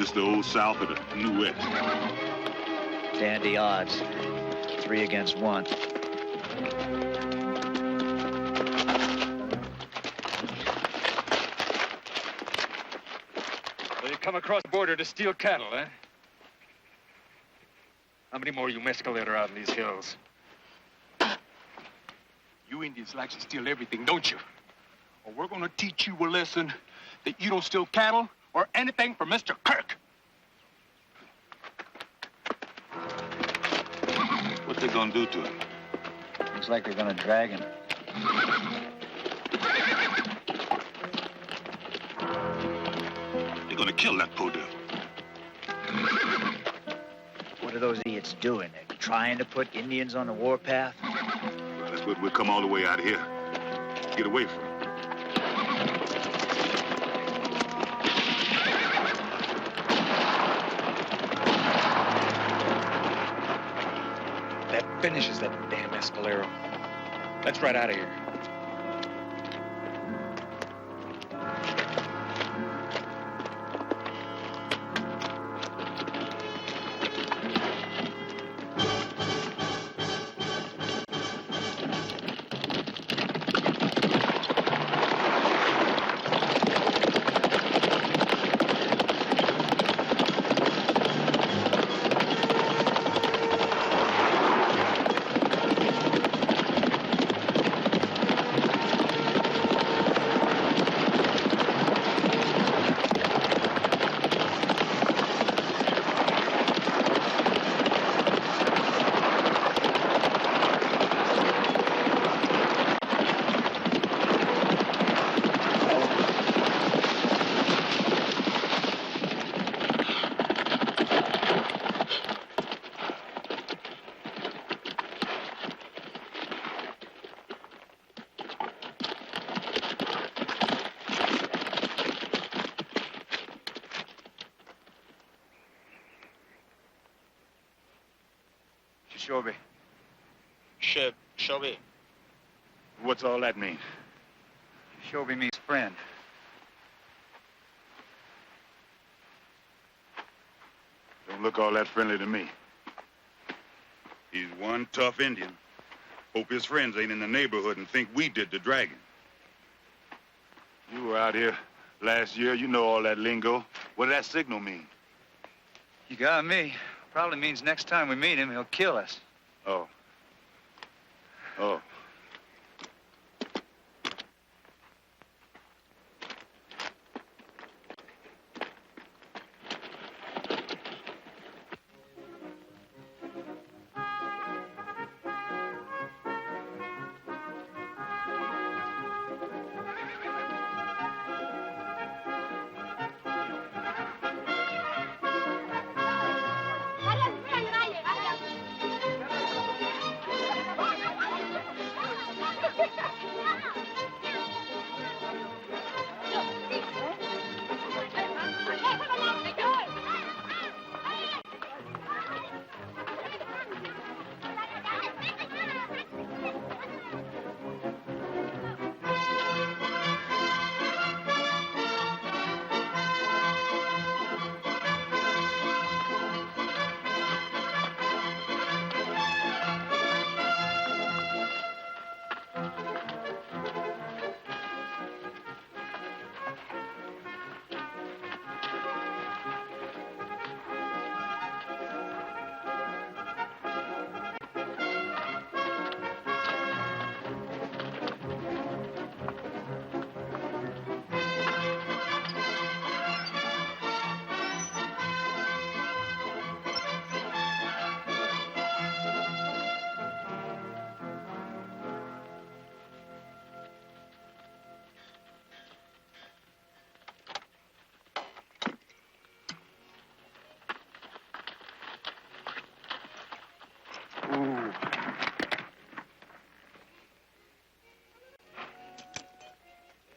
This the old South or the New West? Dandy odds. 3 against 1. So you come across the border to steal cattle, eh? How many more you mescalate are out in these hills? You Indians like to steal everything, don't you? Well, we're gonna teach you a lesson that you don't steal cattle or anything from Mr. Kirk. What they gonna do to him? Looks like they're gonna drag him. They're gonna kill that poor devil. What are those idiots doing? They're trying to put Indians on the warpath? Well, that's what we'll come all the way out of here. Get away from him. That finishes that damn Escalero. Let's ride out of here. Shobi. Shobi. What's all that mean? Shobi means friend. Don't look all that friendly to me. He's one tough Indian. Hope his friends ain't in the neighborhood and think we did the dragging. You were out here last year. You know all that lingo. What did that signal mean? You got me. Probably means next time we meet him, he'll kill us. Oh. Oh.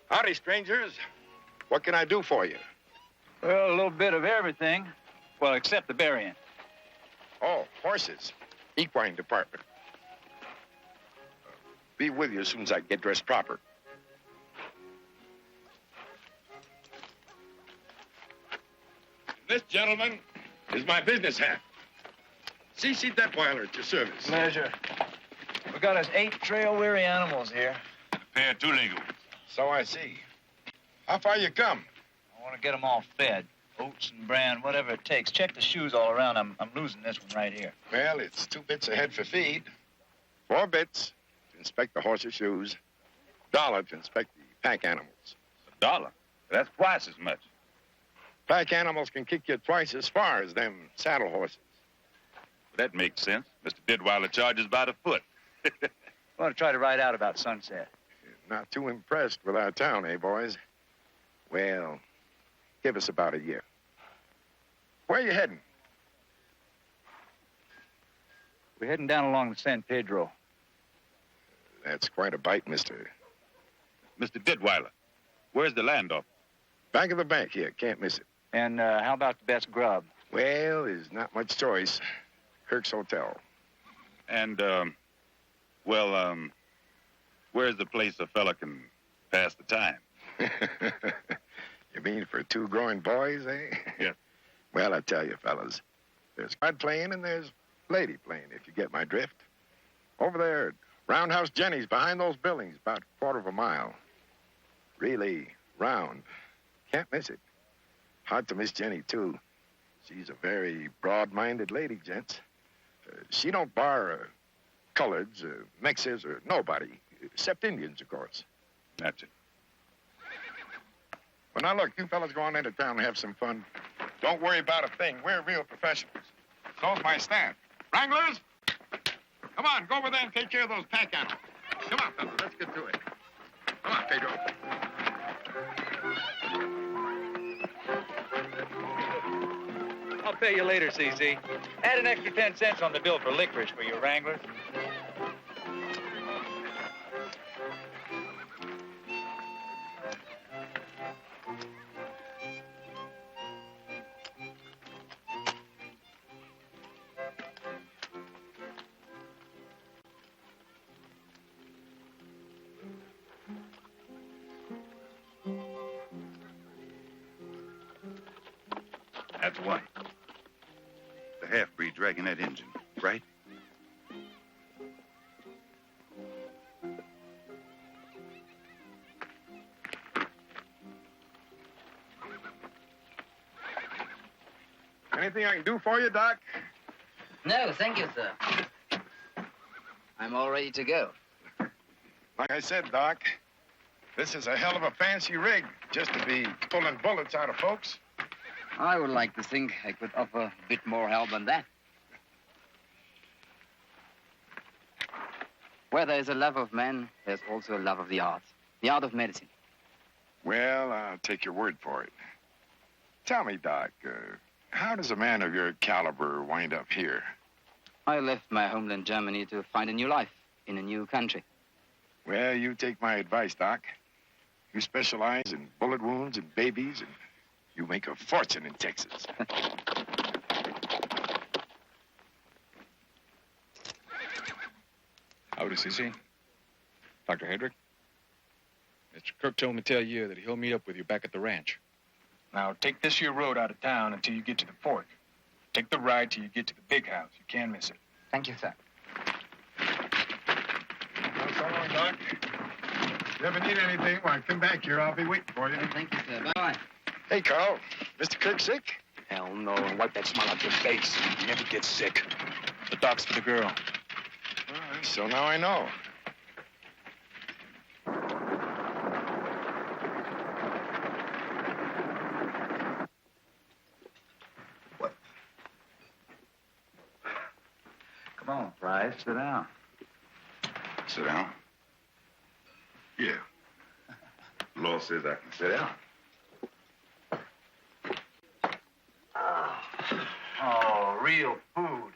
Howdy, strangers. What can I do for you? Well, a little bit of everything. Well, except the burying. Oh, horses. Equine department. Be with you as soon as I get dressed proper. This, gentleman, is my business hat. C.C. Detweiler at your service. Pleasure. We got us 8 trail-weary animals here. A pair of 2 legal. So I see. How far you come? I want to get them all fed. Oats and bran, whatever it takes. Check the shoes all around. I'm losing this one right here. Well, it's 2 bits a head for feed. 4 bits to inspect the horse's shoes. $1 to inspect the pack animals. $1. That's twice as much. Pack animals can kick you twice as far as them saddle horses. That makes sense. Mr. Didweiler charges by the foot. I want to try to ride out about sunset. Not too impressed with our town, eh, boys? Well, give us about a year. Where you heading? We're heading down along the San Pedro. That's quite a bite, mister. Mr. Didweiler, where's the land off? Back of the bank here. Can't miss it. And how about the best grub? Well, there's not much choice. Kirk's Hotel. And, where's the place a fella can pass the time? You mean for 2 growing boys, eh? Yeah. Well, I tell you, fellas, there's card playing and there's lady playing, if you get my drift. Over there, Roundhouse Jenny's behind those buildings, about a quarter of a mile. Really round. Can't miss it. Hard to miss Jenny, too. She's a very broad-minded lady, gents. She don't bar coloreds, Mexes, or nobody, except Indians, of course. That's it. Well, now, look, you fellas go on into town and have some fun. Don't worry about a thing. We're real professionals. So's my staff. Wranglers, come on, go over there and take care of those pack animals. Come on, fellas, let's get to it. Come on, Pedro. I'll pay you later, CC. Add an extra 10 cents on the bill for licorice for your wranglers. That's one. The half-breed dragging that engine, right? Anything I can do for you, Doc? No, thank you, sir. I'm all ready to go. Like I said, Doc, this is a hell of a fancy rig just to be pulling bullets out of folks. I would like to think I could offer a bit more help than that. Where there is a love of man, there's also a love of the art of medicine. Well, I'll take your word for it. Tell me, Doc, how does a man of your caliber wind up here? I left my homeland Germany to find a new life in a new country. Well, you take my advice, Doc. You specialize in bullet wounds and babies, and you make a fortune in Texas. Howdy, CC. Dr. Hedrick. Mr. Kirk told me to tell you that he'll meet up with you back at the ranch. Now, take this here road out of town until you get to the fork. Take the ride till you get to the big house. You can't miss it. Thank you, sir. Well, so long, Doc. If you ever need anything, why, come back here. I'll be waiting for you. Thank you, sir. Bye-bye. Hey, Carl. Mr. Kirk sick? Hell no. Wipe that smile off your face. You never get sick. The doc's for the girl. All right, so now I know. Come on, Price, sit down. Sit down? Yeah. Law says I can sit down. Oh, real food.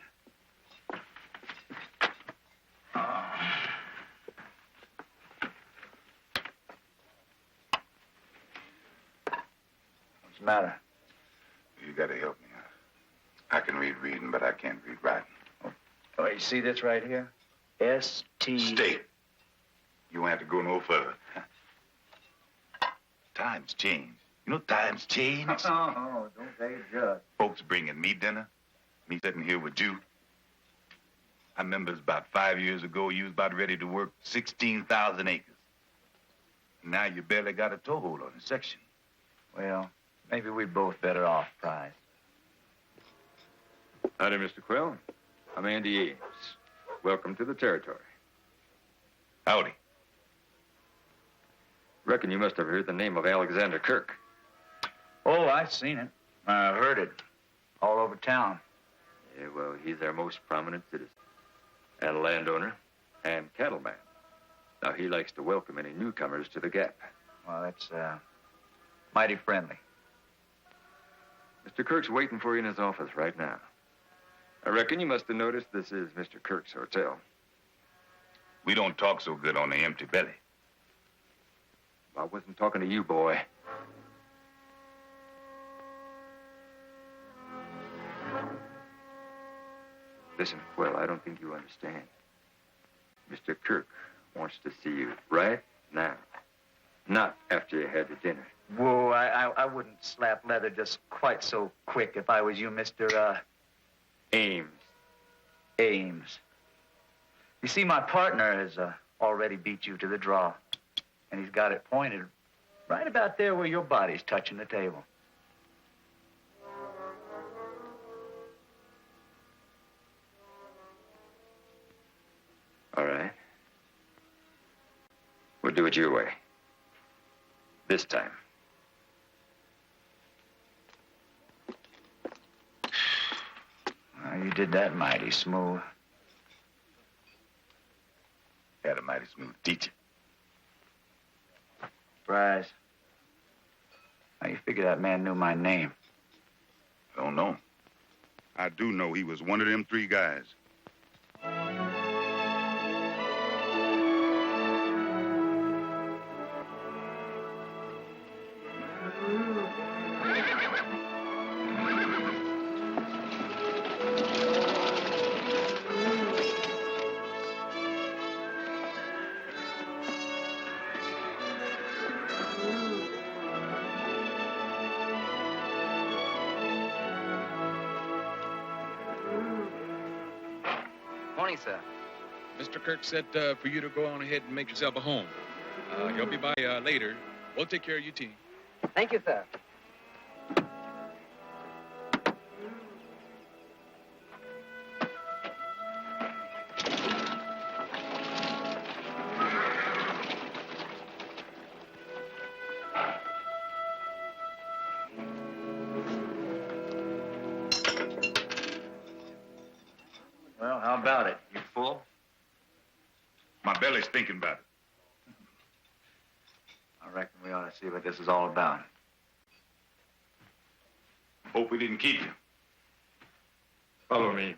What's the matter? You gotta help me. I can read reading, but I can't read writing. Oh, you see this right here? S-T... Stay. You won't have to go no further. Times change. You know, times change. Oh, don't they just. Folks bringing me dinner, me sitting here with you. I remember it's about 5 years ago, you was about ready to work 16,000 acres. Now you barely got a toehold on a section. Well, maybe we're both better off, Prize. Howdy, Mr. Quill. I'm Andy Ames. Welcome to the territory. Howdy. Reckon you must have heard the name of Alexander Kirk. Oh, I've seen it. I heard it all over town. Yeah, well, he's our most prominent citizen. And a landowner and cattleman. Now, he likes to welcome any newcomers to the Gap. Well, that's mighty friendly. Mr. Kirk's waiting for you in his office right now. I reckon you must have noticed this is Mr. Kirk's hotel. We don't talk so good on the empty belly. I wasn't talking to you, boy. Listen, Quill, I don't think you understand. Mr. Kirk wants to see you right now. Not after you had the dinner. Whoa, I wouldn't slap leather just quite so quick if I was you, Mr. Ames. Ames. You see, my partner has already beat you to the draw. And he's got it pointed right about there where your body's touching the table. All right. We'll do it your way. This time. Well, you did that mighty smooth. Had a mighty smooth teacher. Surprise. How you figure that man knew my name? Don't know. I do know he was one of them three guys. Morning, sir. Mr. Kirk said for you to go on ahead and make yourself a home. He'll be by later. We'll take care of your team. Thank you, sir. Well, how about it? You full? My belly's thinking about it. I reckon we ought to see what this is all about. Hope we didn't keep you. Follow me.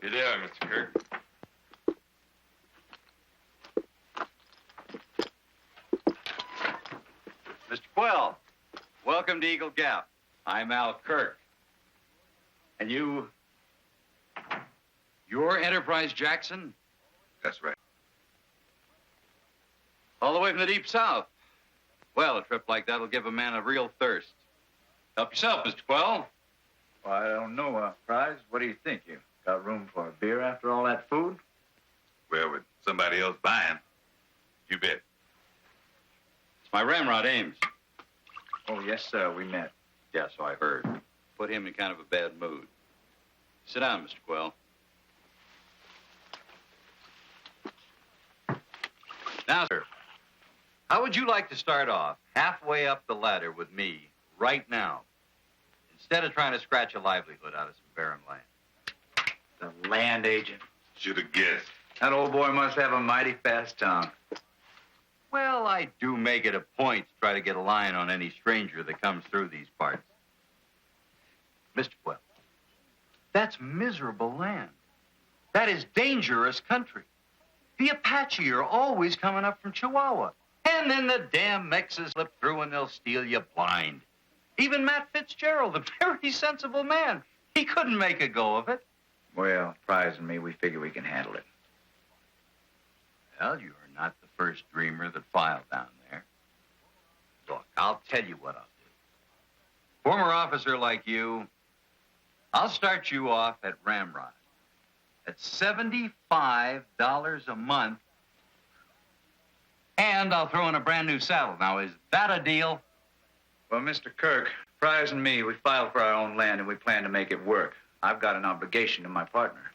Here they are, Mr. Kirk. Mr. Quill, welcome to Eagle Gap. I'm Al Kirk. And you're Enterprise Jackson? That's right. All the way from the deep south. Well, a trip like that'll give a man a real thirst. Help yourself, Mr. Quill. Well, I don't know, Prize. What do you think? You got room for a beer after all that food? Well, with somebody else buying, you bet. It's my ramrod, Ames. Oh, yes, sir. We met. Yeah, so I heard. Put him in kind of a bad mood. Sit down, Mr. Quill. Now, sir, how would you like to start off halfway up the ladder with me right now, instead of trying to scratch a livelihood out of some barren land? The land agent. Should have guessed. That old boy must have a mighty fast tongue. Well, I do make it a point to try to get a line on any stranger that comes through these parts. Mr. Quill, that's miserable land. That is dangerous country. The Apache are always coming up from Chihuahua. And then the damn Mexes slip through and they'll steal you blind. Even Matt Fitzgerald, a very sensible man, he couldn't make a go of it. Well, Prize and me, we figure we can handle it. Well, you are not the first dreamer that filed down there. Look, I'll tell you what I'll do. Former officer like you, I'll start you off at Ramrod at $75 a month, and I'll throw in a brand new saddle. Now, is that a deal? Well, Mr. Kirk, Prize and me, we filed for our own land, and we plan to make it work. I've got an obligation to my partner.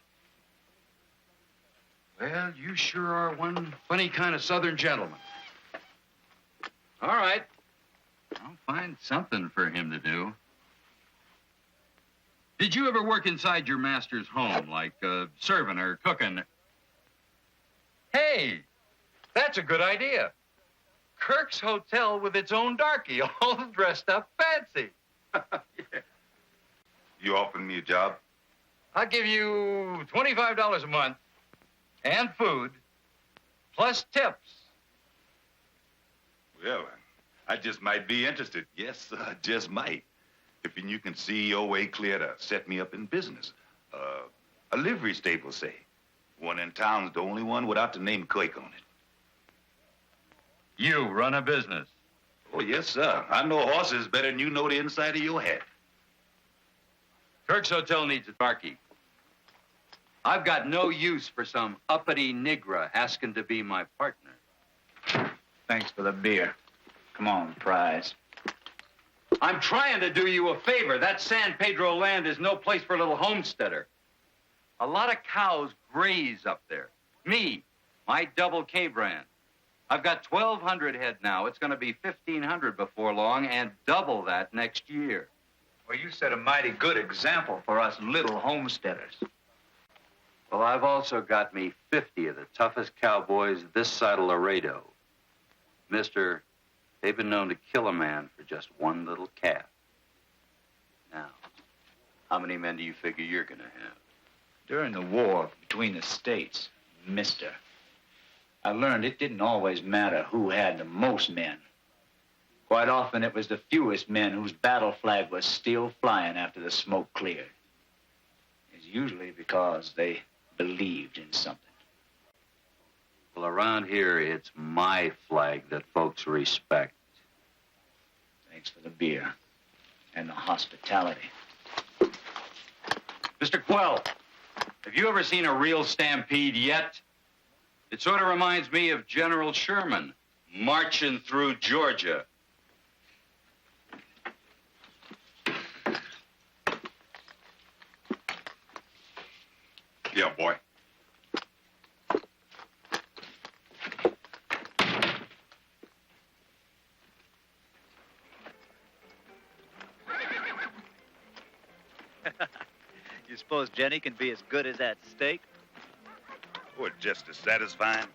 Well, you sure are one funny kind of Southern gentleman. All right. I'll find something for him to do. Did you ever work inside your master's home, like serving or cooking? Hey, that's a good idea. Kirk's Hotel with its own darky, all dressed up fancy. Yeah. You offering me a job? I'll give you $25 a month and food, plus tips. Well, I just might be interested. Yes, just might. If you can see your way clear to set me up in business. A livery stable, say. One in town's the only one without the name Kirk on it. You run a business. Oh, yes, sir. I know horses better than you know the inside of your head. Kirk's Hotel needs a darky. I've got no use for some uppity Negra asking to be my partner. Thanks for the beer. Come on, Prize. I'm trying to do you a favor. That San Pedro land is no place for a little homesteader. A lot of cows graze up there. Me, my double K brand. I've got 1,200 head now. It's going to be 1,500 before long, and double that next year. Well, you set a mighty good example for us little homesteaders. Well, I've also got me 50 of the toughest cowboys this side of Laredo. Mister, they've been known to kill a man for just one little calf. Now, how many men do you figure you're going to have? During the war between the states, mister, I learned it didn't always matter who had the most men. Quite often it was the fewest men whose battle flag was still flying after the smoke cleared. It's usually because they believed in something. Well, around here, it's my flag that folks respect. Thanks for the beer and the hospitality. Mr. Quell, have you ever seen a real stampede yet? It sort of reminds me of General Sherman marching through Georgia. Yeah, boy. You suppose Jenny can be as good as that steak? Oh, just as satisfying.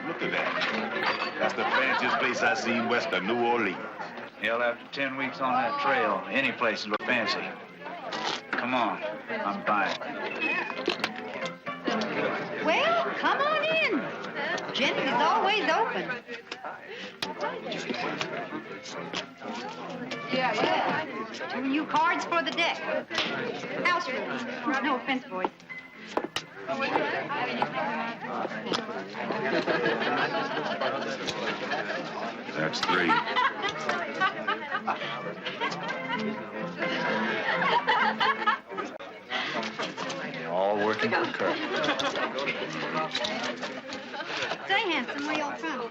Look at that. That's the fanciest place I've seen west of New Orleans. Hell, after 10 weeks on that trail, any place look fancy. Come on, I'm buying. Well, come on in. Jenny's is always open. Yeah. 2 new cards for the deck. House rules. No offense, boys. That's 3. They're all working for Kirk. Say, handsome, where y'all from?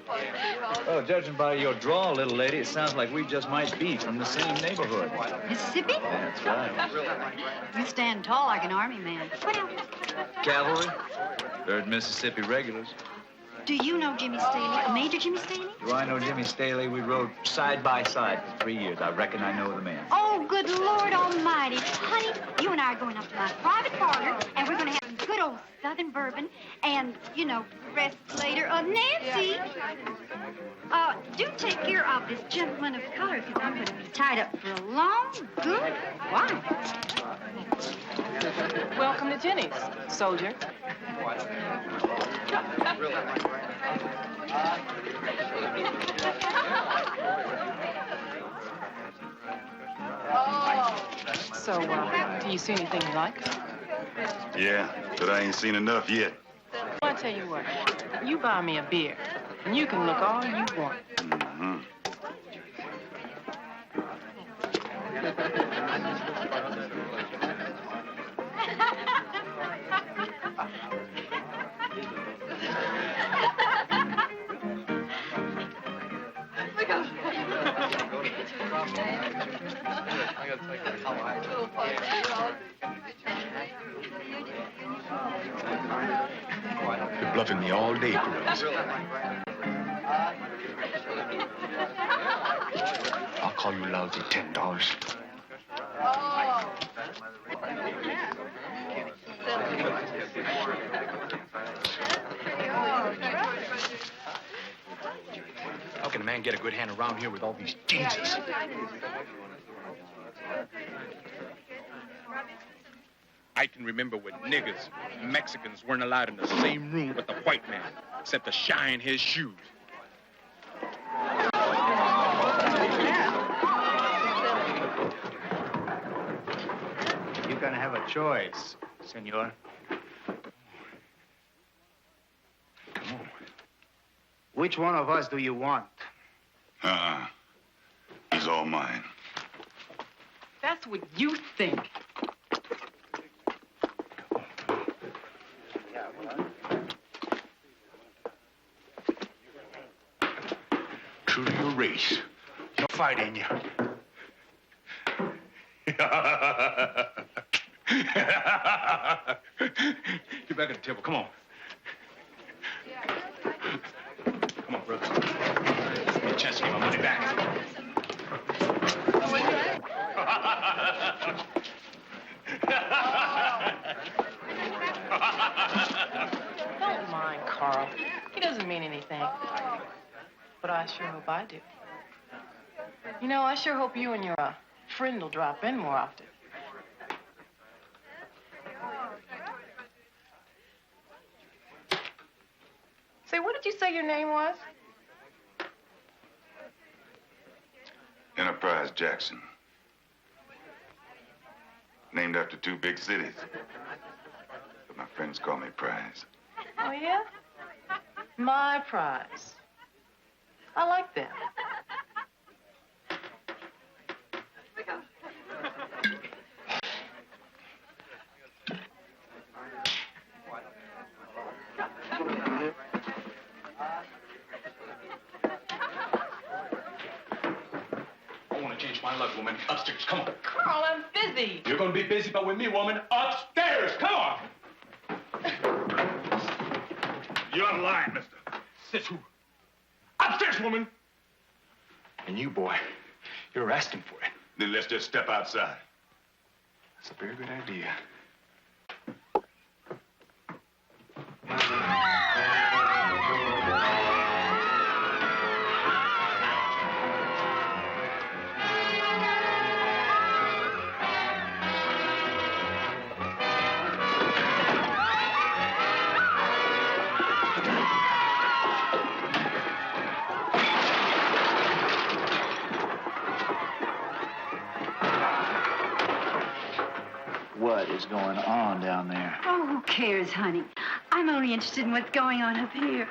Oh, judging by your drawl, little lady, it sounds like we just might be from the same neighborhood. Mississippi? That's right. You stand tall like an army man. What else? Cavalry, 3rd Mississippi Regulars. Do you know Jimmy Staley? Major Jimmy Staley? Do I know Jimmy Staley? We rode side by side for 3 years. I reckon I know the man. Oh, good Lord Almighty. Honey, you and I are going up to my private parlor, and we're going to have some good old Southern bourbon and, you know, rest later. Nancy, do take care of this gentleman of color, because I'm going to be tied up for a long, good while. Welcome to Jenny's, soldier. So, do you see anything you like? Yeah, but I ain't seen enough yet. Well, I tell you what. You buy me a beer, and you can look all you want. Mm-hmm. You're bluffing me all day, Perez. I'll call you lousy $10. How can a man get a good hand around here with all these Jesus? I can remember when niggers, Mexicans weren't allowed in the same room with the white man, except to shine his shoes. You're gonna have a choice, senor. Come on. Which one of us do you want? He's all mine. That's what you think. True to your race. No fight in you. Get back at the table. Come on. Come on, brother. Give me a chance to get my money back. Don't mind Carl. He doesn't mean anything. But I sure hope I do. You know, I sure hope you and your friend will drop in more often. Say, what did you say your name was? Enterprise Jackson. Named after two big cities. But my friends call me Prize. Oh, yeah? My Prize. I like that. I want to change my luck, woman. Upstairs, come on. Carl, I'm busy. You're going to be busy, but with me, woman. Upstairs, come on. You're out of line, mister. Says who? Upstairs, woman. And you, boy, you're asking for it. Then let's just step outside. That's a very good idea. What is going on down there? Oh, who cares, honey? I'm only interested in what's going on up here.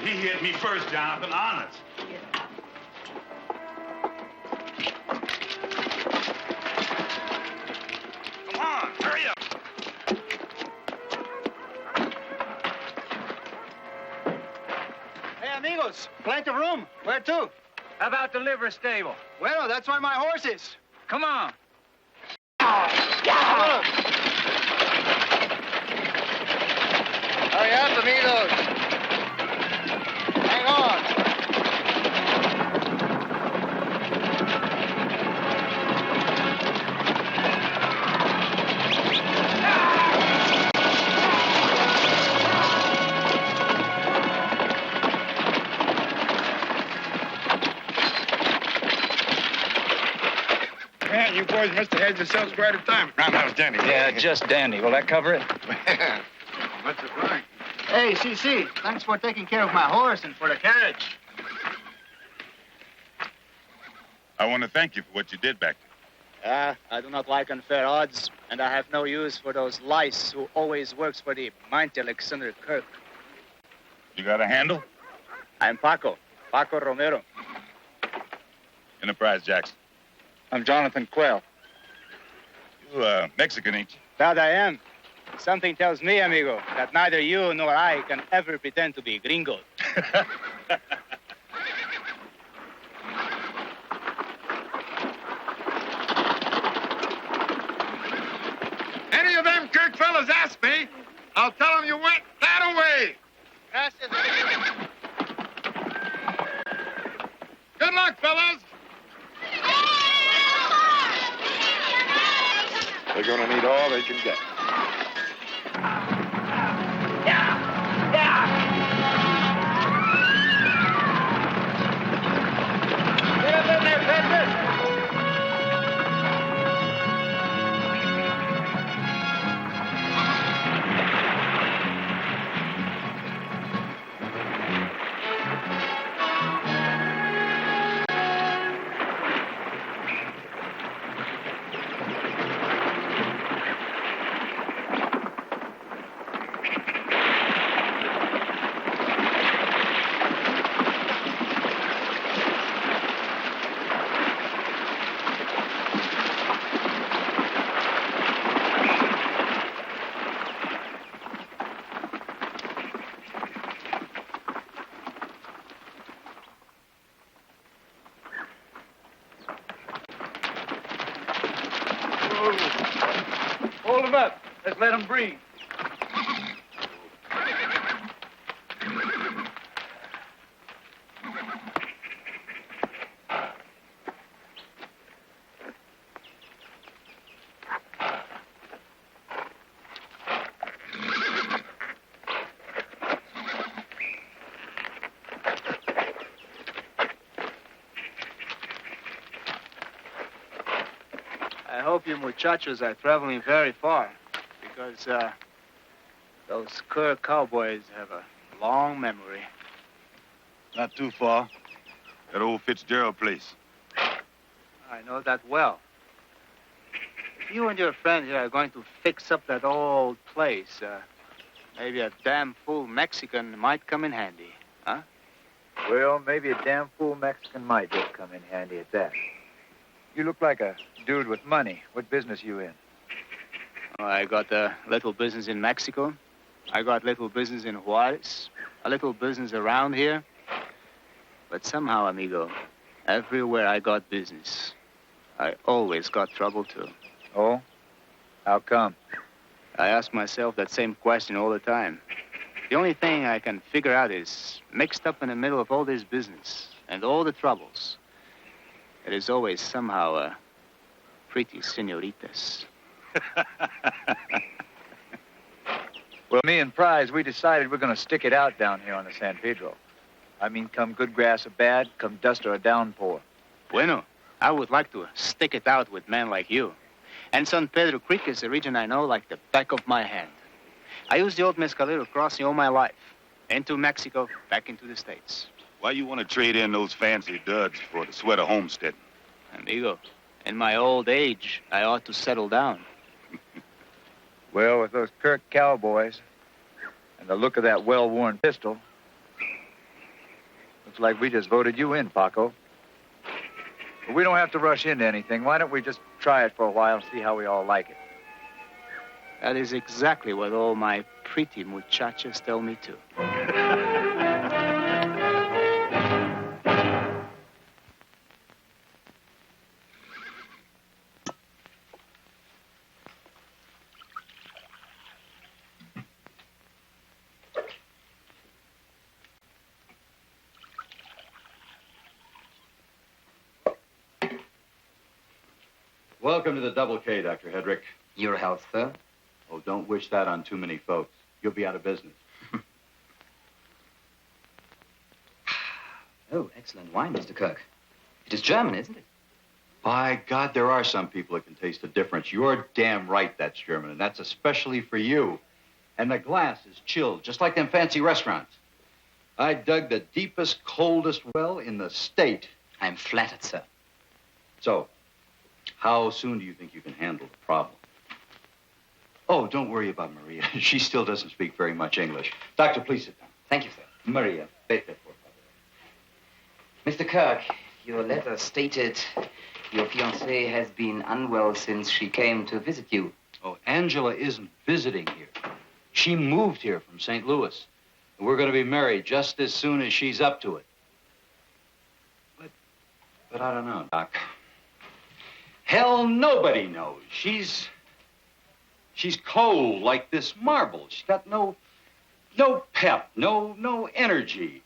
He hit me first, Jonathan, honest. Come on, hurry up. Hey, amigos, plenty of room. Where to? How about the liver stable? Well, that's where my horse is. Come on. Hurry up, amigos. Hang on. Man, you boys must have had yourselves quite a time. Roundhouse Jenny. Yeah, just dandy. Will that cover it? Much obliged. Hey, CC, thanks for taking care of my horse and for the carriage. I want to thank you for what you did back there. I do not like unfair odds, and I have no use for those lice who always works for the mighty Alexander Kirk. You got a handle? I'm Paco Romero. Enterprise Jackson. I'm Jonathan Quayle. You, Mexican, ain't you? That I am. Something tells me, amigo, that neither you nor I can ever pretend to be gringos. Any of them Kirk fellas ask me, I'll tell them you went that away. Gracias. Good luck, fellas. They're going to need all they can get. Get up in there, Petrus. Hold him up. Let's let him breathe. I hope you muchachos are traveling very far, because those Kirk cowboys have a long memory. Not too far. That old Fitzgerald place. I know that well. If you and your friend here are going to fix up that old place, maybe a damn fool Mexican might come in handy, huh? Well, maybe a damn fool Mexican might just come in handy at that. You look like a dude with money. What business you in? Oh, I got a little business in Mexico. I got little business in Juarez. A little business around here. But somehow, amigo, everywhere I got business, I always got trouble, too. Oh? How come? I ask myself that same question all the time. The only thing I can figure out is, mixed up in the middle of all this business and all the troubles, it is always somehow pretty senoritas. Well, me and Prize, we decided we're going to stick it out down here on the San Pedro. I mean, come good grass or bad, come dust or a downpour. Bueno, I would like to stick it out with men like you. And San Pedro Creek is a region I know like the back of my hand. I used the old Mescalero crossing all my life. Into Mexico, back into the States. Why you want to trade in those fancy duds for the sweater homestead? Amigo, in my old age, I ought to settle down. Well, with those Kirk cowboys and the look of that well-worn pistol, Looks like we just voted you in, Paco. But we don't have to rush into anything. Why don't we just try it for a while and see how we all like it? That is exactly what all my pretty muchachas tell me to. Welcome to the Double K, Dr. Hedrick. Your health, sir. Oh, don't wish that on too many folks. You'll be out of business. Oh, excellent wine, Mr. Kirk. It is German, isn't it? By God, there are some people that can taste the difference. You're damn right that's German, and that's especially for you. And the glass is chilled, just like them fancy restaurants. I dug the deepest, coldest well in the state. I'm flattered, sir. So, how soon do you think you can handle the problem? Oh, don't worry about Maria. She still doesn't speak very much English. Doctor, please sit down. Thank you, sir. Maria, vete, por favor. Mr. Kirk, your letter stated your fiancée has been unwell since she came to visit you. Oh, Angela isn't visiting here. She moved here from St. Louis. And we're going to be married just as soon as she's up to it. But I don't know, Doc. Hell, nobody knows. She's cold like this marble. She's got no pep, no energy.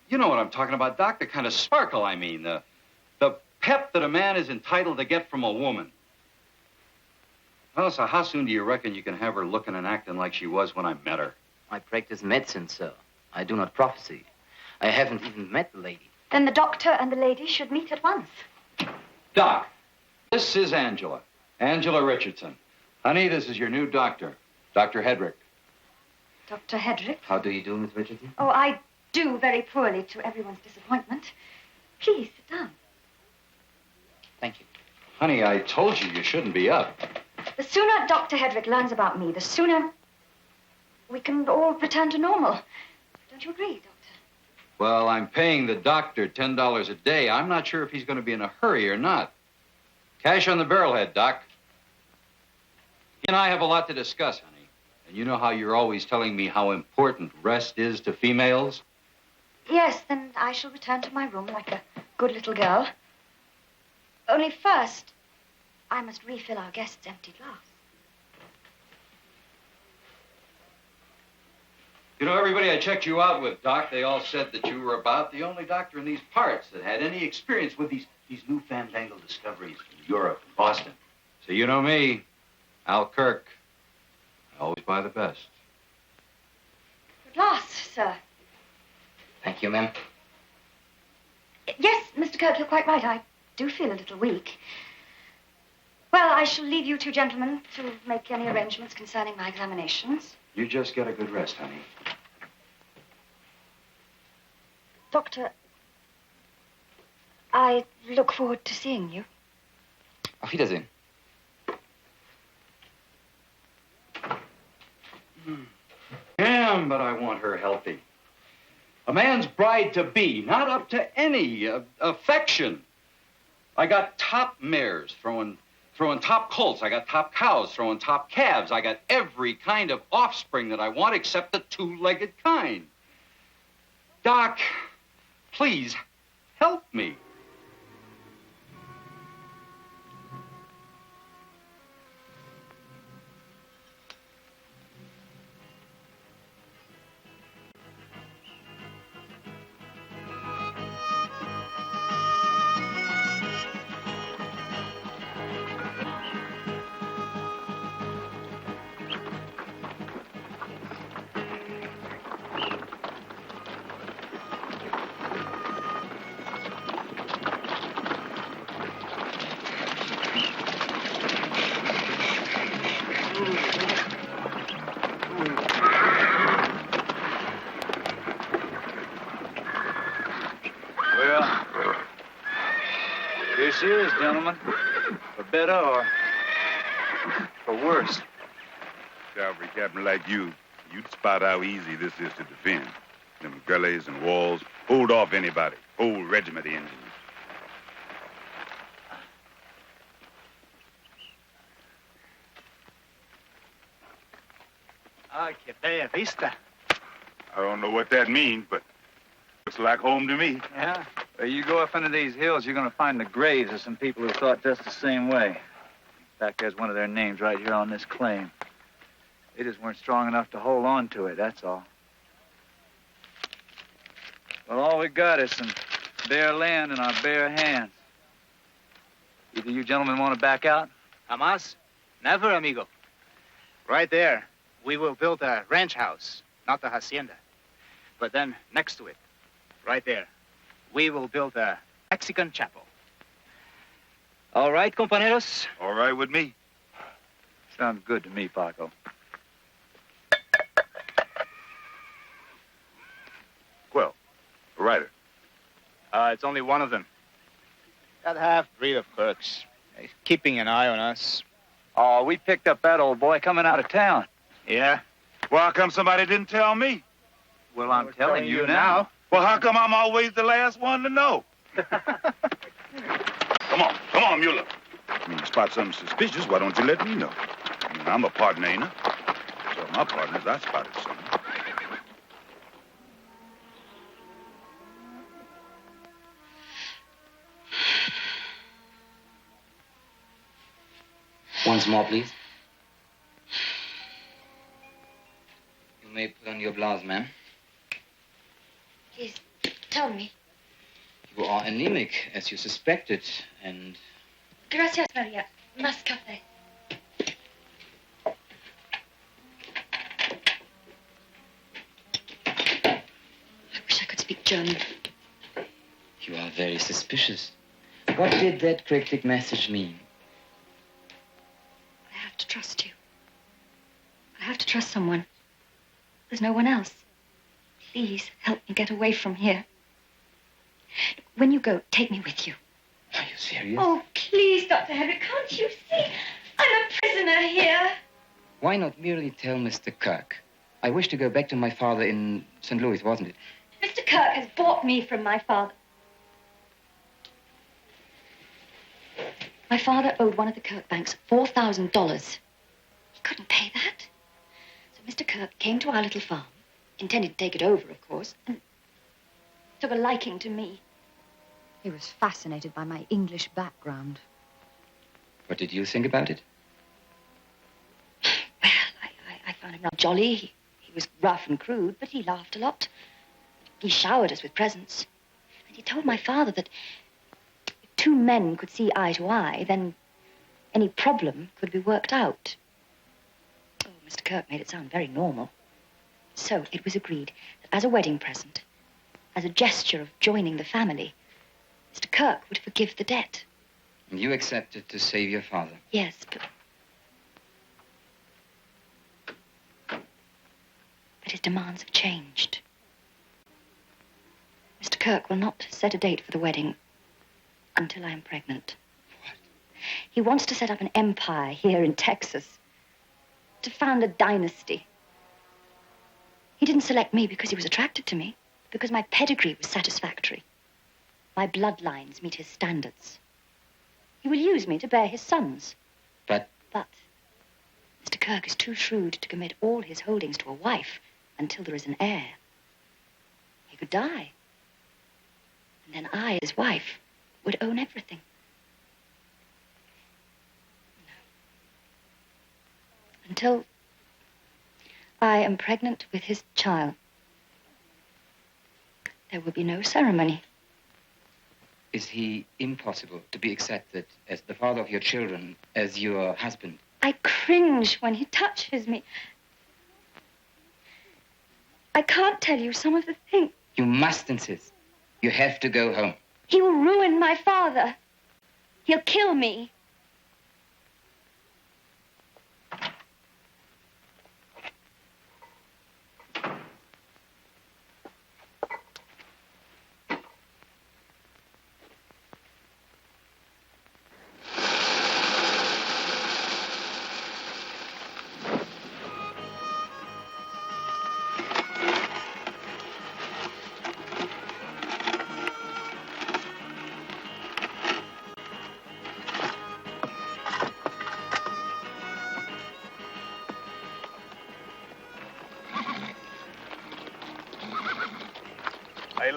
You know what I'm talking about, Doc? The kind of sparkle, I mean. The pep that a man is entitled to get from a woman. Well, so how soon do you reckon you can have her looking and acting like she was when I met her? I practice medicine, sir. I do not prophesy. I haven't even met the lady. Then the doctor and the lady should meet at once. Doc, this is Angela. Angela Richardson. Honey, this is your new doctor, Dr. Hedrick. Dr. Hedrick? How do you do, Miss Richardson? Oh, I do very poorly to everyone's disappointment. Please, sit down. Thank you. Honey, I told you shouldn't be up. The sooner Dr. Hedrick learns about me, the sooner we can all return to normal. Don't you agree, Doctor? Well, I'm paying the doctor $10 a day. I'm not sure if he's going to be in a hurry or not. Cash on the barrelhead, Doc. He and I have a lot to discuss, honey. And you know how you're always telling me how important rest is to females? Yes, then I shall return to my room like a good little girl. Only first, I must refill our guest's empty glass. You know, everybody I checked you out with, Doc, they all said that you were about the only doctor in these parts that had any experience with these new fandangled discoveries from Europe and Boston. So you know me, Al Kirk. I always buy the best. Good glass, sir. Thank you, ma'am. Yes, Mr. Kirk, you're quite right. I do feel a little weak. Well, I shall leave you two gentlemen to make any arrangements concerning my examinations. You just get a good rest, honey. Doctor, I look forward to seeing you. Auf Wiedersehen. Damn, but I want her healthy. A man's bride-to-be, not up to any affection. I got top mares throwing top colts. I got top cows throwing top calves. I got every kind of offspring that I want except the two-legged kind. Doc, please help me. This is, gentlemen. For better or for worse. Cavalry captain like you'd spot how easy this is to defend. Them gullies and walls hold off anybody. Whole regiment of Indians. Ah, que bella vista. I don't know what that means, but looks like home to me. Yeah? Well, you go up into these hills, you're going to find the graves of some people who thought just the same way. In fact, there's one of their names right here on this claim. They just weren't strong enough to hold on to it, that's all. Well, all we got is some bare land in our bare hands. Either you gentlemen want to back out? Jamás. Never, amigo. Right there, we will build a ranch house, not a hacienda. But then, next to it, right there, we will build a Mexican chapel. All right, compañeros? All right with me. Sounds good to me, Paco. Well, a writer. It's only one of them. That half-breed of Kirk's. He's keeping an eye on us. Oh, we picked up that old boy coming out of town. Yeah? Well, how come somebody didn't tell me? Well, I'm telling you now. Well, how come I'm always the last one to know? Come on, Mueller. When you spot something suspicious, why don't you let me know? I mean, I'm a partner, ain't I? So my partners, I spotted something. Once more, please. You may put on your blouse, ma'am. Please, tell me. You are anemic, as you suspected, and... Gracias, Maria. Más café. I wish I could speak German. You are very suspicious. What did that cryptic message mean? I have to trust you. I have to trust someone. There's no one else. Please help me get away from here. When you go, take me with you. Are you serious? Oh, please, Dr. Henry, can't you see? I'm a prisoner here. Why not merely tell Mr. Kirk? I wish to go back to my father in St. Louis, wasn't it? Mr. Kirk has bought me from my father. My father owed one of the Kirk banks $4,000. He couldn't pay that. So Mr. Kirk came to our little farm, intended to take it over, of course, and took a liking to me. He was fascinated by my English background. What did you think about it? Well, I found him not jolly. He was rough and crude, but he laughed a lot. He showered us with presents. And he told my father that if two men could see eye to eye, then any problem could be worked out. Oh, Mr. Kirk made it sound very normal. So it was agreed that as a wedding present, as a gesture of joining the family, Mr. Kirk would forgive the debt. And you accepted to save your father? Yes, but his demands have changed. Mr. Kirk will not set a date for the wedding until I am pregnant. What? He wants to set up an empire here in Texas, to found a dynasty. He didn't select me because he was attracted to me, because my pedigree was satisfactory. My bloodlines meet his standards. He will use me to bear his sons. But Mr. Kirk is too shrewd to commit all his holdings to a wife until there is an heir. He could die. And then I, his wife, would own everything. No. Until I am pregnant with his child, there will be no ceremony. is he impossible to be accepted as the father of your children, as your husband? I cringe when he touches me. I can't tell you some of the things. You must insist. You have to go home. He will ruin my father. He'll kill me.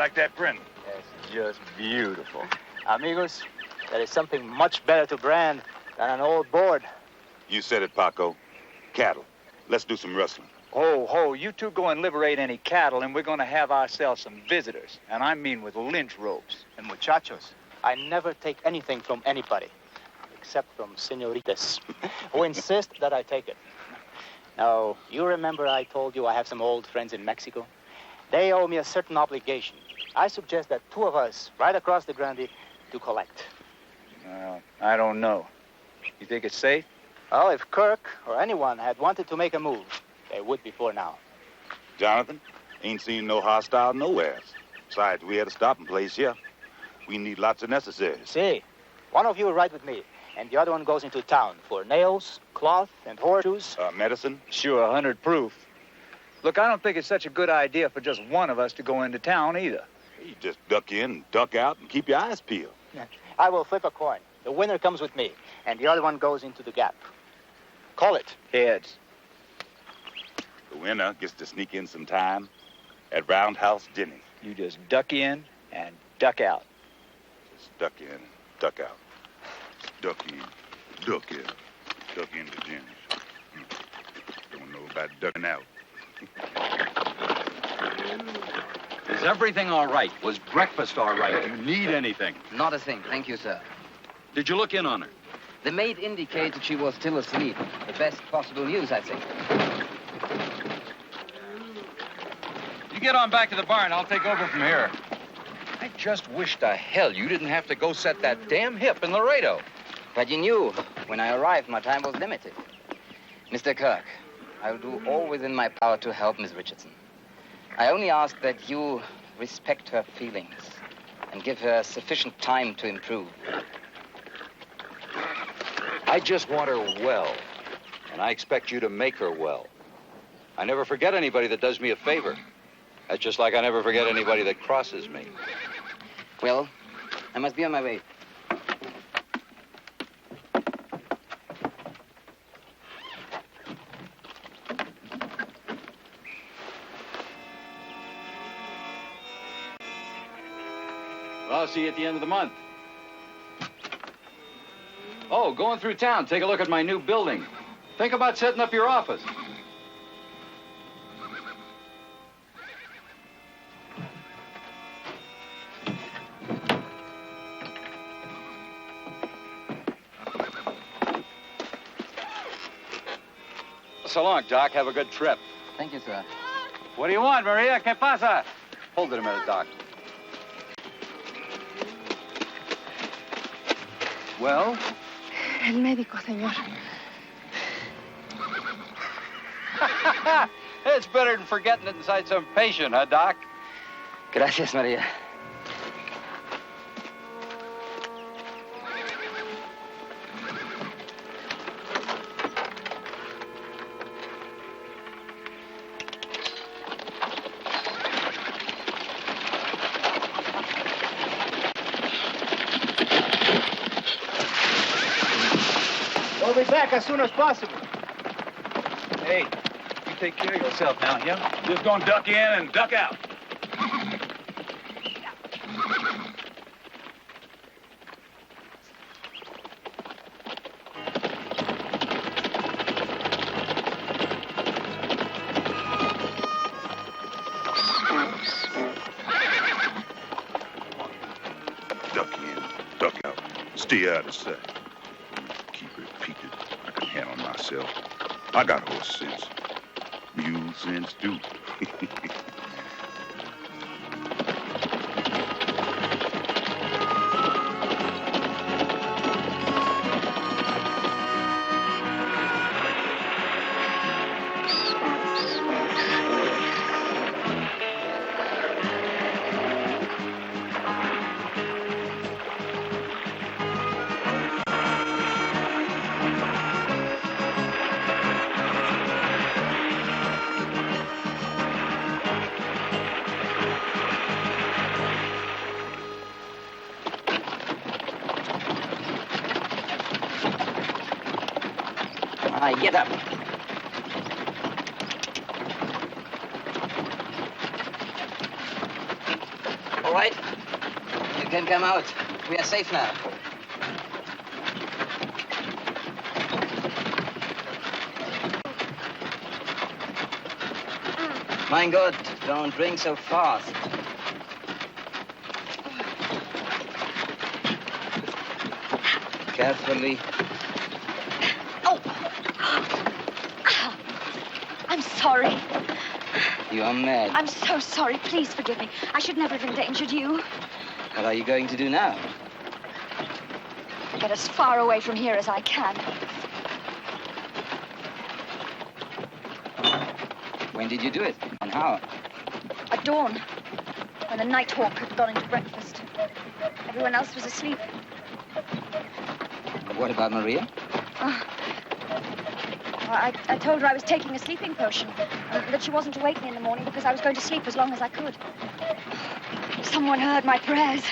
like that print? That's just beautiful. Amigos, there is something much better to brand than an old board. You said it, Paco. Cattle. Let's do some rustling. Ho, you two go and liberate any cattle, and we're going to have ourselves some visitors. And I mean with lynch ropes. And muchachos, I never take anything from anybody, except from senoritas, who insist that I take it. Now, you remember I told you I have some old friends in Mexico? They owe me a certain obligation. I suggest that two of us, right across the Grande, to collect. I don't know. You think it's safe? Well, if Kirk or anyone had wanted to make a move, they would before now. Jonathan, ain't seen no hostile nowhere. Besides, we had a stopping place here. We need lots of necessaries. See, one of you ride with me, and the other one goes into town for nails, cloth, and horseshoes. Medicine? Sure, 100 proof. Look, I don't think it's such a good idea for just one of us to go into town either. You just duck in and duck out and keep your eyes peeled. I will flip a coin. The winner comes with me, and the other one goes into the gap. Call it. Heads. The winner gets to sneak in some time at Roundhouse Jenny's. You just duck in and duck out. Just duck in, duck out. Duck in, duck in, duck into Jenny's. Don't know about ducking out. Is everything all right? Was breakfast all right? Do you need anything? Not a thing, thank you, sir. Did you look in on her? The maid indicated she was still asleep. The best possible news, I think. You get on back to the barn. I'll take over from here. I just wish to hell you didn't have to go set that damn hip in Laredo. But you knew, when I arrived, my time was limited. Mr. Kirk, I'll do all within my power to help Miss Richardson. I only ask that you respect her feelings and give her sufficient time to improve. I just want her well, and I expect you to make her well. I never forget anybody that does me a favor. That's just like I never forget anybody that crosses me. Well, I must be on my way. Well, I'll see you at the end of the month. Oh, going through town, take a look at my new building. Think about setting up your office. So long, Doc. Have a good trip. Thank you, sir. What do you want, Maria? ¿Qué pasa? Hold it a minute, Doc. Well? El médico, señor. It's better than forgetting it inside some patient, huh, Doc? Gracias, Maria. We'll be back as soon as possible. Hey, you take care of yourself now, yeah? Just gonna duck in and duck out. Duck in, duck out. Stay out of sight. Keep it peaked. I can handle myself. I got horse sense. Mule sense, too. Get up. right. You can come out. We are safe now. Mein Gott, don't drink so fast. Carefully. Oh! I'm sorry. You are mad. I'm so sorry. Please forgive me. I should never have endangered you. What are you going to do now? Get as far away from here as I can. When did you do it? And how? At dawn, when the night hawk had gone into breakfast. Everyone else was asleep. What about Maria? I told her I was taking a sleeping potion, and that she wasn't to wake me in the morning because I was going to sleep as long as I could. Someone heard my prayers.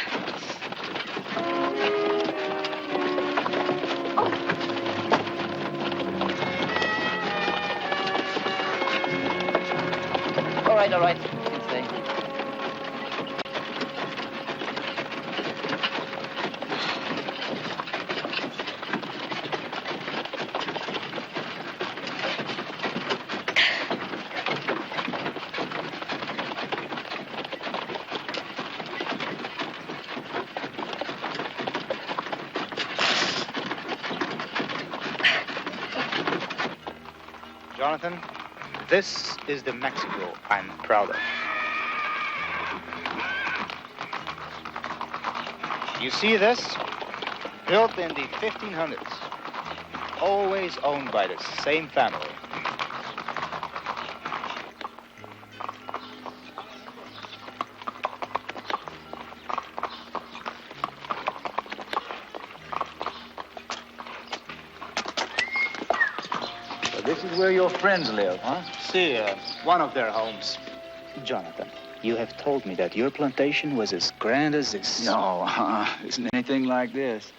All right. You can stay. Jonathan, this is the Mexico I'm proud of. You see this? Built in the 1500s. Always owned by the same family. So this is where your friends live, huh? See, one of their homes. Jonathan, you have told me that your plantation was as grand as this. No, isn't anything like this.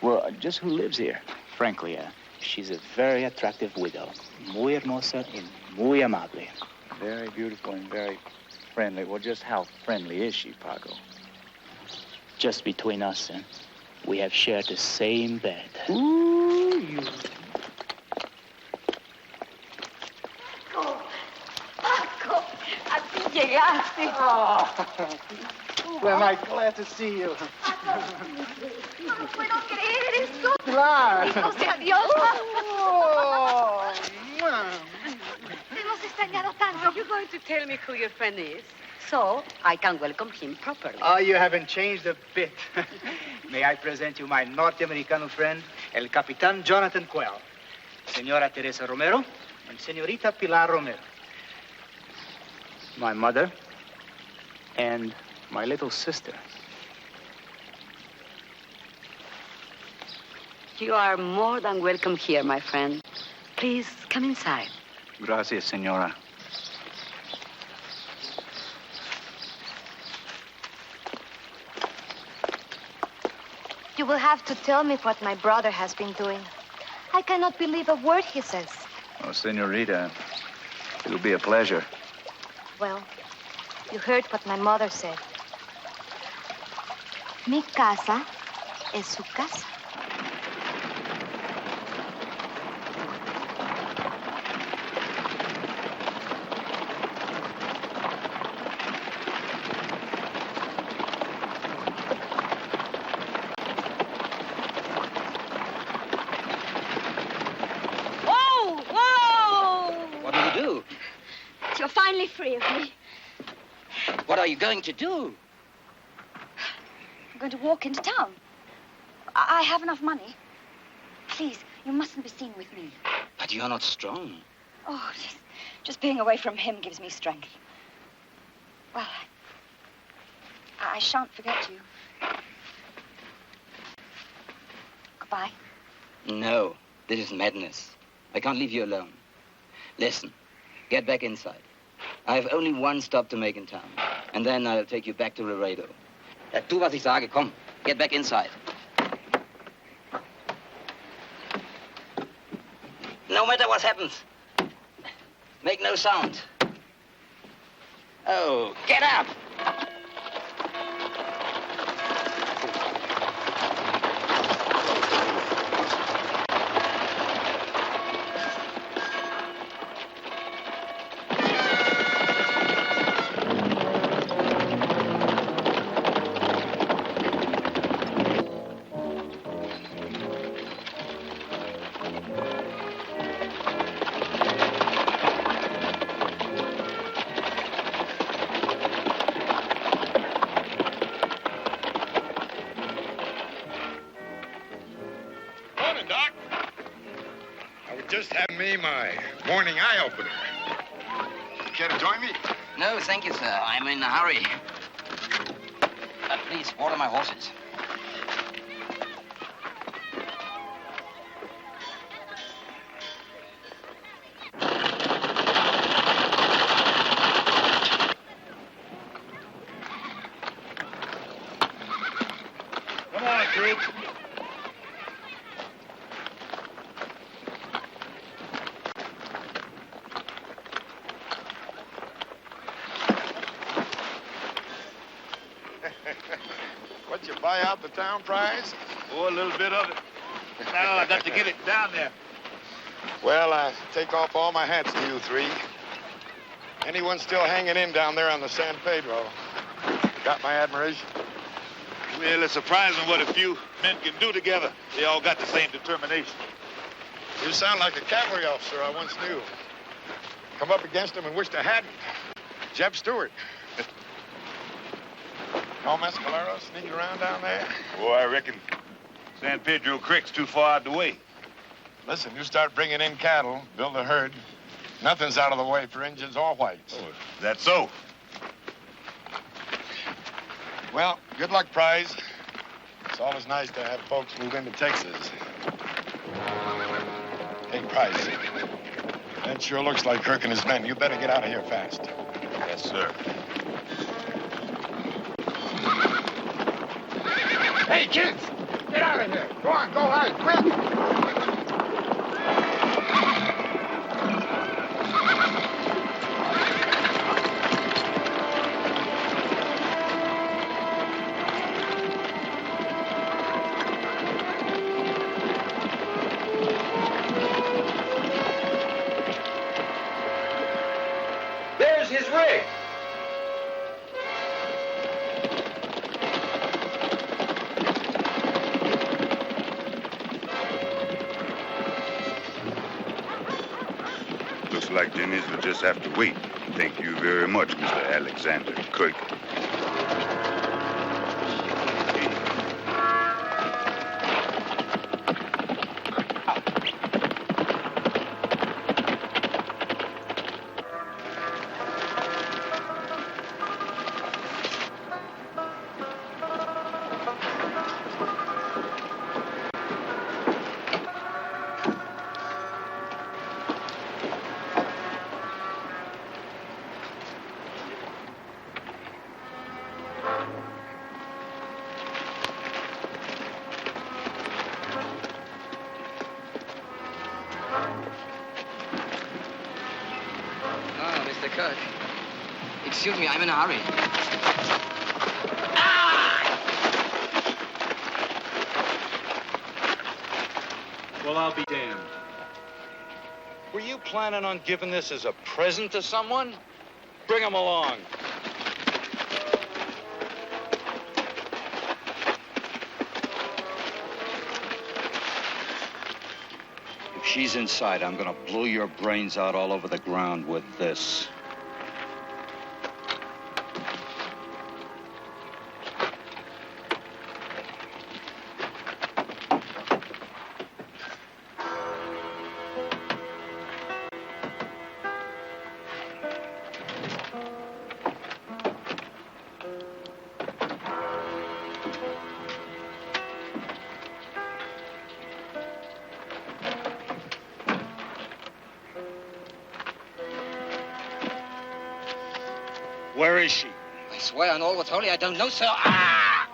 Well, just who lives here? Frankly, she's a very attractive widow. Muy hermosa y muy amable. Very beautiful and very friendly. Well, just how friendly is she, Paco? Just between us, we have shared the same bed. Ooh, you... Paco, a ti llegaste. Well, I'm glad to see you. No lo puedo creer, eres tú. Claro. O sea, Dios. Oh, Te hemos extrañado tanto. Are you going to tell me who your friend is? So I can welcome him properly. Oh, you haven't changed a bit. May I present you my North American friend, El Capitan Jonathan Quell, Señora Teresa Romero, and Señorita Pilar Romero. My mother and my little sister. You are more than welcome here, my friend. Please come inside. Gracias, señora. You will have to tell me what my brother has been doing. I cannot believe a word he says. Oh, señorita, it'll be a pleasure. Well, you heard what my mother said. Mi casa es su casa. Free of me. What are you going to do? I'm going to walk into town. I have enough money. Please, you mustn't be seen with me. But you're not strong. Oh, just being away from him gives me strength. Well, I shan't forget you. Goodbye. No, this is madness. I can't leave you alone. Listen, get back inside. I have only one stop to make in town. And then I'll take you back to Laredo. Ja, tu, was ich sage. Komm, get back inside. No matter what happens, make no sound. Oh, get up! Morning, Doc. I was just having me my morning eye opener. You care to join me? No, thank you, sir. I'm in a hurry. Please, water my horses. Come on, Kirk. What'd you buy out the town prize? Oh, a little bit of it. Now I got to get it down there. Well, I take off all my hats to you three. Anyone still hanging in down there on the San Pedro? Got my admiration. Well, it's surprising what a few men can do together. They all got the same determination. You sound like a cavalry officer I once knew. Come up against him and wished I hadn't. Jeb Stewart. No mescalero sneaking around down there? Oh, I reckon San Pedro Creek's too far out the way. Listen, you start bringing in cattle, build a herd. Nothing's out of the way for Indians or whites. Oh, that's so. Well, good luck, Prize. It's always nice to have folks move into Texas. Hey, Price. That sure looks like Kirk and his men. You better get out of here fast. Yes, sir. Hey, kids! Get out of here! Go on, go hide, quick! There's his rig. Looks like Dennis will just have to wait. Thank you very much, Mr. Alexander Kirk. Oh, Mr. Kirk. Excuse me, I'm in a hurry. Well, I'll be damned. Were you planning on giving this as a present to someone? Bring him along. If she's inside, I'm gonna blow your brains out all over the ground with this. Where is she? I swear on all what's holy, I don't know, sir. Ah!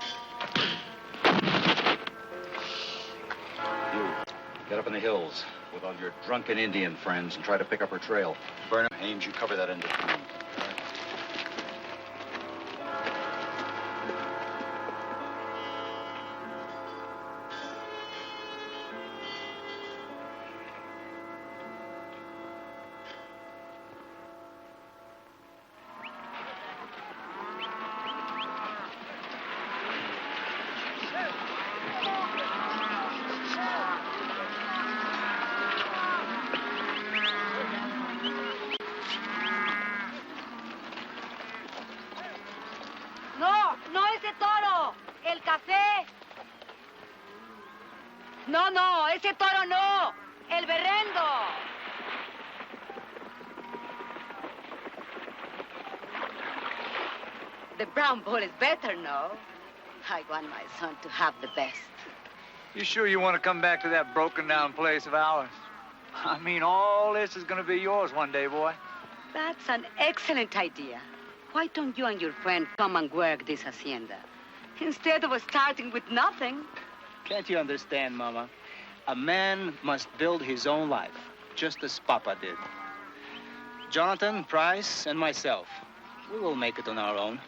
You, get up in the hills with all your drunken Indian friends and try to pick up her trail. Burnham, Ames, you cover that end of town. no, ese toro no. El berrendo. The brown bull is better, no? I want my son to have the best. You sure you want to come back to that broken down place of ours? I mean, all this is going to be yours one day, boy. That's an excellent idea. Why don't you and your friend come and work this hacienda? Instead of starting with nothing. Can't you understand, Mama? A man must build his own life, just as Papa did. Jonathan, Price, and myself, we will make it on our own.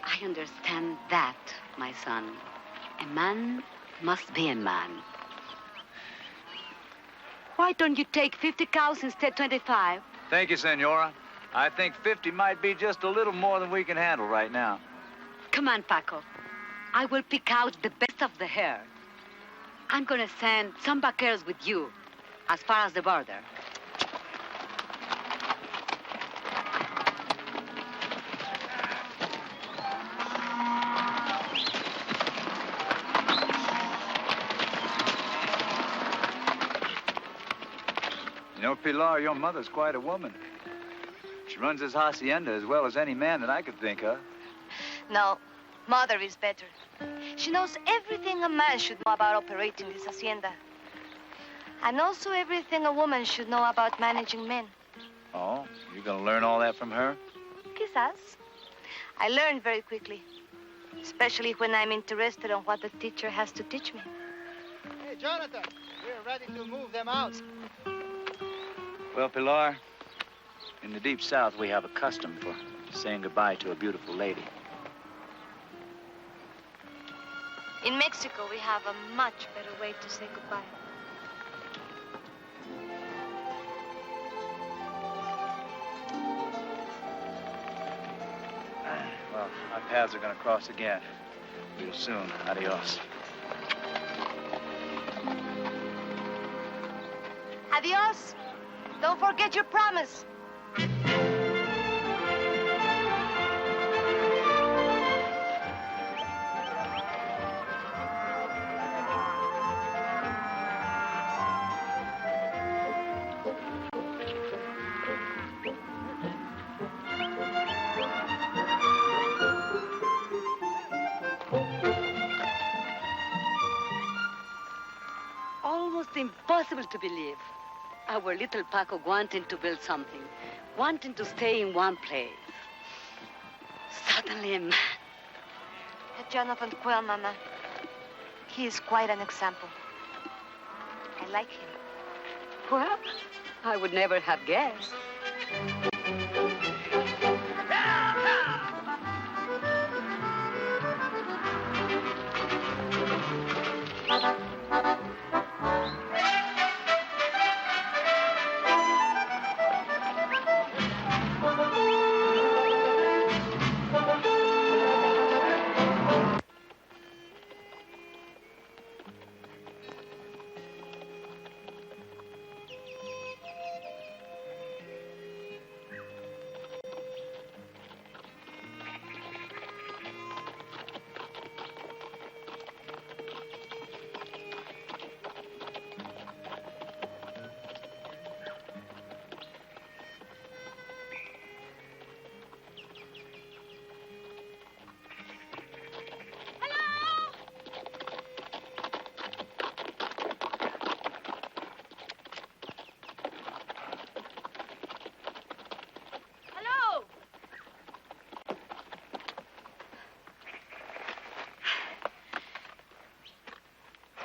I understand that, my son. A man must be a man. Why don't you take 50 cows instead of 25? Thank you, Senora. I think 50 might be just a little more than we can handle right now. Come on, Paco. I will pick out the best of the herd. I'm going to send some vaqueros with you as far as the border. You know, Pilar, your mother's quite a woman. She runs this hacienda as well as any man that I could think of. No, Mother is better. She knows everything a man should know about operating this hacienda. And also everything a woman should know about managing men. Oh, you're going to learn all that from her? Quizás. I learn very quickly. Especially when I'm interested in what the teacher has to teach me. Hey, Jonathan, we're ready to move them out. Well, Pilar, in the deep south, we have a custom for saying goodbye to a beautiful lady. In Mexico, we have a much better way to say goodbye. Well, our paths are going to cross again real soon. Adios. Adios. Don't forget your promise. Almost impossible to believe. Our little Paco wanting to build something, wanting to stay in one place. Suddenly a man. Jonathan Quill, Mama. He is quite an example. I like him. Well, I would never have guessed.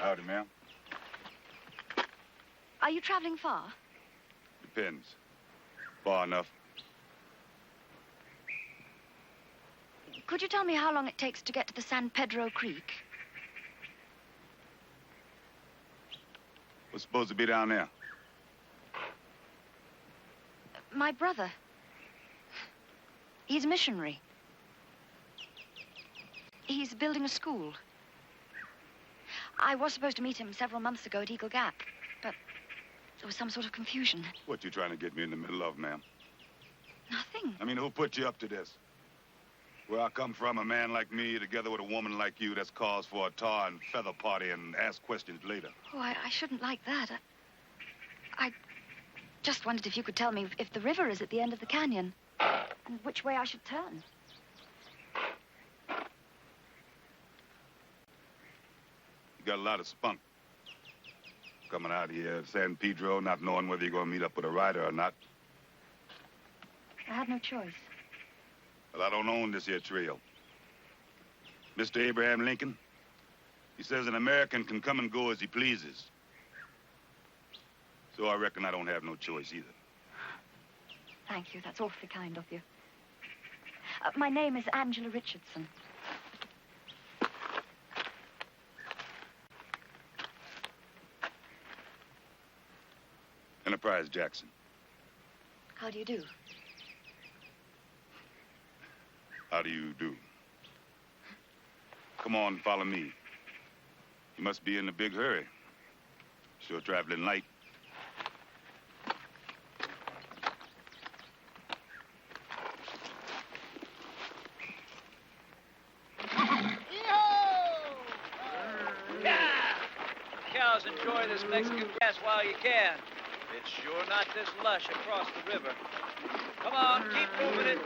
Howdy, ma'am. Are you traveling far? Depends. Far enough. Could you tell me how long it takes to get to the San Pedro Creek? What's supposed to be down there? My brother. He's a missionary. He's building a school. I was supposed to meet him several months ago at Eagle Gap, but there was some sort of confusion. What you trying to get me in the middle of, ma'am? Nothing. I mean, who put you up to this? Where I come from, a man like me, together with a woman like you, that's cause for a tar and feather party and ask questions later. Oh, I shouldn't like that. I just wondered if you could tell me if the river is at the end of the canyon and which way I should turn. You got a lot of spunk. Coming out here, San Pedro, not knowing whether you're going to meet up with a rider or not. I had no choice. Well, I don't own this here trail. Mr. Abraham Lincoln, he says an American can come and go as he pleases. So I reckon I don't have no choice either. Thank you. That's awfully kind of you. My name is Angela Richardson. Enterprise Jackson. How do you do? How do you do? Come on, follow me. You must be in a big hurry. Sure traveling light. Cows enjoy this Mexican grass while you can. It's sure not this lush across the river. Come on, keep moving it.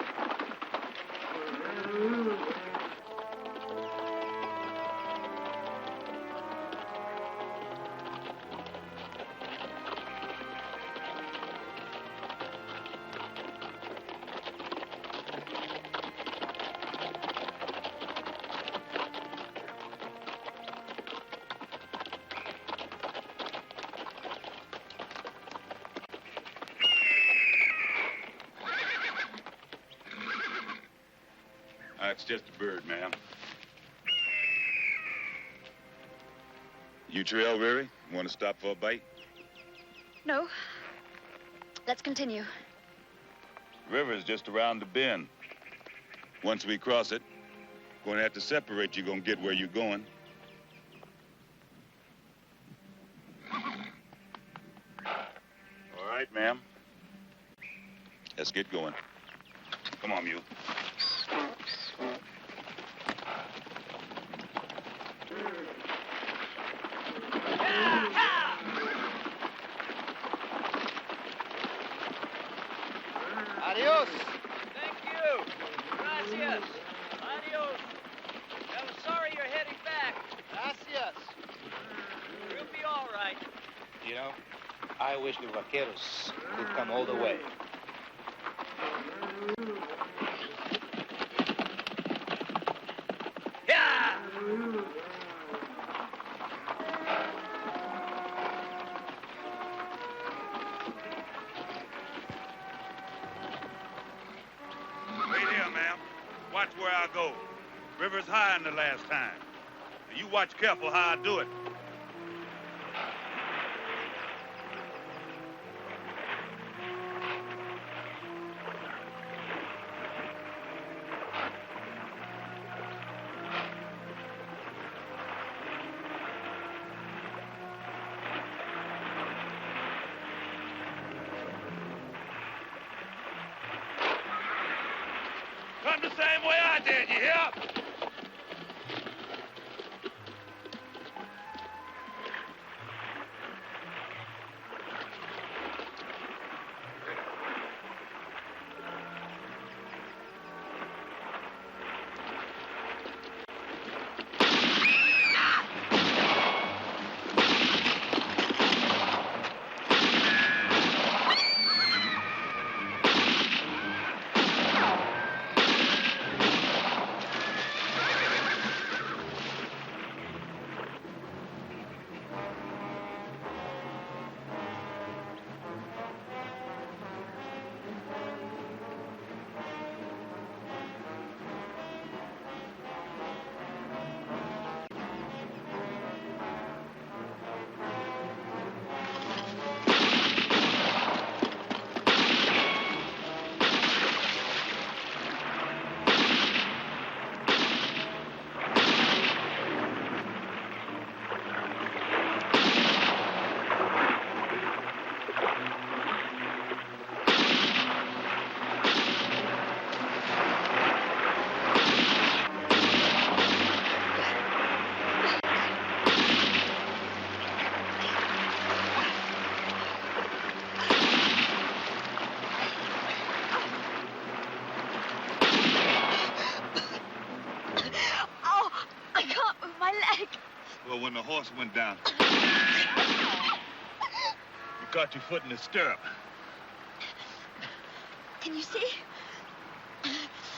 It's just a bird, ma'am. You trail weary? Want to stop for a bite? No. Let's continue. River's just around the bend. Once we cross it, going to have to separate. You're going to get where you're going. All right, ma'am. Let's get going. Come on, mule. Adios. Thank you. Gracias. Adios. I'm sorry you're heading back. Gracias. We'll be all right. You know, I wish the vaqueros could come all the way. Yeah! Wait here, ma'am. Watch where I go. River's higher than the last time. Now you watch careful how I do it. Come the same way I did, you hear? horse went down. You caught your foot in the stirrup. Can you see?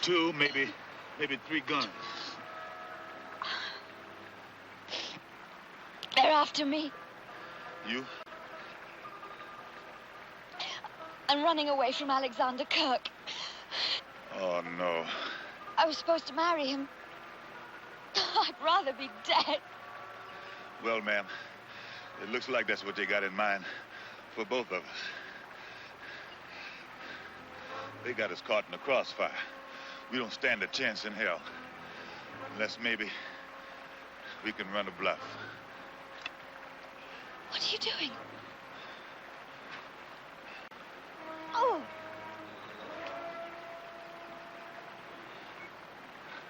2, maybe 3 guns. They're after me. You? I'm running away from Alexander Kirk. Oh, no. I was supposed to marry him. I'd rather be dead. Well, ma'am, it looks like that's what they got in mind for both of us. They got us caught in the crossfire. We don't stand a chance in hell. Unless maybe we can run a bluff. What are you doing? Oh.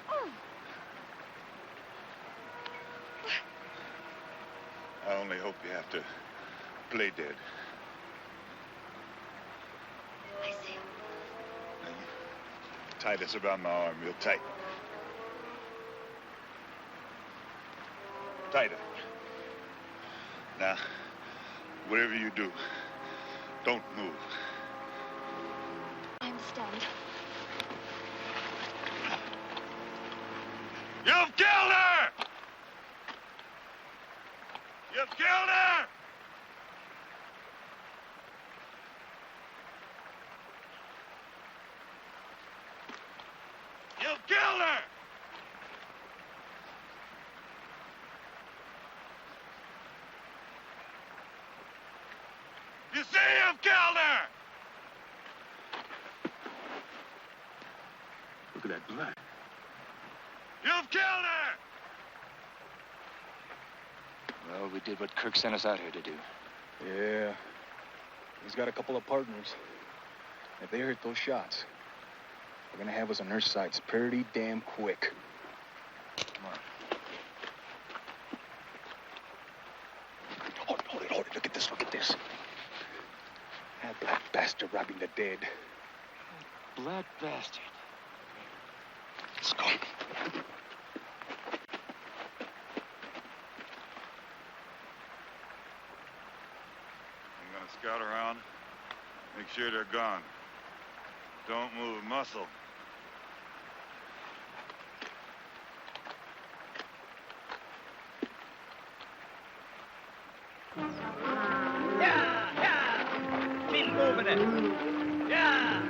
Oh. I only hope you have to play dead. I see. Now, you tie this around my arm real tight. Tighter. Now, whatever you do, don't move. I understand. You've killed her! You've killed her! You've killed her! You say you've killed her! Look at that blood. You've killed her! Well, we did what Kirk sent us out here to do. Yeah. He's got a couple of partners. If they hurt those shots, they're gonna have us on their sights pretty damn quick. Come on. Hold it. Look at this. That black bastard robbing the dead. Black bastard. Let's go. I'm gonna scout around, make sure they're gone. Don't move a muscle. Keep moving it. Yeah.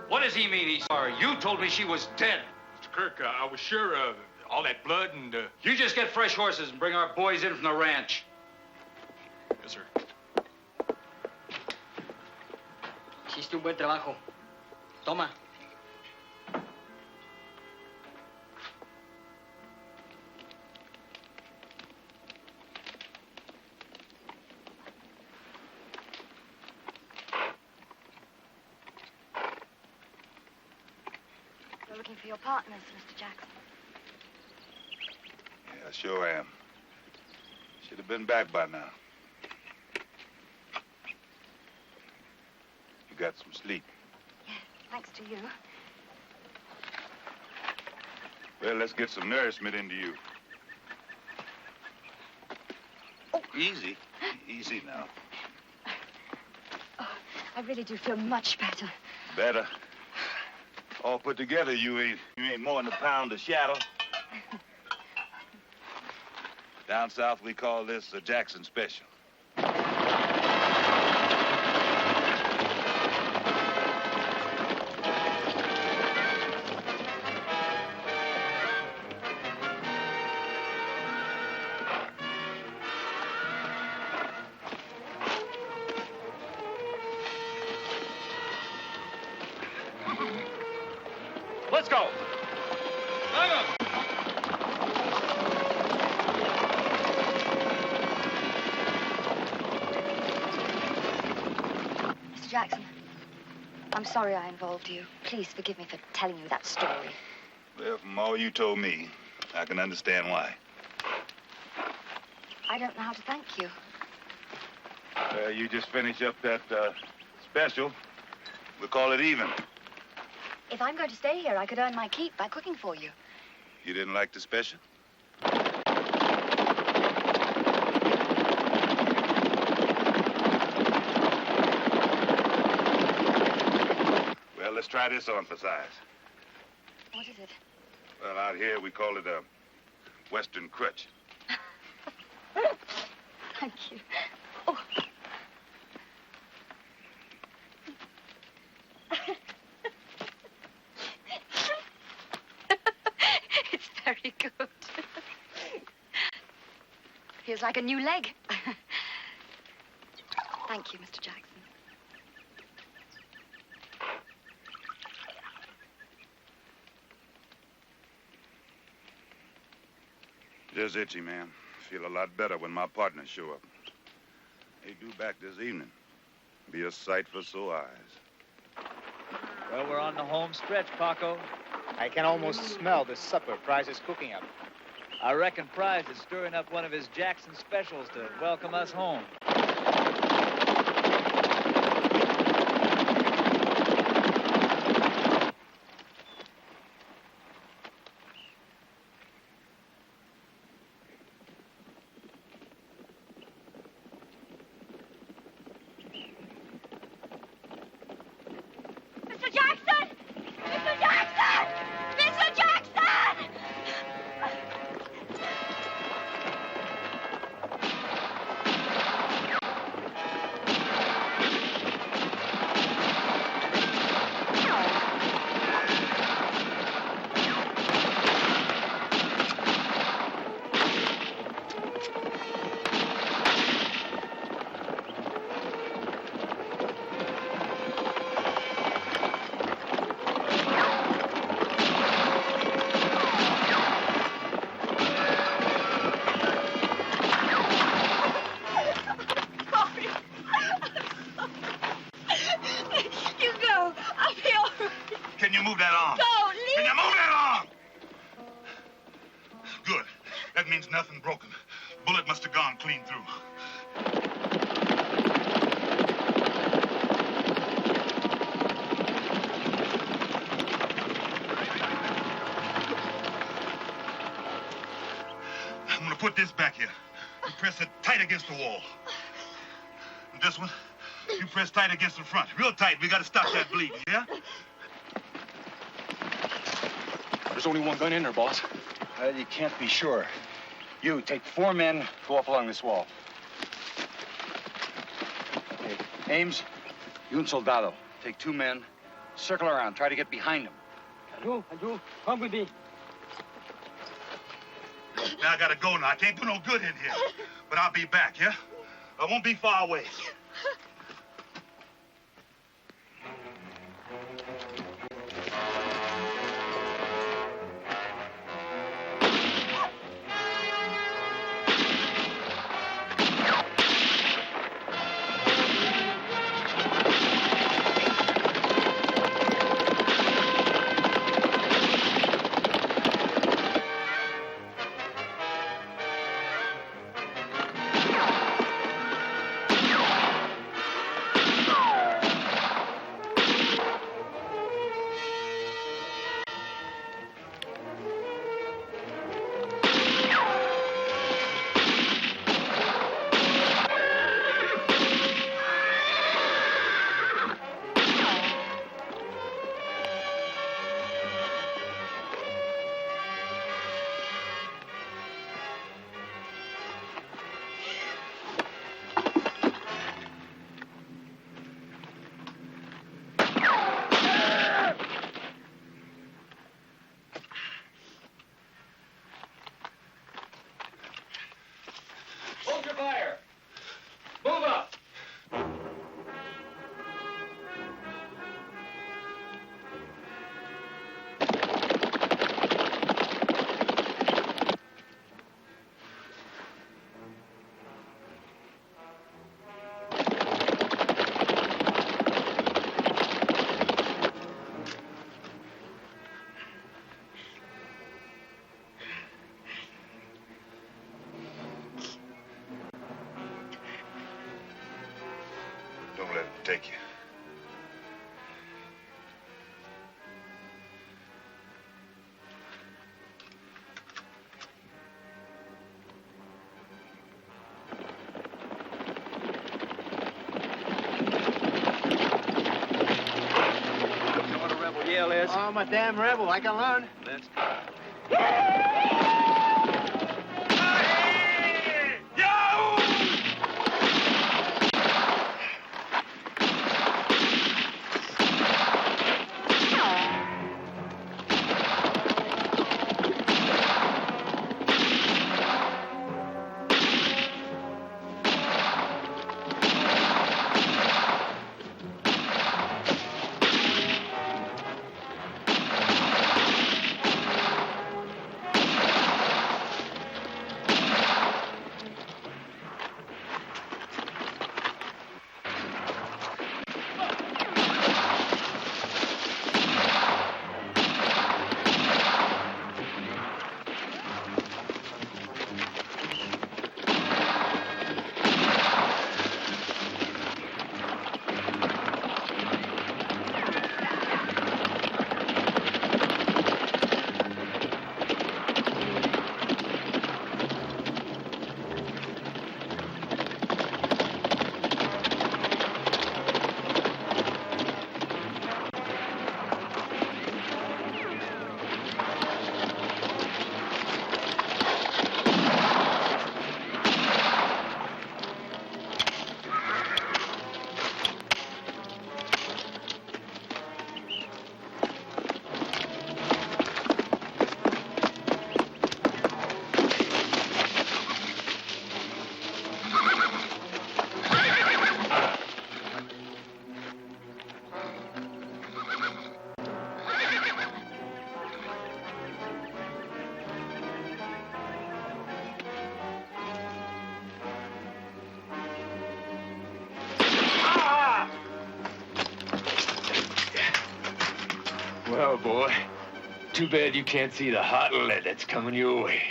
What does he mean he's sorry? You told me she was dead. Mr. Kirk, I was sure all that blood and... You just get fresh horses and bring our boys in from the ranch. Yes, sir. Hiciste un buen trabajo. Toma. You're looking for your partners, Mr. Jackson. Yeah, I sure am. Should have been back by now. You got some sleep. Yes, thanks to you. Well, let's get some nourishment into you. Oh. Easy. Easy now. Oh. I really do feel much better. Better. All put together, you ain't more than a pound of shadow. Down south, we call this a Jackson special. Let's go. Mr. Jackson, I'm sorry I involved you. Please forgive me for telling you that story. Well, from all you told me, I can understand why. I don't know how to thank you. You just finish up that special. We'll call it even. If I'm going to stay here, I could earn my keep by cooking for you. You didn't like the special? Well, let's try this on for size. What is it? Well, out here we call it a Western crutch. Thank you. Oh. It's very good. Feels like a new leg. Thank you, Mr. Jackson. Just itchy, man. Feel a lot better when my partners show up. They due back this evening. Be a sight for sore eyes. Well, we're on the home stretch, Paco. I can almost smell the supper Price is cooking up. I reckon Price is stirring up one of his Jackson specials to welcome us home. Mr. Jackson! Mr. Jackson! Mr. Jackson! You go. I'll be all right. Can you move that arm? Go, leave Can you move me. that arm? Good. That means nothing broken. Bullet must have gone clean through. I'm gonna put this back here. You press it tight against the wall. And this one, you press tight against the front. Real tight. We gotta stop that bleeding, yeah? There's only one gun in there, boss. Well, you can't be sure. You take 4 men, go up along this wall. Okay, Ames, you and Soldado, take 2 men, circle around, try to get behind them. You, come with me. Now I gotta go now. I can't do no good in here. But I'll be back, yeah? I won't be far away. Thank you. Yell is. Oh, I'm a damn rebel. I can learn. Let's try. Well, boy, too bad you can't see the hot lead that's coming your way.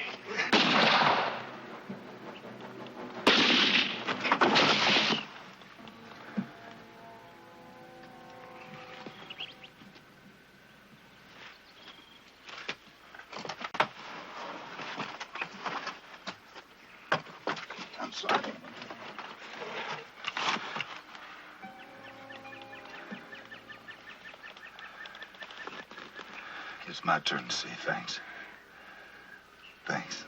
I'm sorry. It's my turn to say thanks. Thanks.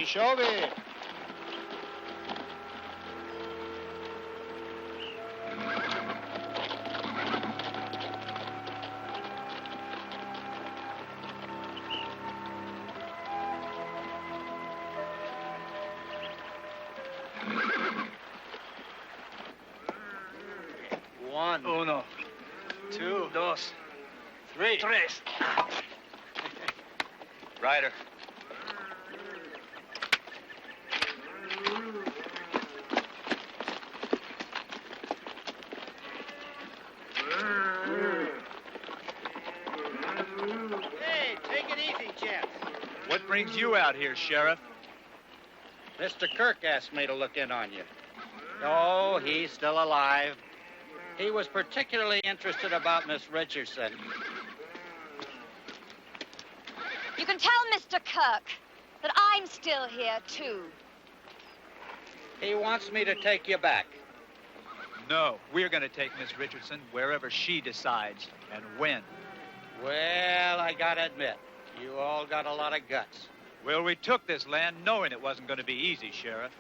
Ishovi. One. Uno. Two. Dos. Three. Tres. Ryder. Hey, take it easy, gents. What brings you out here, Sheriff? Mr. Kirk asked me to look in on you. Oh, he's still alive. He was particularly interested about Miss Richardson. You can tell Mr. Kirk that I'm still here, too. He wants me to take you back. No, we're going to take Miss Richardson wherever she decides and when. Well, I gotta admit, you all got a lot of guts. Well, we took this land knowing it wasn't going to be easy, Sheriff.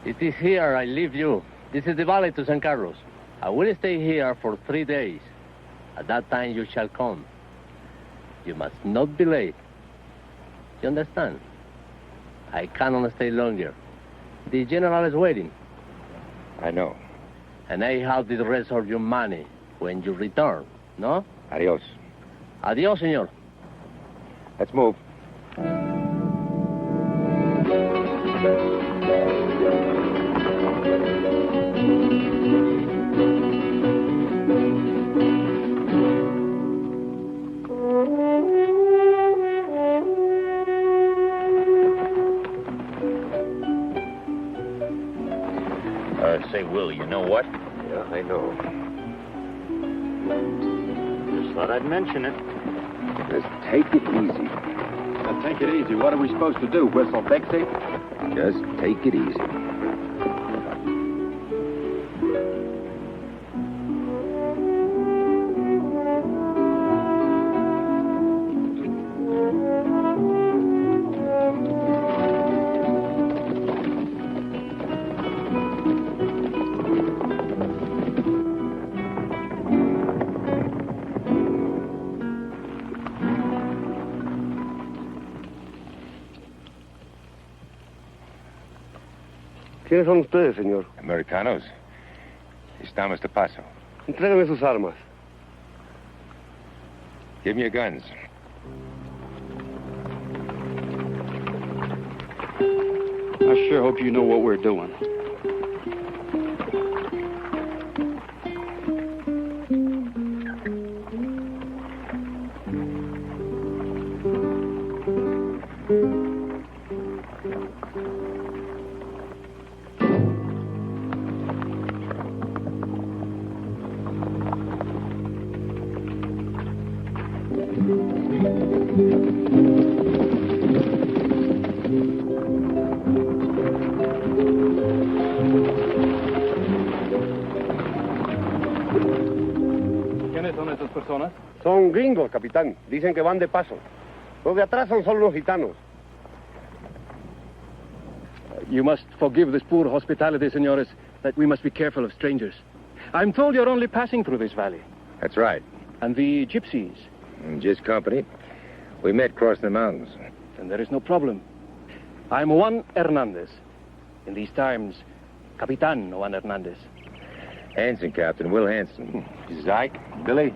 It is here I leave you. This is the valley to San Carlos. I will stay here for 3 days. At that time you shall come. You must not be late. You understand? I cannot stay longer. The general is waiting. I know. And I have the rest of your money when you return, no? Adios. Adios, senor. Let's move. Say, Will, you know what? Yeah, I know. Just thought I'd mention it. Just take it easy. Now, take it easy. What are we supposed to do, whistle Dixie? Just take it easy. ¿Quiénes son ustedes, señor? Americanos. Estamos de paso. Entrégueme sus armas. Give me your guns. I sure hope you know what we're doing. ¿Quiénes son esas personas? Son gringos, capitán. Dicen que van de paso. Los de atrás son solo los gitanos. You must forgive this poor hospitality, senores, that we must be careful of strangers. I'm told you're only passing through this valley. That's right. And the gypsies? Just company. We met crossing the mountains. Then there is no problem. I'm Juan Hernandez. In these times, Capitan Juan Hernandez. Hanson, Captain. Will Hanson. This is Ike, Billy,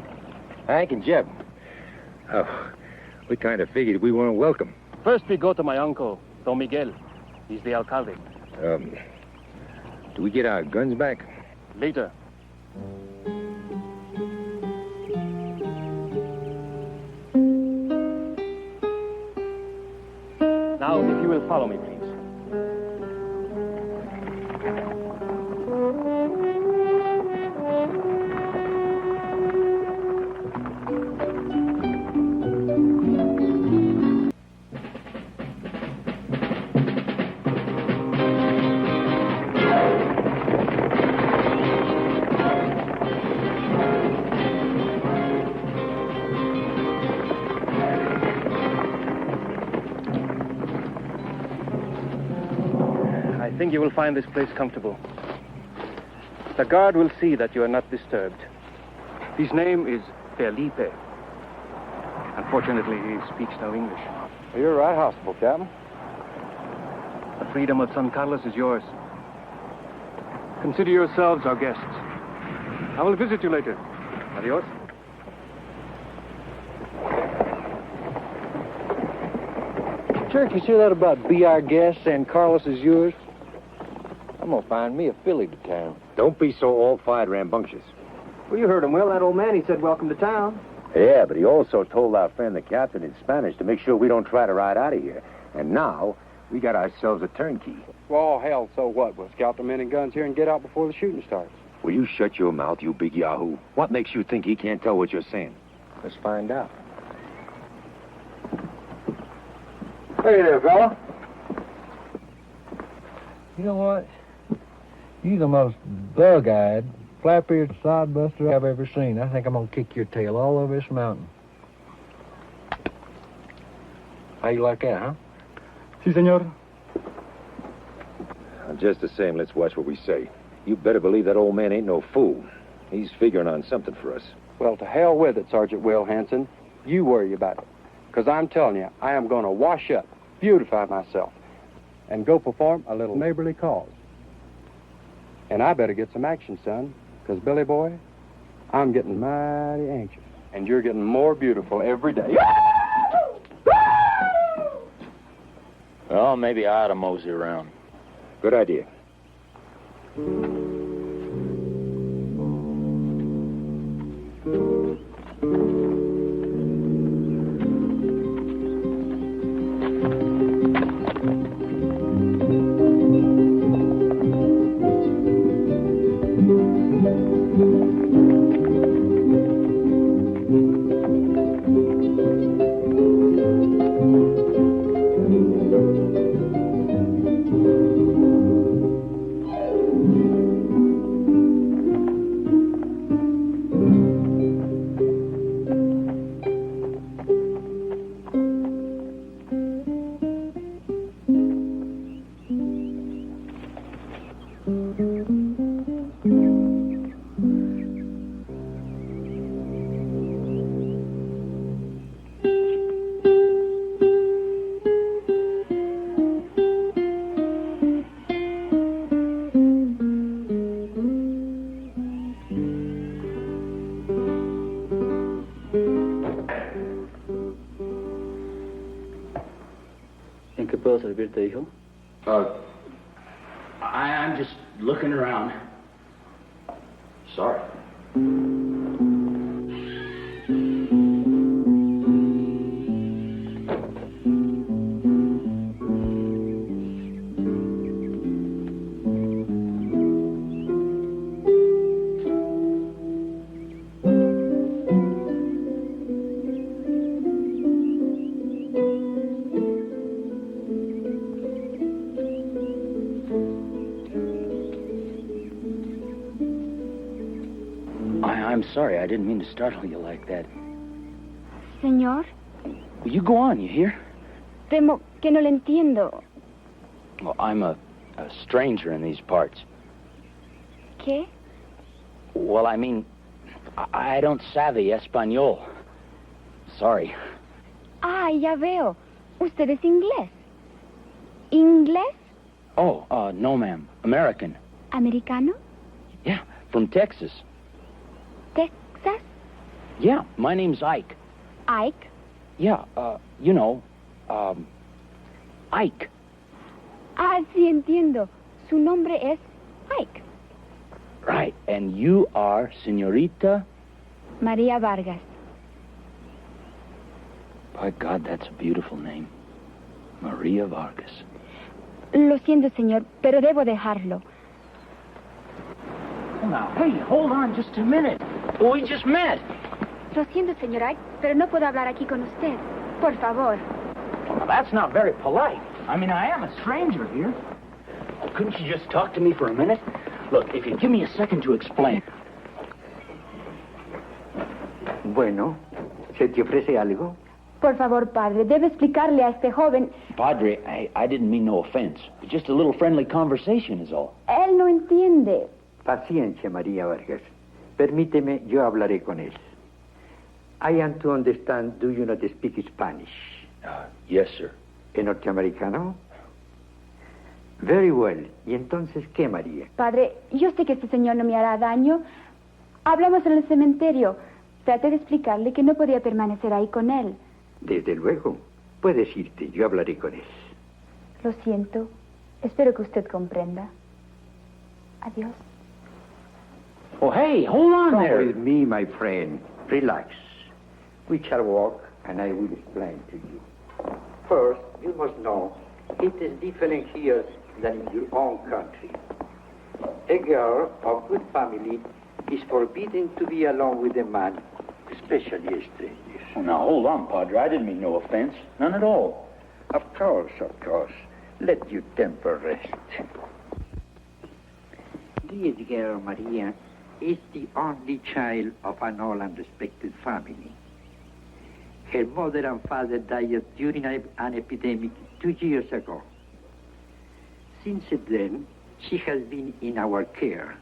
Hank, and Jeb. Oh, We kind of figured we weren't welcome. First, we go to my uncle, Don Miguel. He's the alcalde. Do we get our guns back? Later. Now, if you will follow me, please. I think you will find this place comfortable. The guard will see that you are not disturbed. His name is Felipe. Unfortunately, he speaks no English. You're right, hospital, Captain. The freedom of San Carlos is yours. Consider yourselves our guests. I will visit you later. Adios. Jerk, you see that about be our guest and Carlos is yours? I'm gonna find me a filly to town. Don't be so all-fired rambunctious. Well, you heard him well. That old man, he said, welcome to town. Yeah, but he also told our friend the captain in Spanish to make sure we don't try to ride out of here. And now, we got ourselves a turnkey. Well, hell, so what? We'll scout the men and guns here and get out before the shooting starts. Will you shut your mouth, you big yahoo? What makes you think he can't tell what you're saying? Let's find out. Hey there, fella. You know what? You're the most bug-eyed, flap-eared sodbuster I've ever seen. I think I'm gonna kick your tail all over this mountain. How you like that, huh? Si, senor. Just the same, let's watch what we say. You better believe that old man ain't no fool. He's figuring on something for us. Well, to hell with it, Sergeant Will Hanson. You worry about it. Because I'm telling you, I am going to wash up, beautify myself, and go perform a little neighborly cause. And I better get some action, son, because, Billy boy, I'm getting mighty anxious. And you're getting more beautiful every day. Well, maybe I ought to mosey around. Good idea. ¿En qué puedo servirte, hijo? I'm just looking around. Sorry. I'm sorry. I didn't mean to startle you like that. Señor, Will you go on, you hear? temo que no le entiendo. Well, I'm a stranger in these parts. ¿Qué? Well, I mean, I don't savvy español. Sorry. Ah, ya veo. Usted es inglés. ¿Inglés? Oh, no, ma'am. American. ¿Americano? Yeah, from Texas. ¿Texas? Yeah, my name's Ike. Ike? Yeah, you know, Ike. Ah, sí, entiendo. Su nombre es Ike. Right, and you are Señorita? María Vargas. By God, that's a beautiful name. Maria Vargas. Lo siento, señor, pero debo dejarlo. Oh, now, hey, hold on just a minute. We just met. Lo siento, señor Ike, pero no puedo hablar aquí con usted. Por favor. Well, now, that's not very polite. I mean, I am a stranger here. Oh, couldn't you just talk to me for a minute? Look, if you give me a second to explain. Bueno, ¿se te ofrece algo? Por favor, padre, debe explicarle a este joven. Padre, I didn't mean no offense. Just a little friendly conversation is all. Él no entiende. Paciencia, María Vargas. Permíteme, yo hablaré con él. I am to understand, do you not speak Spanish? Yes, sir. ¿En norteamericano? Very well. ¿Y entonces qué, María? Padre, yo sé que este señor no me hará daño. Hablamos en el cementerio. Traté de explicarle que no podía permanecer ahí con él. Desde luego. Puedes irte, yo hablaré con él. Lo siento. Espero que usted comprenda. Adiós. Oh, hey, hold on Come there. with me, my friend. Relax. We shall walk, and I will explain to you. First, you must know, it is different here than in your own country. A girl of good family is forbidden to be alone with a man, especially a stranger. Oh, now, hold on, Padre. I didn't mean no offense. None at all. Of course, of course. Let your temper rest. This girl, Maria, is the only child of an old and respected family. Her mother and father died during an epidemic 2 years ago. Since then, she has been in our care.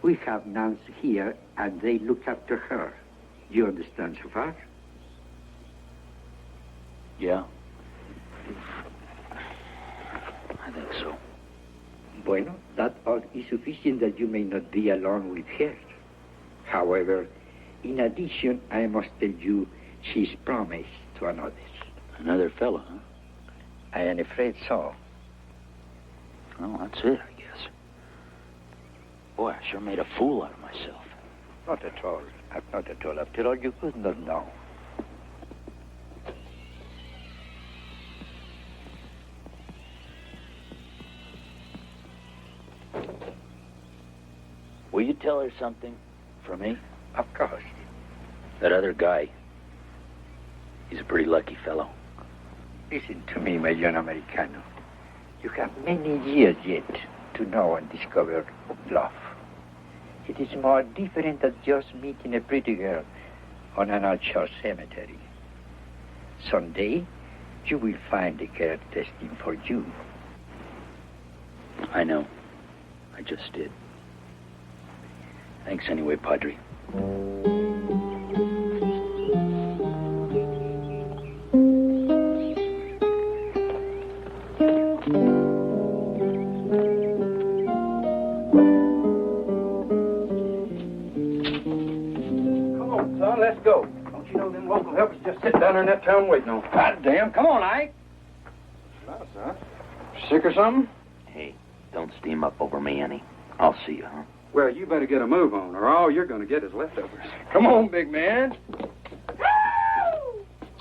We have nuns here, and they look after her. You understand so far? Yeah. I think so. Bueno, that all is sufficient that you may not be alone with her. However, in addition, I must tell you she's promised to another. Another fellow, huh? I am afraid so. Well, that's it, I guess. Boy, I sure made a fool out of myself. Not at all. Not at all. After all, you could not know. Will you tell her something for me? Of course. That other guy, he's a pretty lucky fellow. Listen to me, my young Americano. You have many years yet to know and discover love. It is more different than just meeting a pretty girl on an outshore cemetery. Someday, you will find a girl destined for you. I know. I just did. Thanks anyway, Padre. Let's go. Don't you know them local helpers just sit down there in that town waiting on? God damn. Come on, Ike. Now, son. Sick or something? Hey, don't steam up over me any. I'll see you, huh? Well, you better get a move on, or all you're going to get is leftovers. Come on, big man.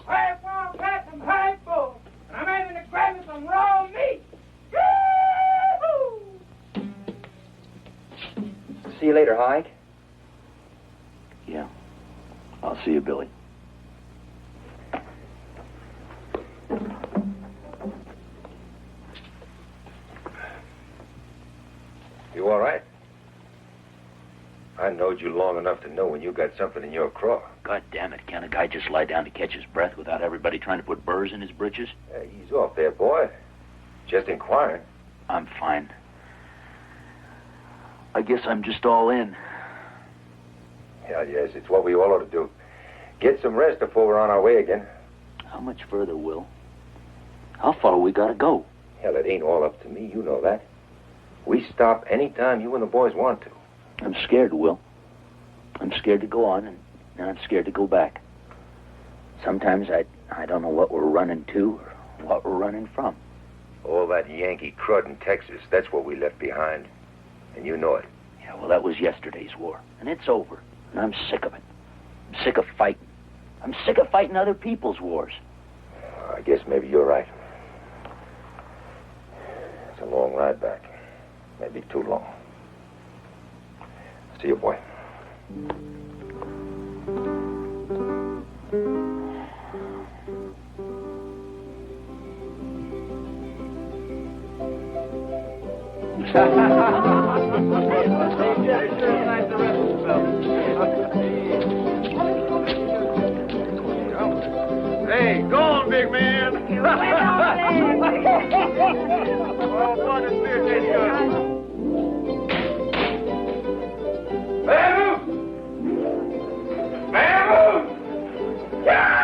I want to have some high balls, and I'm having to grab me some raw meat. See you later, Ike. Yeah. I'll see you, Billy. You all right? I knowed you long enough to know when you got something in your craw. God damn it, can't a guy just lie down to catch his breath without everybody trying to put burrs in his britches? Hey, ease off there, boy. Just inquiring. I'm fine. I guess I'm just all in. Hell, yes, it's what we all ought to do. Get some rest before we're on our way again. How much further, Will? How far we gotta go? Hell, it ain't all up to me, you know that. We stop any time you and the boys want to. I'm scared, Will. I'm scared to go on, and I'm scared to go back. Sometimes I don't know what we're running to or what we're running from. All that Yankee crud in Texas, that's what we left behind. And you know it. Yeah, well, that was yesterday's war. And it's over. And I'm sick of it. I'm sick of fighting. I'm sick of fighting other people's wars. I guess maybe you're right. It's a long ride back. Maybe too long. See you, boy. Hey, go on, big man. Oh, fun and spirit tastes good. Bamboo! Bamboo! Yeah!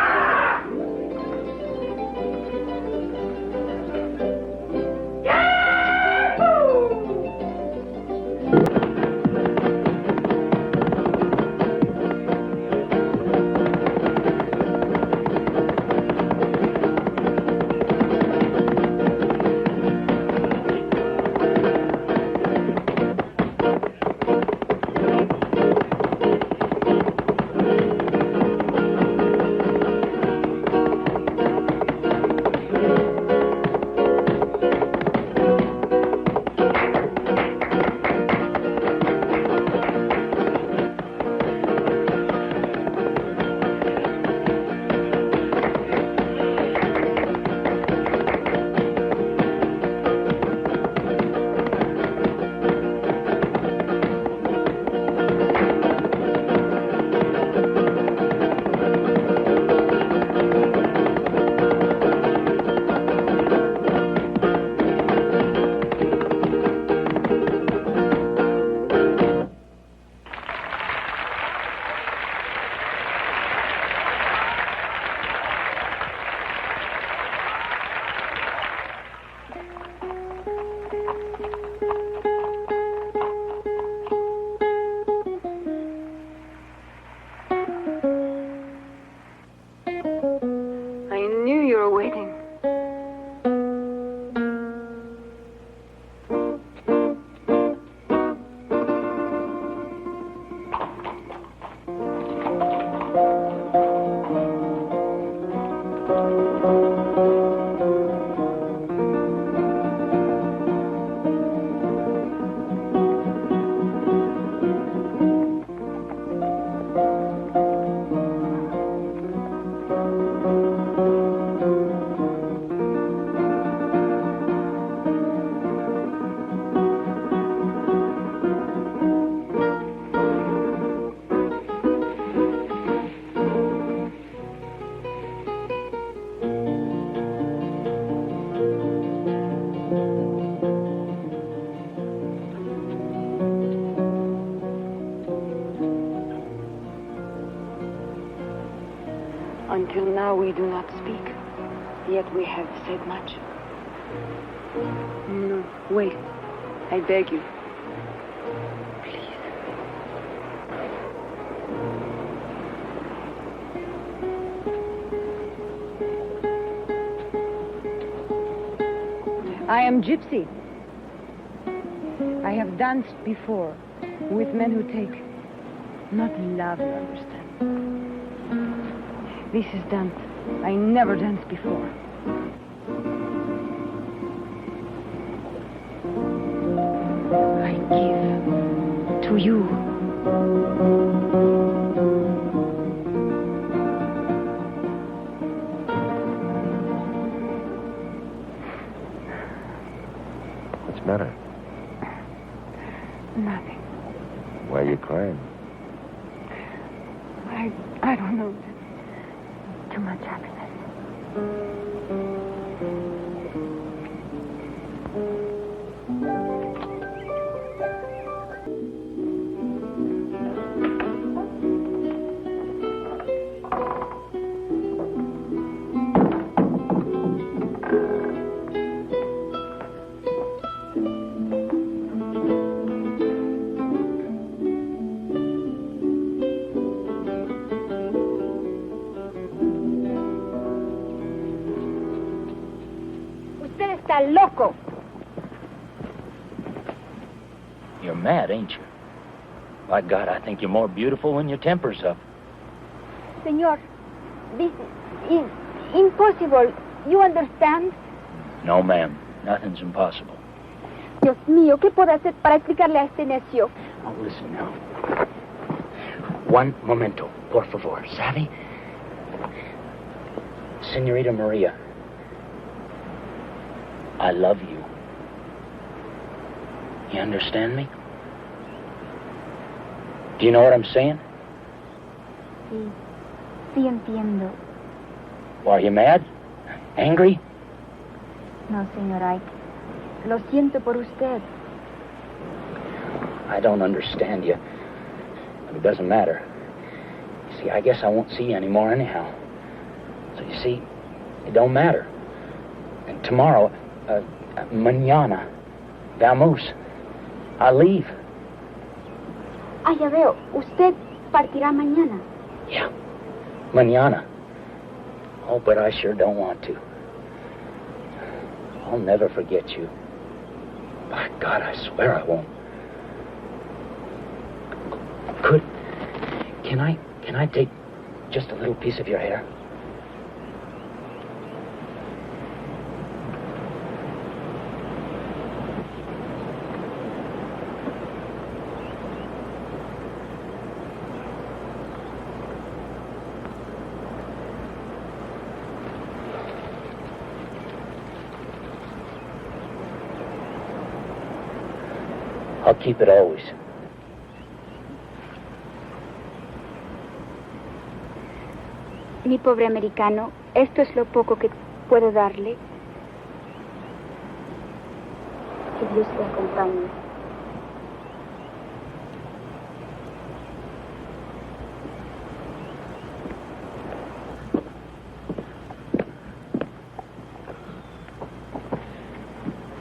Until now we do not speak, yet we have said much. No, wait. I beg you. Please. I am Gypsy. I have danced before with men who take not love, you understand. This is dance. I never danced before. I give to you. What's the matter? Nothing. Why are you crying? I don't know. Too much happiness. está loco. You're mad, ain't you? By God, I think you're more beautiful when your temper's up. Señor, this is impossible. You understand? No, ma'am. Nothing's impossible. Dios mío, ¿qué puedo hacer para explicarle a este necio? Oh, listen now. One momento, por favor. ¿Sabe? Senorita Maria, I love you. You understand me? Do you know what I'm saying? Sí, sí entiendo. Are you mad? Angry? No, señor Ike. Lo siento por usted. I don't understand you. But it doesn't matter. You see, I guess I won't see you anymore anyhow. So you see, it don't matter. And tomorrow, mañana, vamos. I'll leave. Ah, ya veo. Usted partirá mañana. Yeah, mañana. Oh, but I sure don't want to. I'll never forget you. By God, I swear I won't. Can I take just a little piece of your hair? I'll keep it always. Mi pobre americano, esto es lo poco que puedo darle. Que Dios te acompañe.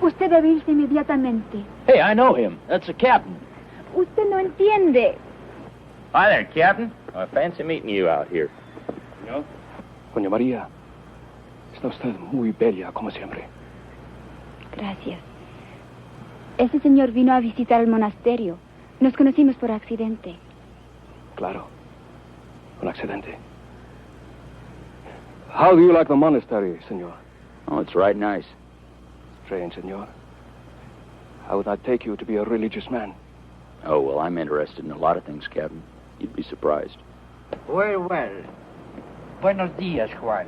Usted debe irse inmediatamente. Hey, I know him. That's the captain. Usted no entiende. Hi there, Captain. I fancy meeting you out here. ¿No? Doña María, está usted muy bella, como siempre. Gracias. Ese señor vino a visitar el monasterio. Nos conocimos por accidente. Claro. Un accidente. How do you like the monastery, senor? Oh, it's right nice. Strange, senor. I would not take you to be a religious man. Oh, well, I'm interested in a lot of things, Captain. You'd be surprised. Well, well. Buenos dias, Juan.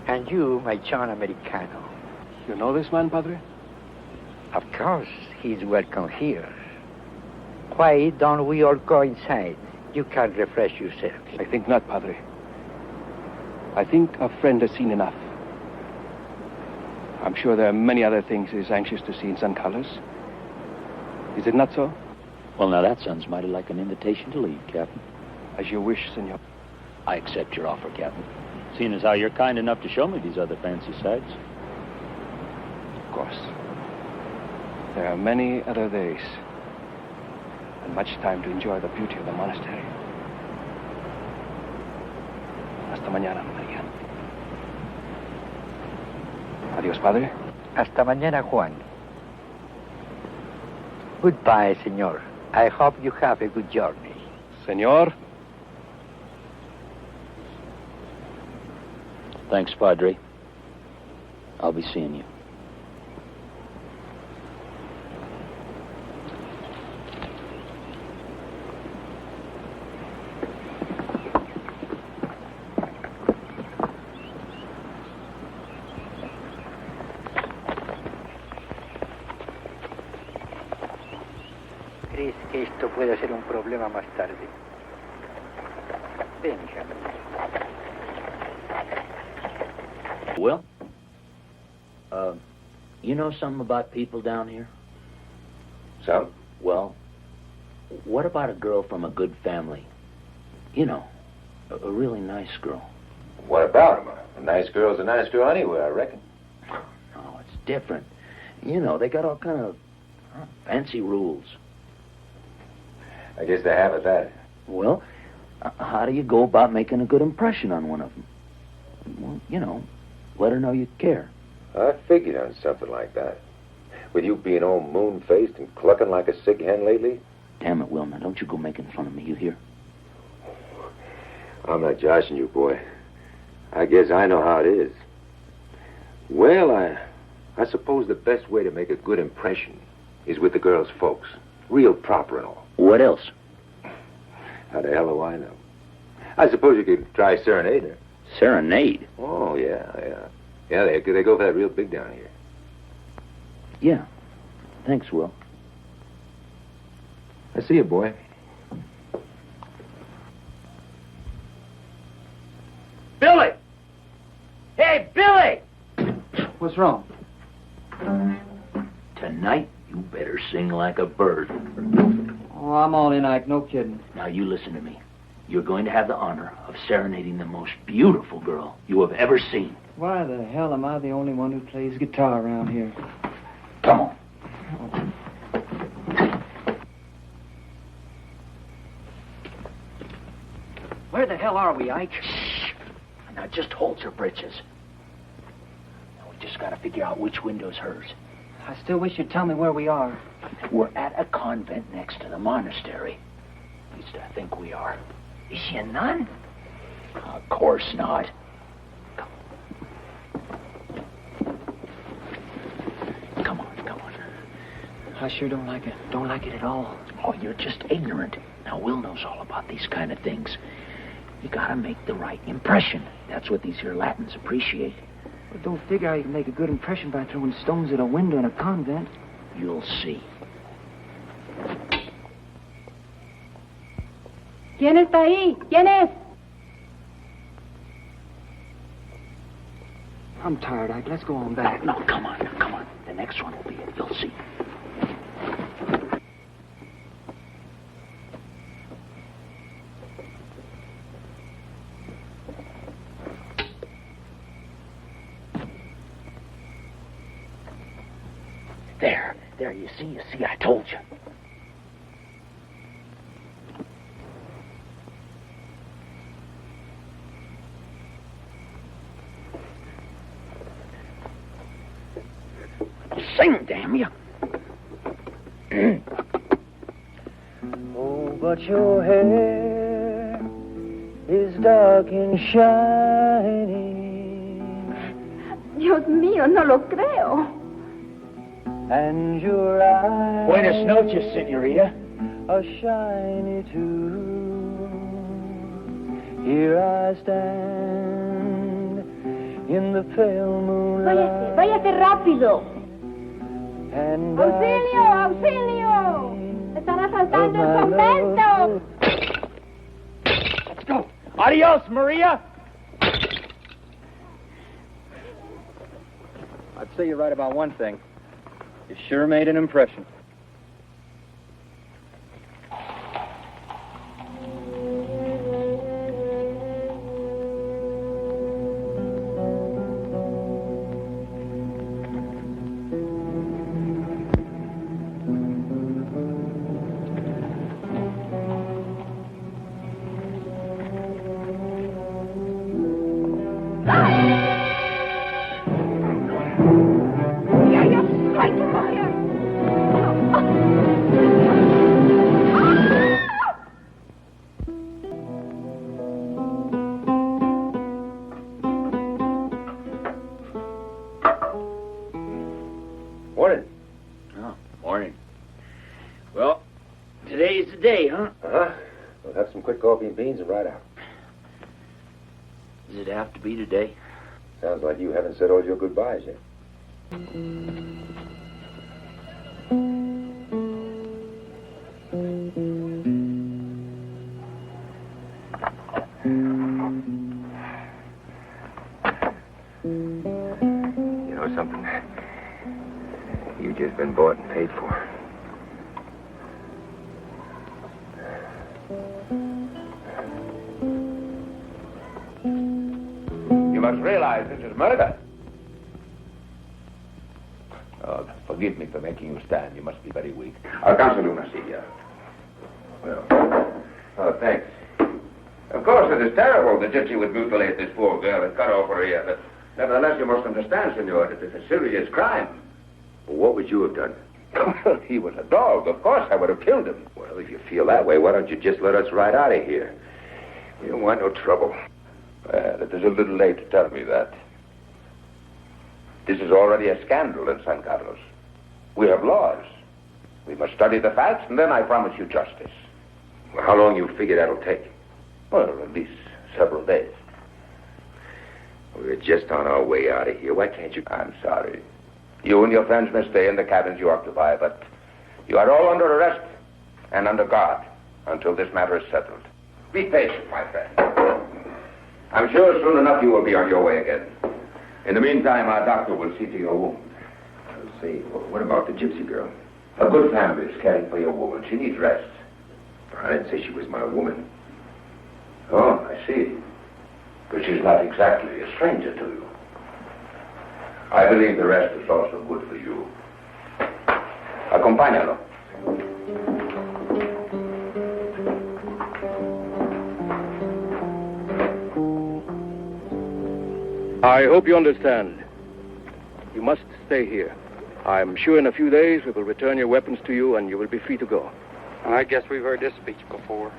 And you, my John Americano. You know this man, Padre? Of course, he's welcome here. Why don't we all go inside? You can refresh yourself. I think not, Padre. I think a friend has seen enough. I'm sure there are many other things he's anxious to see in San Carlos. Is it not so? Well, now that sounds mighty like an invitation to leave, Captain. As you wish, senor. I accept your offer, Captain. Seeing as how you're kind enough to show me these other fancy sights. Of course. There are many other days. And much time to enjoy the beauty of the monastery. Hasta mañana, María. Adiós, Padre. Hasta mañana, Juan. Goodbye, senor. I hope you have a good journey. Senor. Thanks, Padre. I'll be seeing you. ¿Crees que esto puede ser un problema más tarde? Ven, hija. Well, you know something about people down here? So? Well, what about a girl from a good family? You know, a really nice girl. What about him? A nice girl's a nice girl anywhere, I reckon. No, it's different. You know, they got all kind of fancy rules. I guess they have it that. Well, how do you go about making a good impression on one of them? Well, you know, Let her know you care. I figured on something like that. With you being all moon-faced and clucking like a sick hen lately. Damn it, Will, now don't you go making fun of me, you hear? I'm not joshing you, boy. I guess I know how it is. Well, I suppose the best way to make a good impression is with the girl's folks. Real proper and all. What else? How the hell do I know? I suppose you could try serenading her. Serenade? Oh, yeah. Yeah, they go for that real big down here. Yeah. Thanks, Will. I see you, boy. Billy! Hey, Billy! What's wrong? Tonight, you better sing like a bird. Oh, I'm all in, Ike. No kidding. Now, you listen to me. You're going to have the honor of serenading the most beautiful girl you have ever seen. Why the hell am I the only one who plays guitar around here? Come on. Where the hell are we, Ike? Shh. Now, just hold your britches. Now, we just got to figure out which window's hers. I still wish you'd tell me where we are. We're at a convent next to the monastery. At least I think we are. Is she a nun? Of course not. Come on. I sure don't like it. Don't like it at all. Oh, you're just ignorant. Now, Will knows all about these kind of things. You gotta make the right impression. That's what these here Latins appreciate. Well, don't figure how you can make a good impression by throwing stones at a window in a convent. You'll see. ¿Quién está ahí? ¿Quién es? I'm tired, Ike. Let's go on back. No, come on. The next one will be it. You'll see. There, you see, I told you. Sing, damn you. Oh, but your hair is dark and shining. Dios mío, no lo creo. And your eyes Buenas noches, señorita. are shiny too. Here I stand in the pale moonlight. Váyase rápido. And ¡Auxilio! ¡Auxilio! ¡Están asaltando el convento! Let's go. Adios, Maria. I'd say you're right about one thing. You sure made an impression. Morning. Oh, morning. Well, today's the day, huh? Uh-huh. We'll have some quick coffee and beans and ride out. Does it have to be today? Sounds like you haven't said all your goodbyes yet. You know something? You've just been bought and paid for. You must realize this is murder. Oh, forgive me for making you stand. You must be very weak. Alcánzale una silla. Well, oh, thanks. Of course, it is terrible. The gypsy would mutilate this poor girl and cut off her ear. But Nevertheless, you must understand, senor, that it's a serious crime. What would you have done? He was a dog. Of course, I would have killed him. Well, if you feel that way, why don't you just let us ride out of here? We don't want no trouble. Well, it is a little late to tell me that. This is already a scandal in San Carlos. We have laws. We must study the facts, and then I promise you justice. Well, how long you figure that'll take? Well, at least several days. We're just on our way out of here. Why can't you... I'm sorry. You and your friends may stay in the cabins you occupy, but you are all under arrest and under guard until this matter is settled. Be patient, my friend. I'm sure soon enough you will be on your way again. In the meantime, our doctor will see to your wound. I'll see. What about the gypsy girl? A good family is caring for your woman. She needs rest. I didn't say she was my woman. Oh, I see. But she's not exactly a stranger to you. I believe the rest is also good for you. Acompáñalo. I hope you understand. You must stay here. I'm sure in a few days we will return your weapons to you and you will be free to go. I guess we've heard this speech before.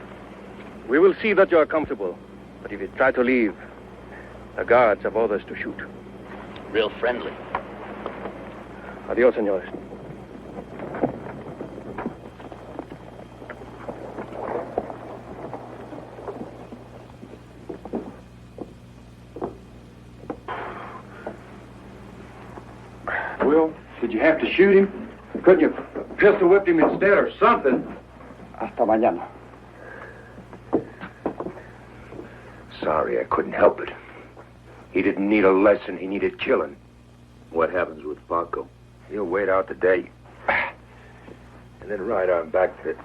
We will see that you are comfortable. But if you try to leave, the guards have orders to shoot. Real friendly. Adios, senores. Will, did you have to shoot him? Couldn't you pistol whipped him instead or something? Hasta mañana. Sorry, I couldn't help it. He didn't need a lesson. He needed killing. What happens with Paco? He'll wait out the day. And then ride on back to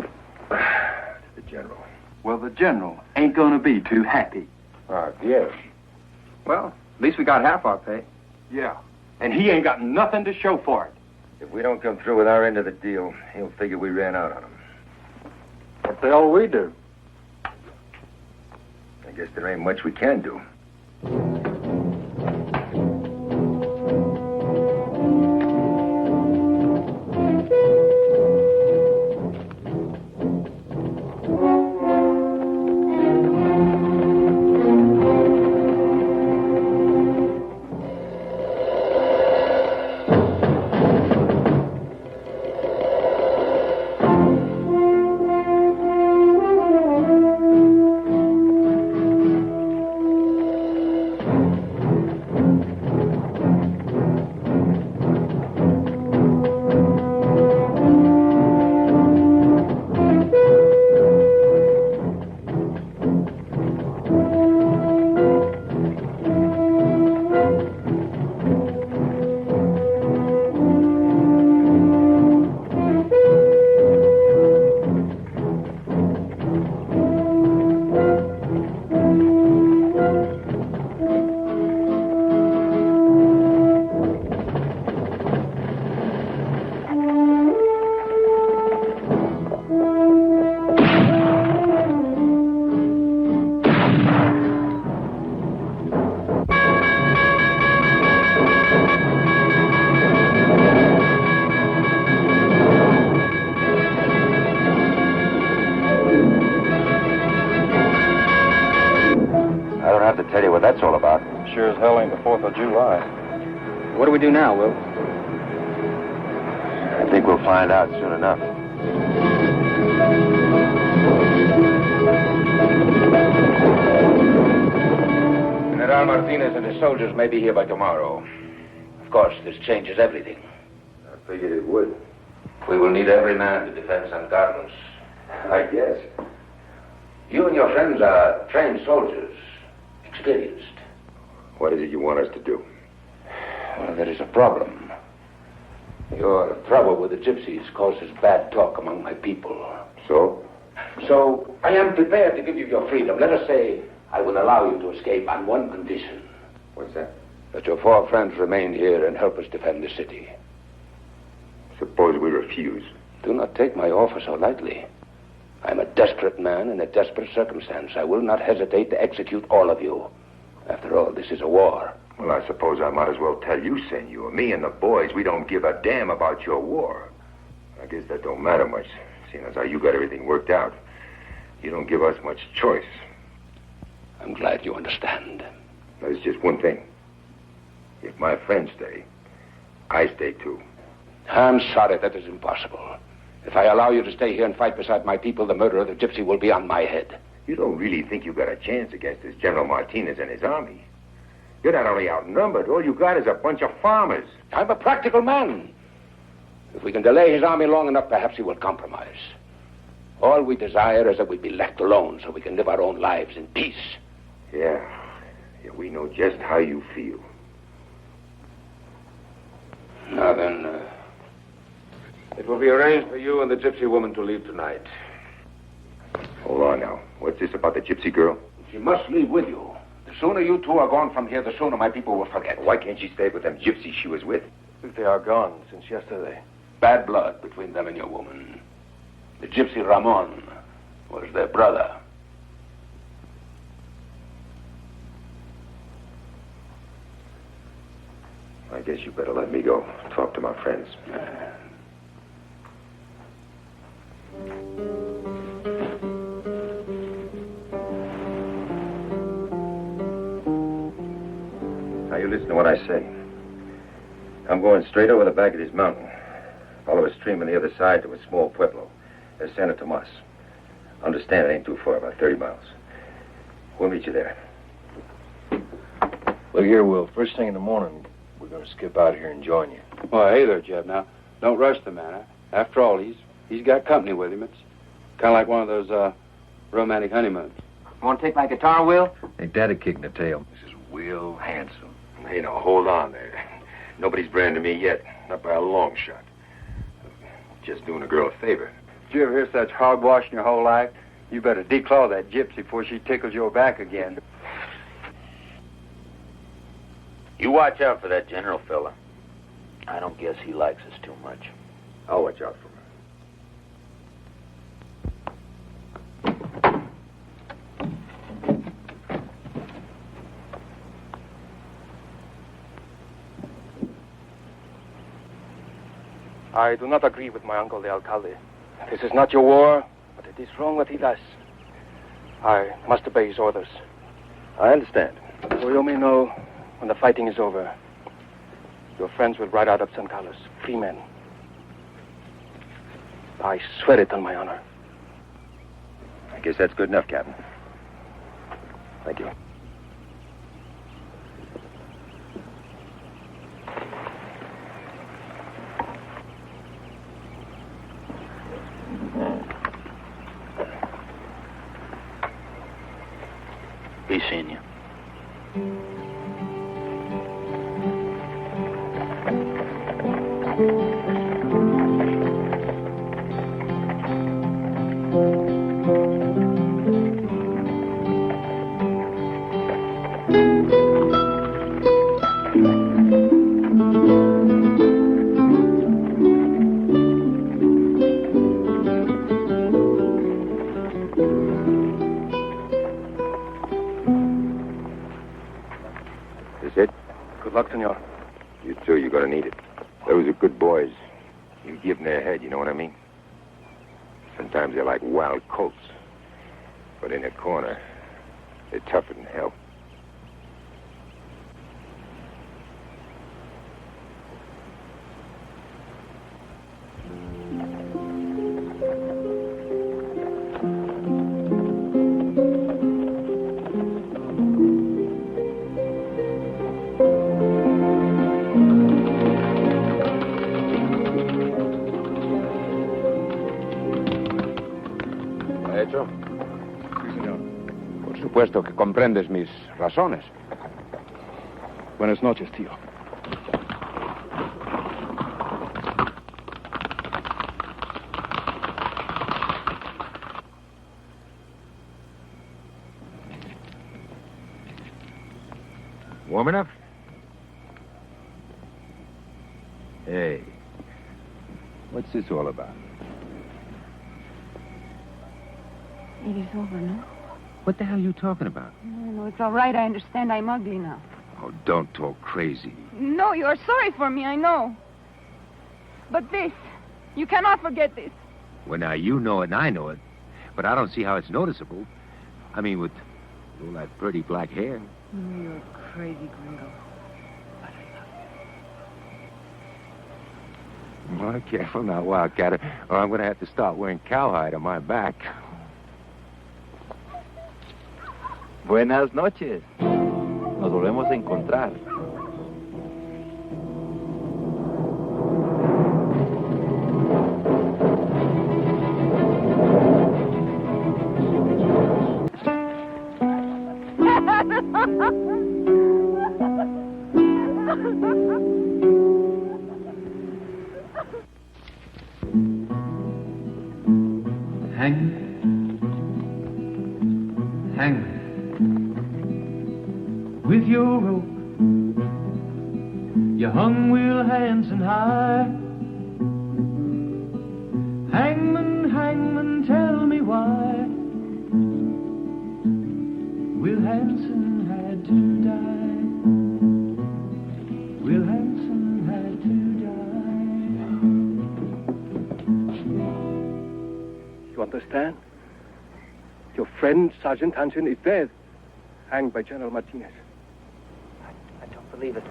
the general. Well, the general ain't gonna be too happy. Yes. Well, at least we got half our pay. Yeah. And he ain't got nothing to show for it. If we don't come through with our end of the deal, he'll figure we ran out on him. What the hell we do? I guess there ain't much we can do. That's all about. Sure as hell ain't the 4th of July. What do we do now, Will? I think we'll find out soon enough. General Martinez and his soldiers may be here by tomorrow. Of course, this changes everything. I figured it would. We will need every man to defend San Carlos. I guess. You and your friends are trained soldiers. Experienced. What is it you want us to do? Well, there is a problem. Your trouble with the gypsies causes bad talk among my people. So? So, I am prepared to give you your freedom. Let us say I will allow you to escape on one condition. What's that? That your 4 friends remain here and help us defend the city. Suppose we refuse. Do not take my offer so lightly. I'm a desperate man in a desperate circumstance. I will not hesitate to execute all of you. After all, this is a war. Well, I suppose I might as well tell you, senor. Me and the boys, we don't give a damn about your war. I guess that don't matter much, seeing as how you got everything worked out. You don't give us much choice. I'm glad you understand. There's just one thing. If my friends stay, I stay too. I'm sorry, that is impossible. If I allow you to stay here and fight beside my people, the murder of the gypsy will be on my head. You don't really think you got a chance against this General Martinez and his army. You're not only outnumbered, all you got is a bunch of farmers. I'm a practical man. If we can delay his army long enough, perhaps he will compromise. All we desire is that we be left alone so we can live our own lives in peace. Yeah, we know just how you feel. Now then, it will be arranged for you and the gypsy woman to leave tonight. Hold on now. What's this about the gypsy girl? She must leave with you. The sooner you two are gone from here, the sooner my people will forget. Why can't she stay with them gypsies she was with? I think they are gone since yesterday. Bad blood between them and your woman. The gypsy Ramon was their brother. I guess you better let me go. Talk to my friends. Now you listen to what I say. I'm going straight over the back of this mountain. Follow a stream on the other side to a small pueblo. There's Santa Tomas. Understand it ain't too far, about 30 miles. We'll meet you there. Look here, Will. First thing in the morning, we're going to skip out here and join you. Well, hey there, Jeb. Now, don't rush the man. After all, he's got company with him. It's kind of like one of those romantic honeymoons. Want to take my guitar, Will? Ain't that a kick in the tail? This is Will Handsome. Hey, now, hold on there. Nobody's branded me yet. Not by a long shot. Just doing a girl a favor. Did you ever hear such hogwash in your whole life? You better declaw that gypsy before she tickles your back again. You watch out for that general fella. I don't guess he likes us too much. I'll watch out for him. I do not agree with my uncle, the alcalde. This is not your war, but it is wrong what he does. I must obey his orders. I understand. So you may know when the fighting is over, your friends will ride out of San Carlos, free men. I swear it on my honor. I guess that's good enough, Captain. Thank you. Be seeing you. Good luck, senor. You too, you're gonna need it. Those are good boys. You give them their head, you know what I mean? Sometimes they're like wild colts. But in a corner, they're tougher than hell. Puesto que comprendes mis razones. Buenas noches, tío. Warm enough? Hey, what's this all about? It is over, no? What the hell are you talking about? No, it's all right. I understand I'm ugly now. Oh, don't talk crazy. No, you are sorry for me, I know. But this, you cannot forget this. Well, now, you know it and I know it, but I don't see how it's noticeable. I mean, with all that pretty black hair. You're crazy, Gringo. Well, careful now, Wildcatter, or I'm going to have to start wearing cowhide on my back. Buenas noches. Nos volvemos a encontrar. Hang with your rope. You hung Will Hansen high. Hangman, hangman, tell me why Will Hansen had to die. Will Hansen had to die. You understand? Your friend, Sergeant Hansen, is dead. Hanged by General Martinez. I don't believe it.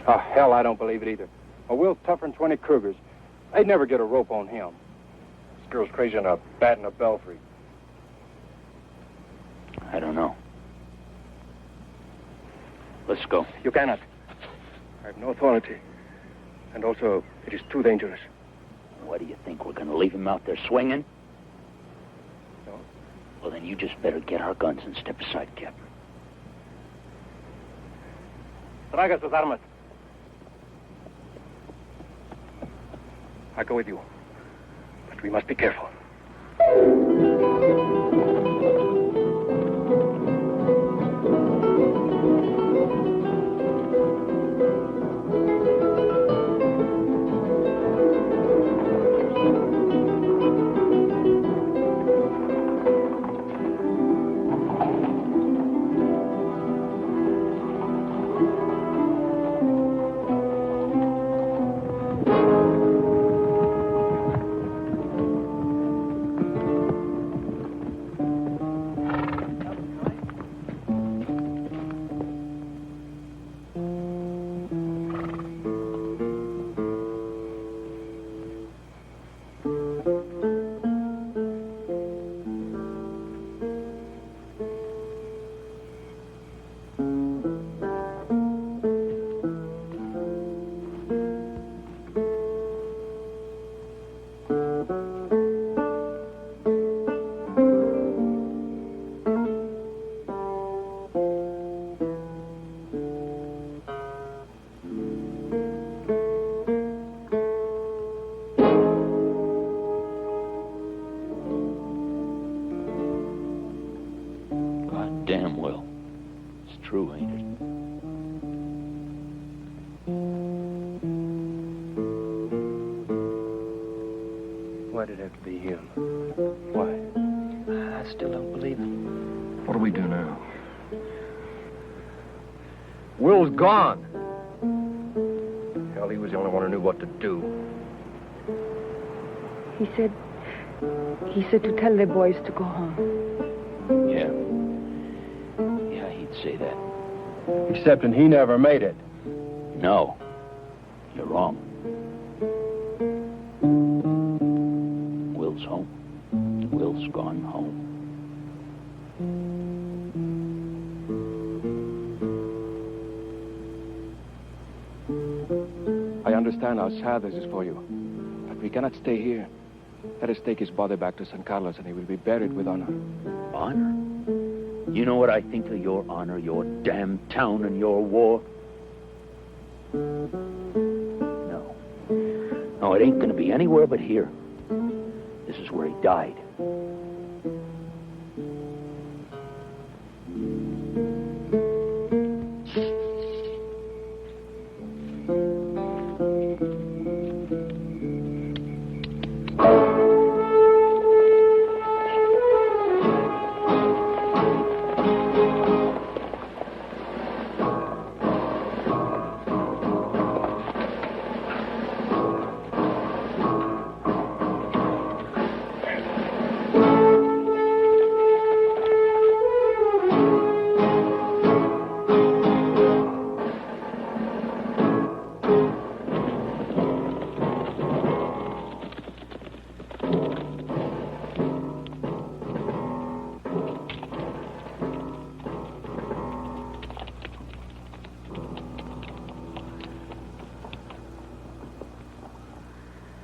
Oh, hell, I don't believe it either. Oh, Will's tougher than 20 Krugers. They'd never get a rope on him. This girl's crazy on a bat in a belfry. I don't know. Let's go. You cannot. I have no authority. And also, it is too dangerous. What do you think? We're going to leave him out there swinging? No. Well, then you just better get our guns and step aside, Captain. Traiga sus armas. I go with you. But we must be careful. Damn well. It's true, ain't it? Why did it have to be him? Why? I still don't believe it. What do we do now? Will's gone. Hell, he was the only one who knew what to do. He said to tell the boys to go home. Yeah. Yeah, he'd say that. Excepting he never made it. No. You're wrong. Will's home. Will's gone home. I understand how sad this is for you. But we cannot stay here. Let us take his body back to San Carlos and he will be buried with honor. Honor? You know what I think of your honor, your damn town, and your war? No. No, it ain't gonna be anywhere but here. This is where he died.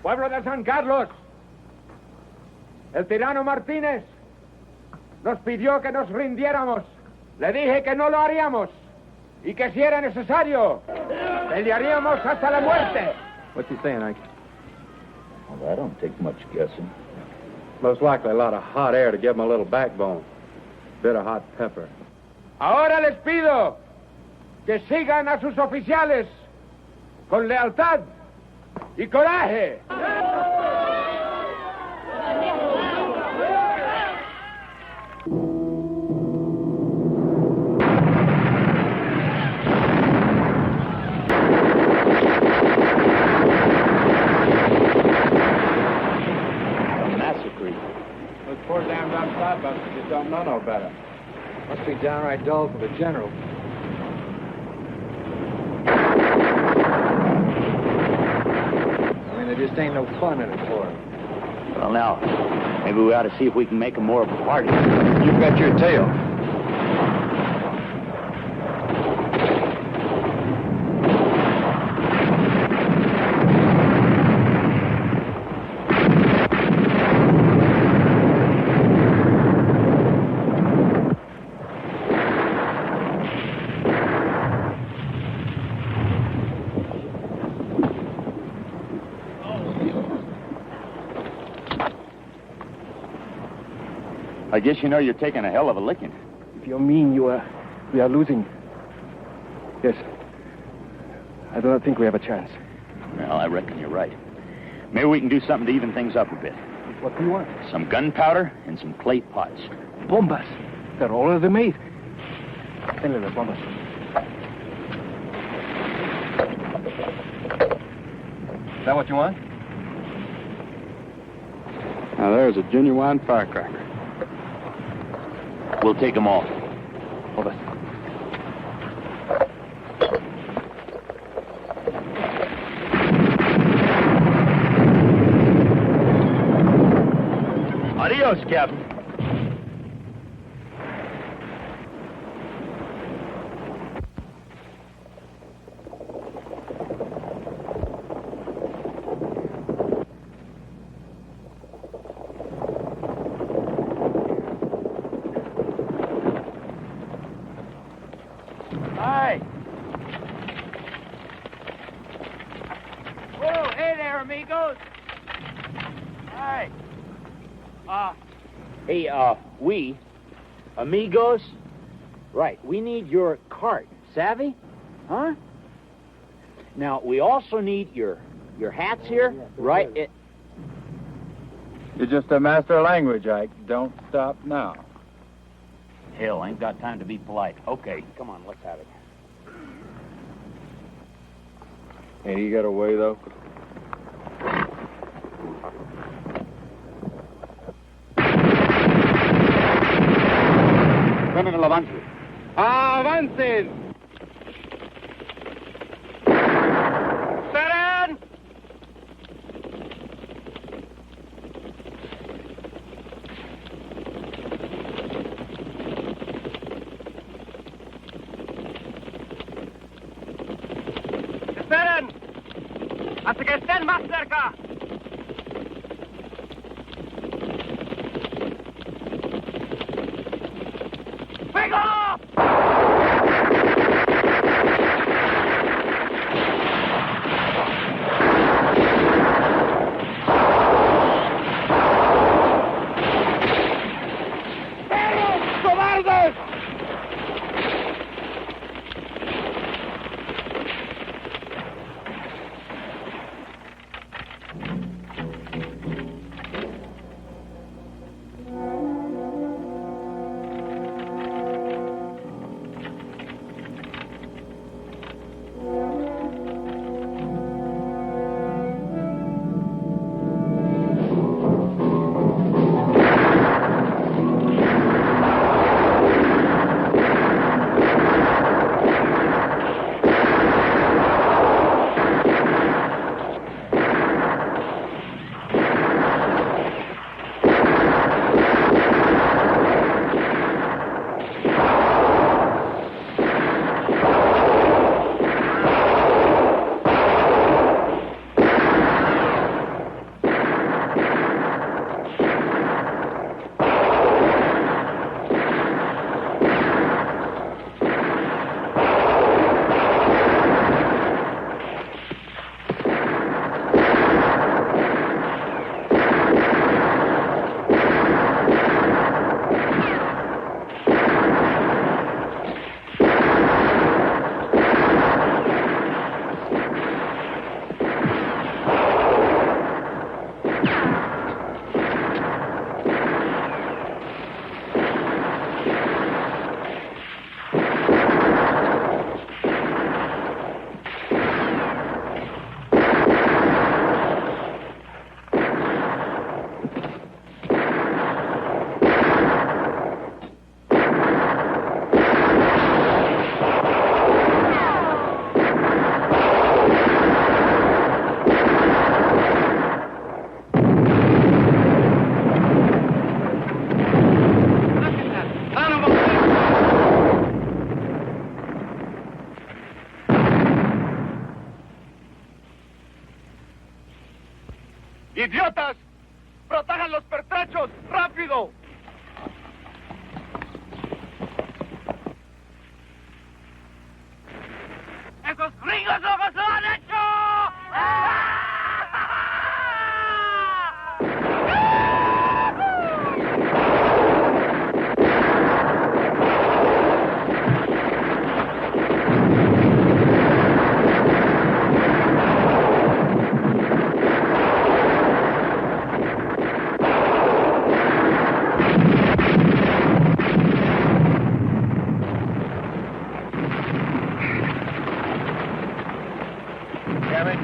Pueblo de San Carlos, el tirano Martínez nos pidió que nos rindiéramos. Le dije que no lo haríamos y que si era necesario, pelearíamos hasta la muerte. What's he saying, Ike? Well, that don't take much guessing. Most likely a lot of hot air to give him a little backbone. Bit of hot pepper. Ahora les pido que sigan a sus oficiales con lealtad y coraje. Those poor damn dumb sodbusters just don't know no better. Must be downright dull for the general. I mean, there just ain't no fun in it for him. Well, now, maybe we ought to see if we can make them more of a party. You've got your tail. I guess you know you're taking a hell of a licking. If you mean we are losing. Yes. I do not think we have a chance. Well, I reckon you're right. Maybe we can do something to even things up a bit. What do you want? Some gunpowder and some clay pots. Bombas. They're already made. Denle las bombas. Is that what you want? Now, there's a genuine firecracker. We'll take them all. Hold on. Adios, Captain. Hi. Oh, hey there, amigos. Hi. Hey, we, amigos, right, we need your cart, savvy? Huh? Now, we also need your hats here, right? You're just a master of language, Ike. Don't stop now. Hell, I ain't got time to be polite. Okay, come on, let's have it. Ain't he got away, though? Criminal avance. ¡Avancen! ¡Esperen! ¡Esperen! ¡Hasta que estén más cerca! ¡Fuego!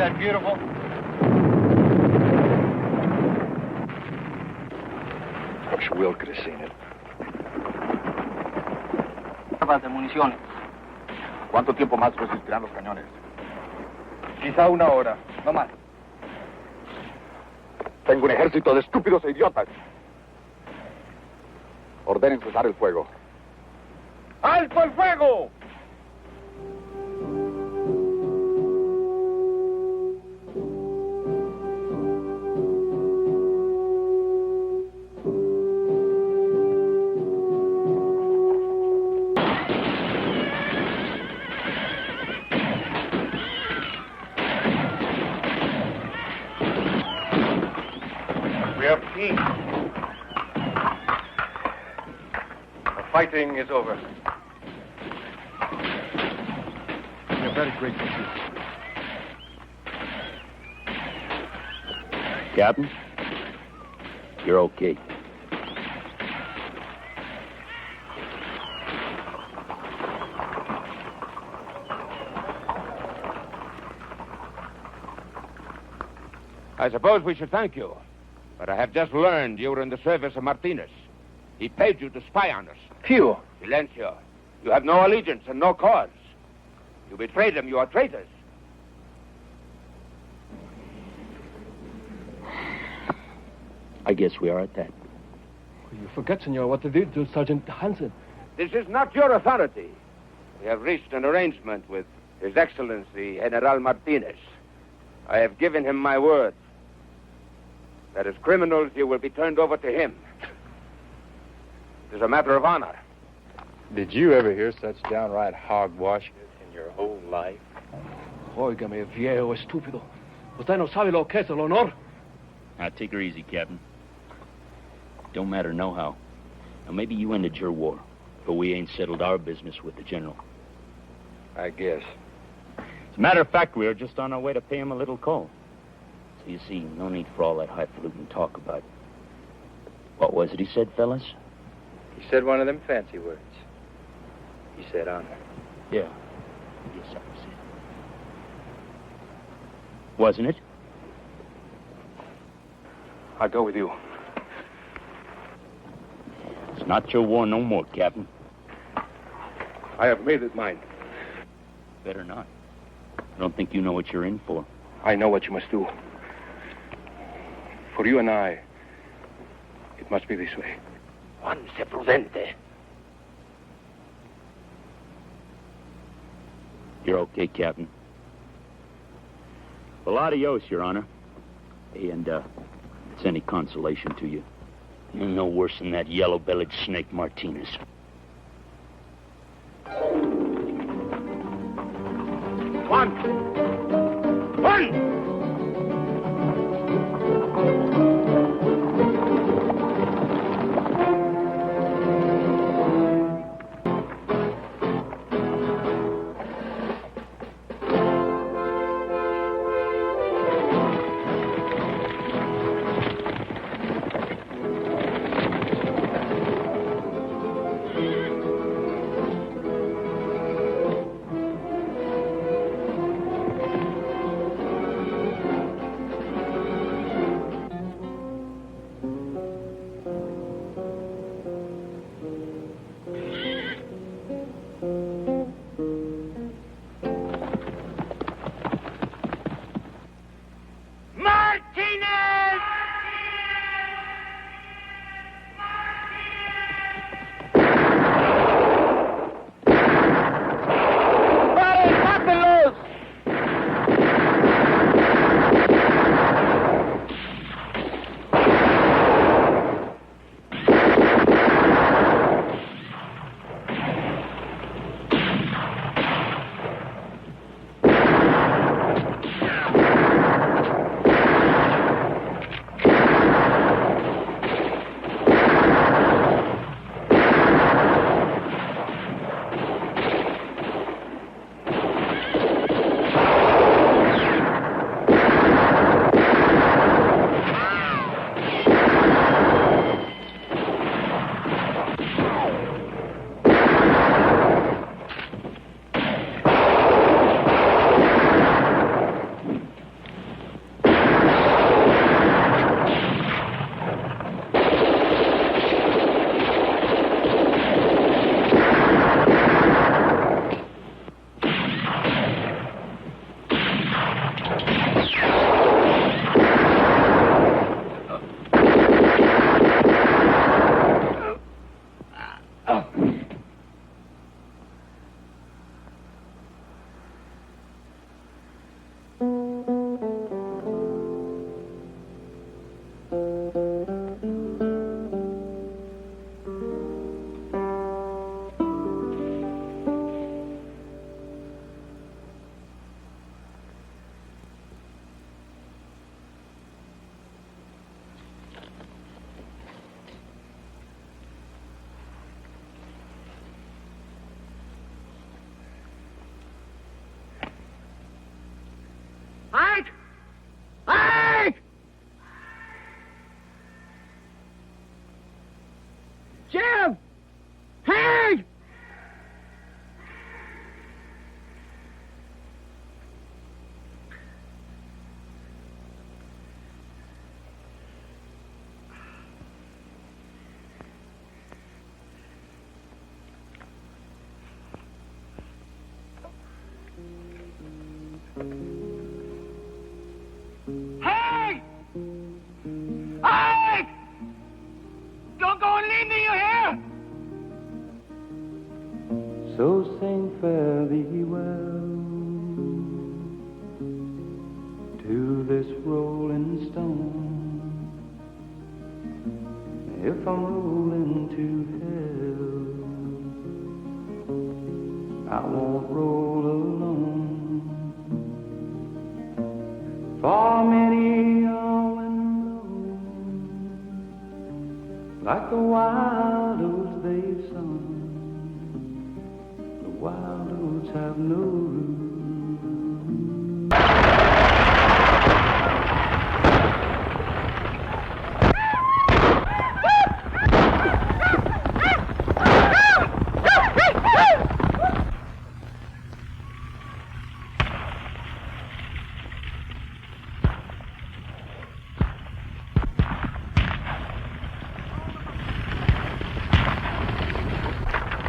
that beautiful? Wish Will could have seen it. De municiones. ¿Cuánto tiempo más resistirán los cañones? Quizá una hora, no más. Tengo un ejército de estúpidos e idiotas. Ordenen cesar el fuego. ¡Alto el fuego! We have peace. The fighting is over. We are very grateful to you. Captain, you're okay. I suppose we should thank you. But I have just learned you were in the service of Martinez. He paid you to spy on us. Phew. Silencio. You have no allegiance and no cause. You betrayed them. You are traitors. I guess we are at that. You forget, senor, what they did to Sergeant Hansen. This is not your authority. We have reached an arrangement with His Excellency General Martinez. I have given him my word that as criminals you will be turned over to him. It is a matter of honor. Did you ever hear such downright hogwash in your whole life? Óigame, viejo estúpido. Usted no sabe lo que es el honor. Now, take her easy, Captain. Don't matter no how. Now, maybe you ended your war, but we ain't settled our business with the general. I guess. As a matter of fact, we were just on our way to pay him a little call. So you see, no need for all that highfalutin talk about. What was it he said, fellas? He said one of them fancy words. He said honor. Yeah. Yes, that was it. Wasn't it? I go with you. It's not your war no more, Captain. I have made it mine. Better not. I don't think you know what you're in for. I know what you must do. For you and I, it must be this way. Juan se prudente. You're okay, Captain. Well, adios, Your Honor. Hey, and, if it's any consolation to you, you're no worse than that yellow-bellied snake Martinez. Juan! Juan! Jeff! Hank! Hank! Hank! Don't go and leave me, you hear? So sing fare thee well to this rolling stone. If I'm rolling to hell, I won't roll alone. For many a wind blows, like the wild oats they've sung. The wild oats have no root.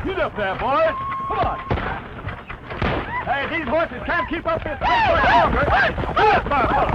Get up there, boys. Come on. Hey, these horses can't keep up this pace much longer. Come on.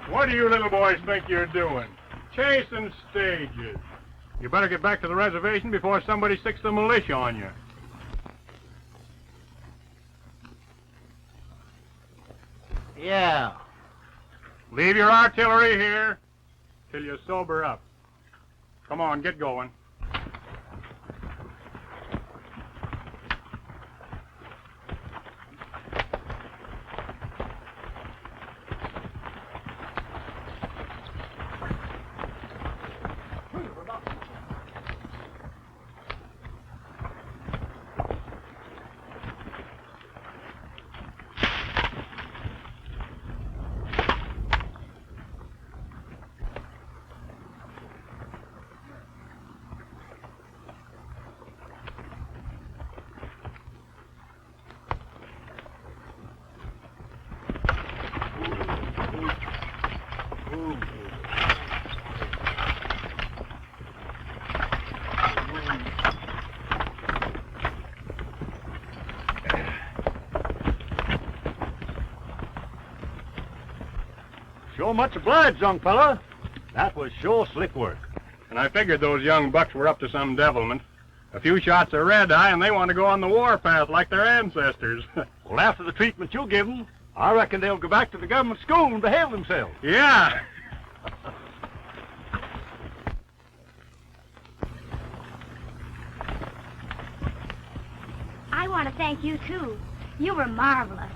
What do you little boys think you're doing? Chasing stages. You better get back to the reservation before somebody sticks the militia on you. Yeah. Leave your artillery here till you sober up. Come on, get going. Sure much obliged, young fella. That was sure slick work. And I figured those young bucks were up to some devilment. A few shots of red eye, and they want to go on the warpath like their ancestors. Well, after the treatment you give them, I reckon they'll go back to the government school and behave themselves. Yeah. I want to thank you, too. You were marvelous.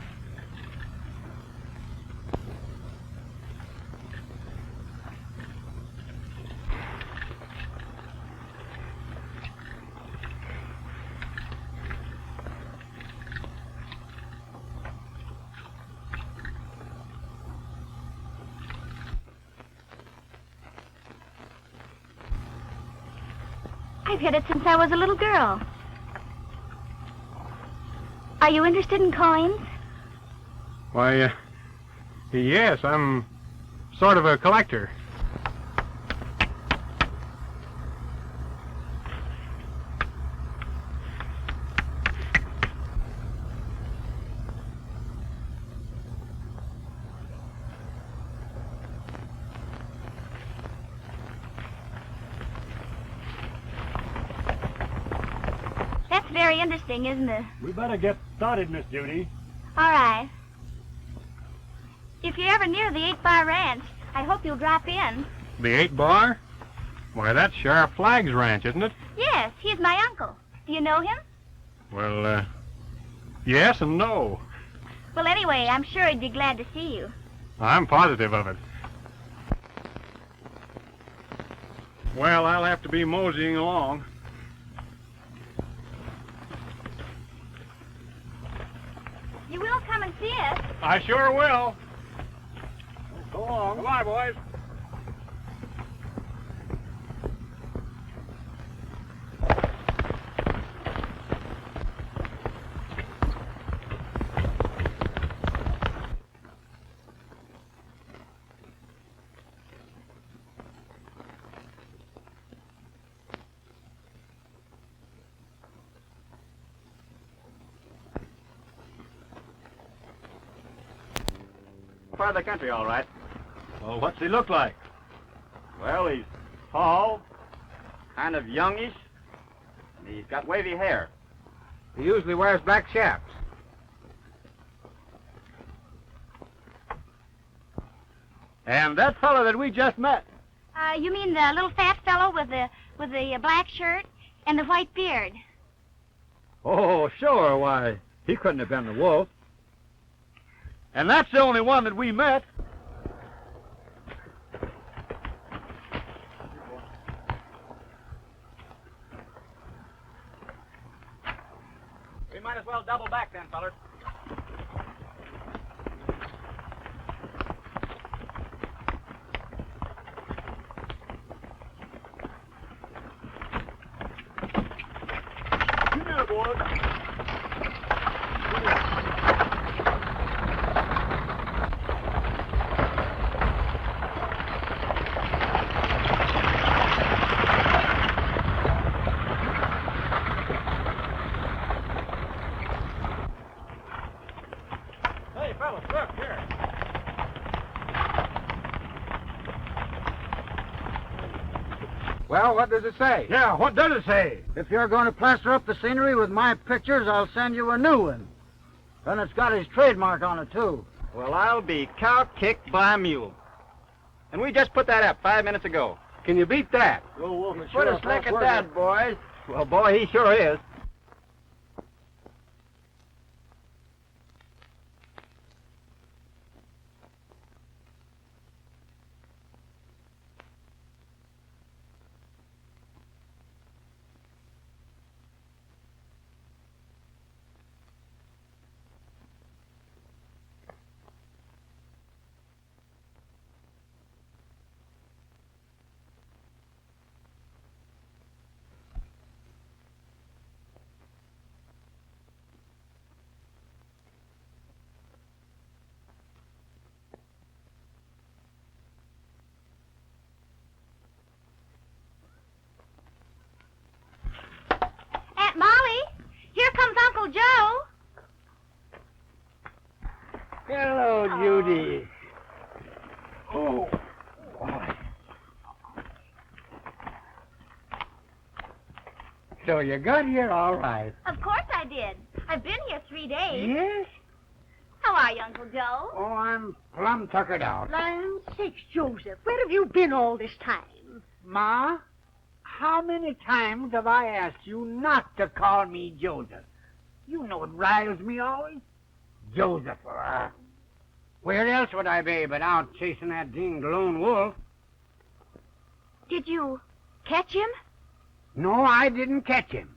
I've had it since I was a little girl. Are you interested in coins? Why, yes, I'm sort of a collector. very interesting, isn't it? We better get started, Miss Judy. All right. If you're ever near the 8 Bar Ranch, I hope you'll drop in. The 8 Bar? Why, that's Sheriff Flagg's ranch, isn't it? Yes, he's my uncle. Do you know him? Well, yes and no. Well, anyway, I'm sure he'd be glad to see you. I'm positive of it. Well, I'll have to be moseying along. You will come and see us? I sure will. Go on. Goodbye, boys. Part of the country, all right. Well, what's he look like? Well, he's tall, kind of youngish, and he's got wavy hair. He usually wears black chaps. And that fellow that we just met. You mean the little fat fellow with the black shirt and the white beard? Oh, sure. Why, he couldn't have been the wolf. And that's the only one that we met. We might as well double back then, fellers. Come here, boys. Hey, fellas, look here. Well, what does it say? Yeah, what does it say? If you're going to plaster up the scenery with my pictures, I'll send you a new one. And it's got his trademark on it, too. Well, I'll be cow-kicked by a mule. And we just put that up 5 minutes ago. Can you beat that? Put a slick at that, boys. Well, boy, he sure is. Aunt Molly, here comes Uncle Joe. Hello, Judy. Oh, boy. So you got here all right. Of course I did. I've been here 3 days. Yes? How are you, Uncle Joe? Oh, I'm plumb tuckered out. Land sakes, Joseph, where have you been all this time? Ma, how many times have I asked you not to call me Joseph? You know it riles me always. Joseph, where else would I be but out chasing that dinged lone wolf? Did you catch him? No, I didn't catch him.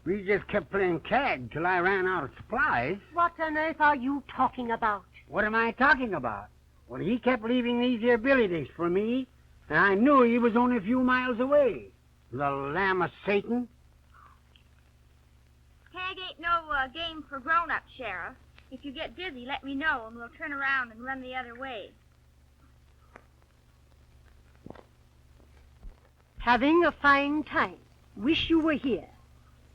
We just kept playing tag till I ran out of supplies. What on earth are you talking about? What am I talking about? Well, he kept leaving these here billy dicks for me, and I knew he was only a few miles away. The lamb of Satan. Tag ain't no game for grown-ups, Sheriff. If you get dizzy, let me know, and we'll turn around and run the other way. Having a fine time. Wish you were here.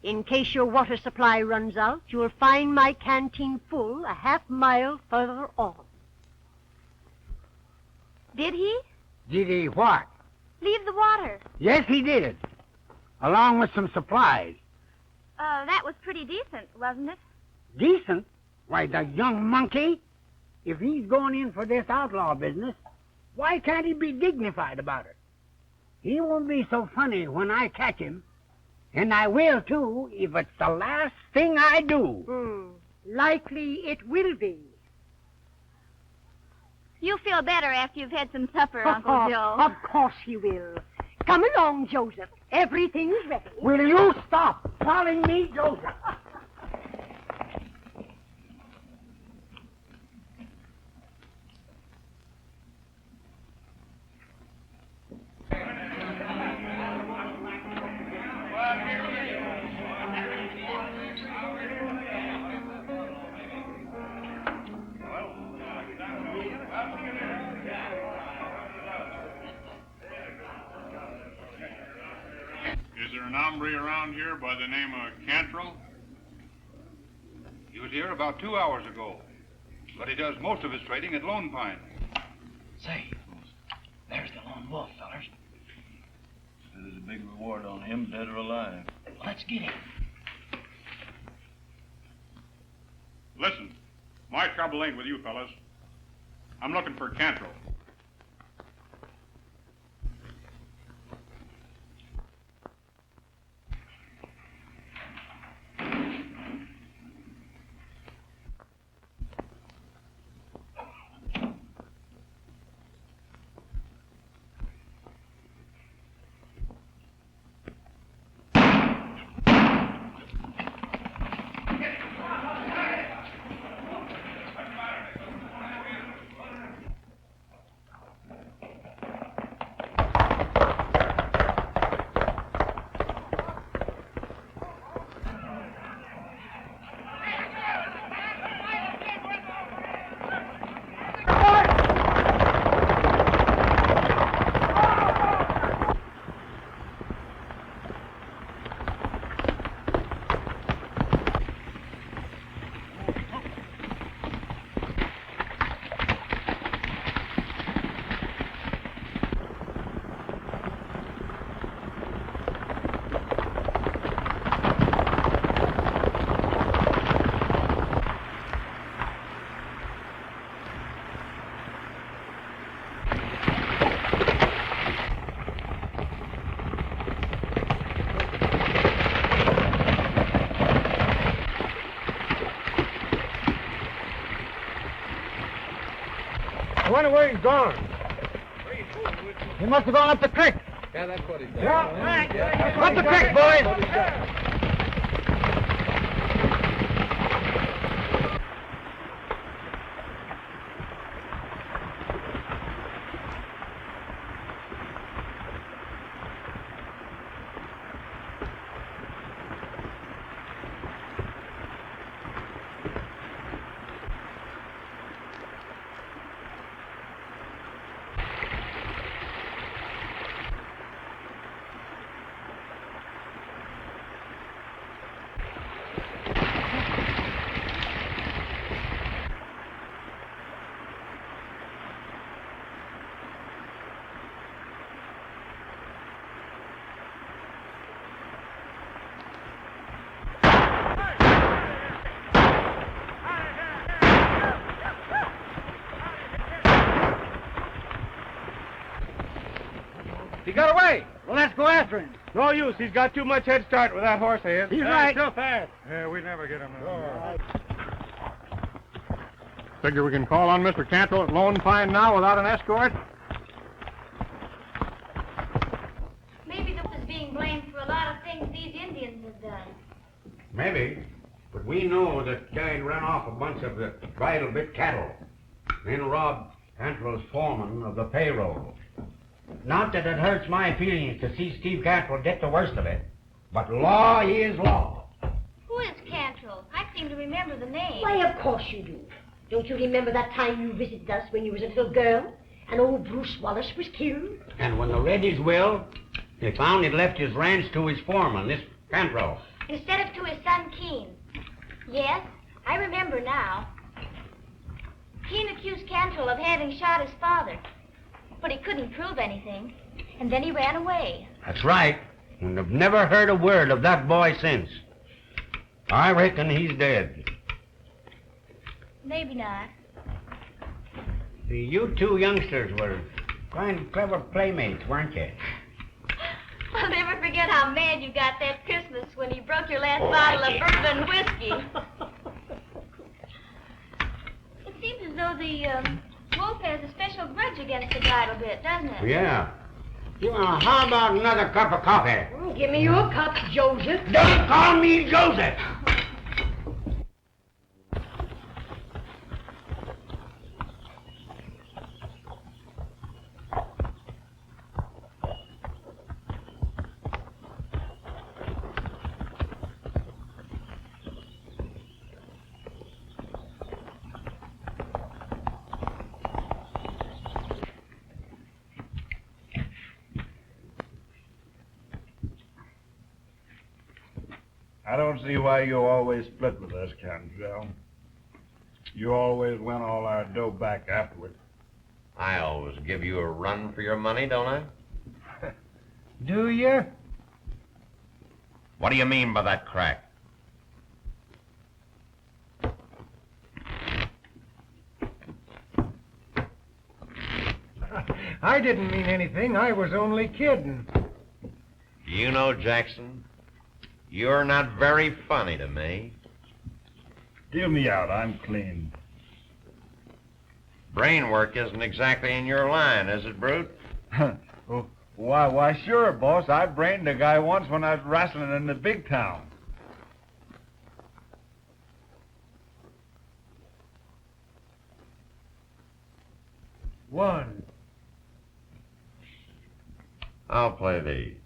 In case your water supply runs out, you'll find my canteen full a half-mile further on. Did he? Did he what? Leave the water. Yes, he did. Along with some supplies. That was pretty decent, wasn't it? Decent? Why, the young monkey. If he's going in for this outlaw business, why can't he be dignified about it? He won't be so funny when I catch him. And I will, too, if it's the last thing I do. Likely it will be. You'll feel better after you've had some supper, Uncle Joe. Of course he will. Come along, Joseph. Everything's ready. Will you stop calling me Joseph? Is there an hombre around here by the name of Cantrell? He was here about 2 hours ago, but he does most of his trading at Lone Pine. Say, there's the lone wolf, fellers. There's a big reward on him, dead or alive. Let's get him. Listen, my trouble ain't with you fellas. I'm looking for Cantrell. I wonder where he's gone. He must have gone up the creek. Yeah, that's what he did. Up the creek, boys. He got away. Well, let's go after him. No use. He's got too much head start with that horse of his. He's right. Too fast. Yeah, we never get him. Figure we can call on Mr. Cantrell at Lone Pine now without an escort? Maybe this is being blamed for a lot of things these Indians have done. Maybe, but we know that guy ran off a bunch of the bridle bit cattle, then robbed Cantrell's foreman of the payroll. Not that it hurts my feelings to see Steve Cantrell get the worst of it, but law is law. Who is Cantrell? I seem to remember the name. Why, of course you do. Don't you remember that time you visited us when you was a little girl and old Bruce Wallace was killed? And when they read his will, they found he'd left his ranch to his foreman, this Cantrell. Instead of to his son Keene. Yes, I remember now. Keene accused Cantrell of having shot his father, but he couldn't prove anything, and then he ran away. That's right, and I've never heard a word of that boy since. I reckon he's dead. Maybe not. See, you two youngsters were fine, clever playmates, weren't you? I'll never forget how mad you got that Christmas when he broke your last bottle of bourbon whiskey. It seems as though the wolf has a special grudge against the bridle bit, doesn't it? Yeah. How about another cup of coffee? Give me your cup, Joseph. Don't call me Joseph! I don't see why you always split with us, Cantrell. You always win all our dough back afterward. I always give you a run for your money, don't I? Do you? What do you mean by that crack? I didn't mean anything. I was only kidding. You know, Jackson, you're not very funny to me. Deal me out. I'm clean. Brain work isn't exactly in your line, is it, Brute? Why, sure, boss. I brained a guy once when I was wrestling in the big town. One. I'll play these.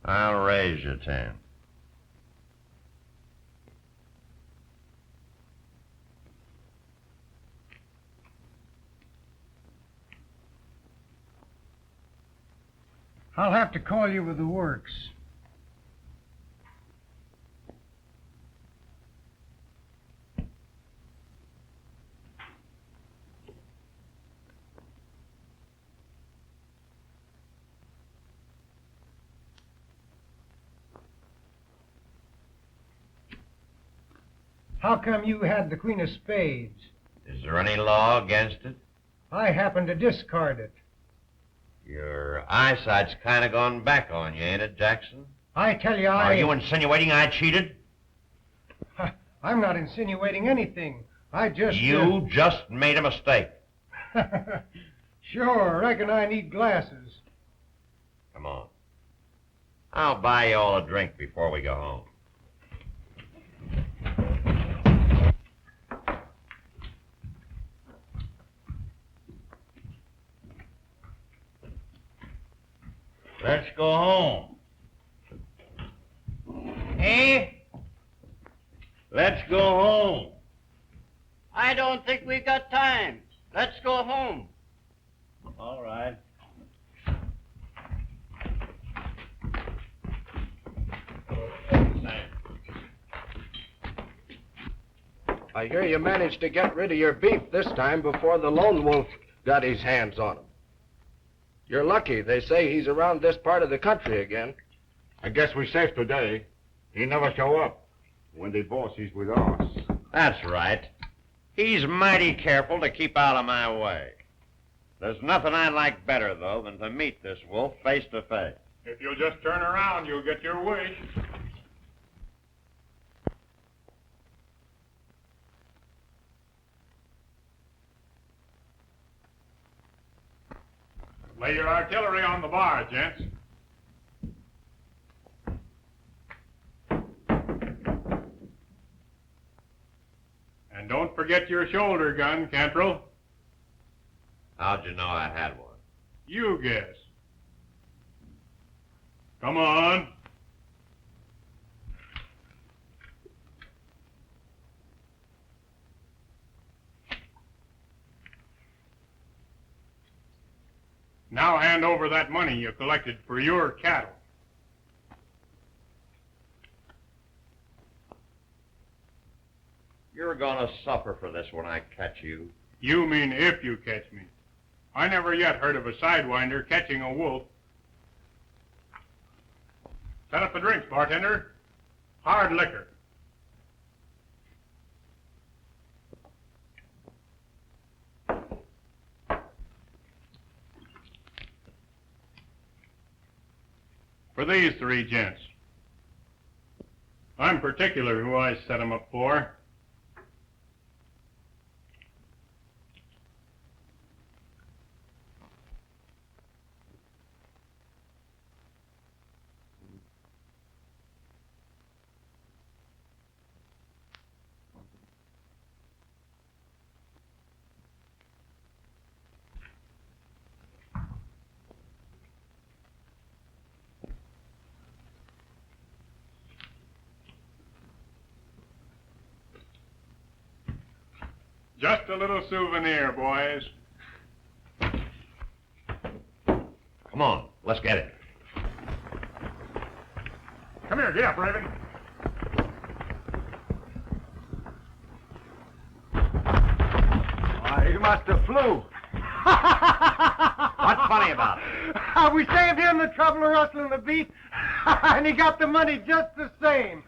I'll raise you 10. I'll have to call you with the works. How come you had the Queen of Spades? Is there any law against it? I happened to discard it. Your eyesight's kind of gone back on you, ain't it, Jackson? I tell you, Are you insinuating I cheated? I'm not insinuating anything. I just... You just made a mistake. Sure, reckon I need glasses. Come on. I'll buy you all a drink before we go home. Let's go home. Eh? Let's go home. I don't think we got time. Let's go home. All right. I hear you managed to get rid of your beef this time before the lone wolf got his hands on him. You're lucky. They say he's around this part of the country again. I guess we're safe today. He never show up. When the boss, he's with us. That's right. He's mighty careful to keep out of my way. There's nothing I'd like better, though, than to meet this wolf face to face. If you'll just turn around, you'll get your wish. Lay your artillery on the bar, gents. And don't forget your shoulder gun, Cantrell. How'd you know I had one? You guess. Come on. Now hand over that money you collected for your cattle. You're gonna suffer for this when I catch you. You mean if you catch me. I never yet heard of a sidewinder catching a wolf. Set up the drinks, bartender. Hard liquor. For these three gents. I'm particular who I set 'em up for. Just a little souvenir, boys. Come on, let's get it. Come here, get up, Raven. He must have flew. What's funny about it? We saved him the trouble of rustling the beef, and he got the money just the same.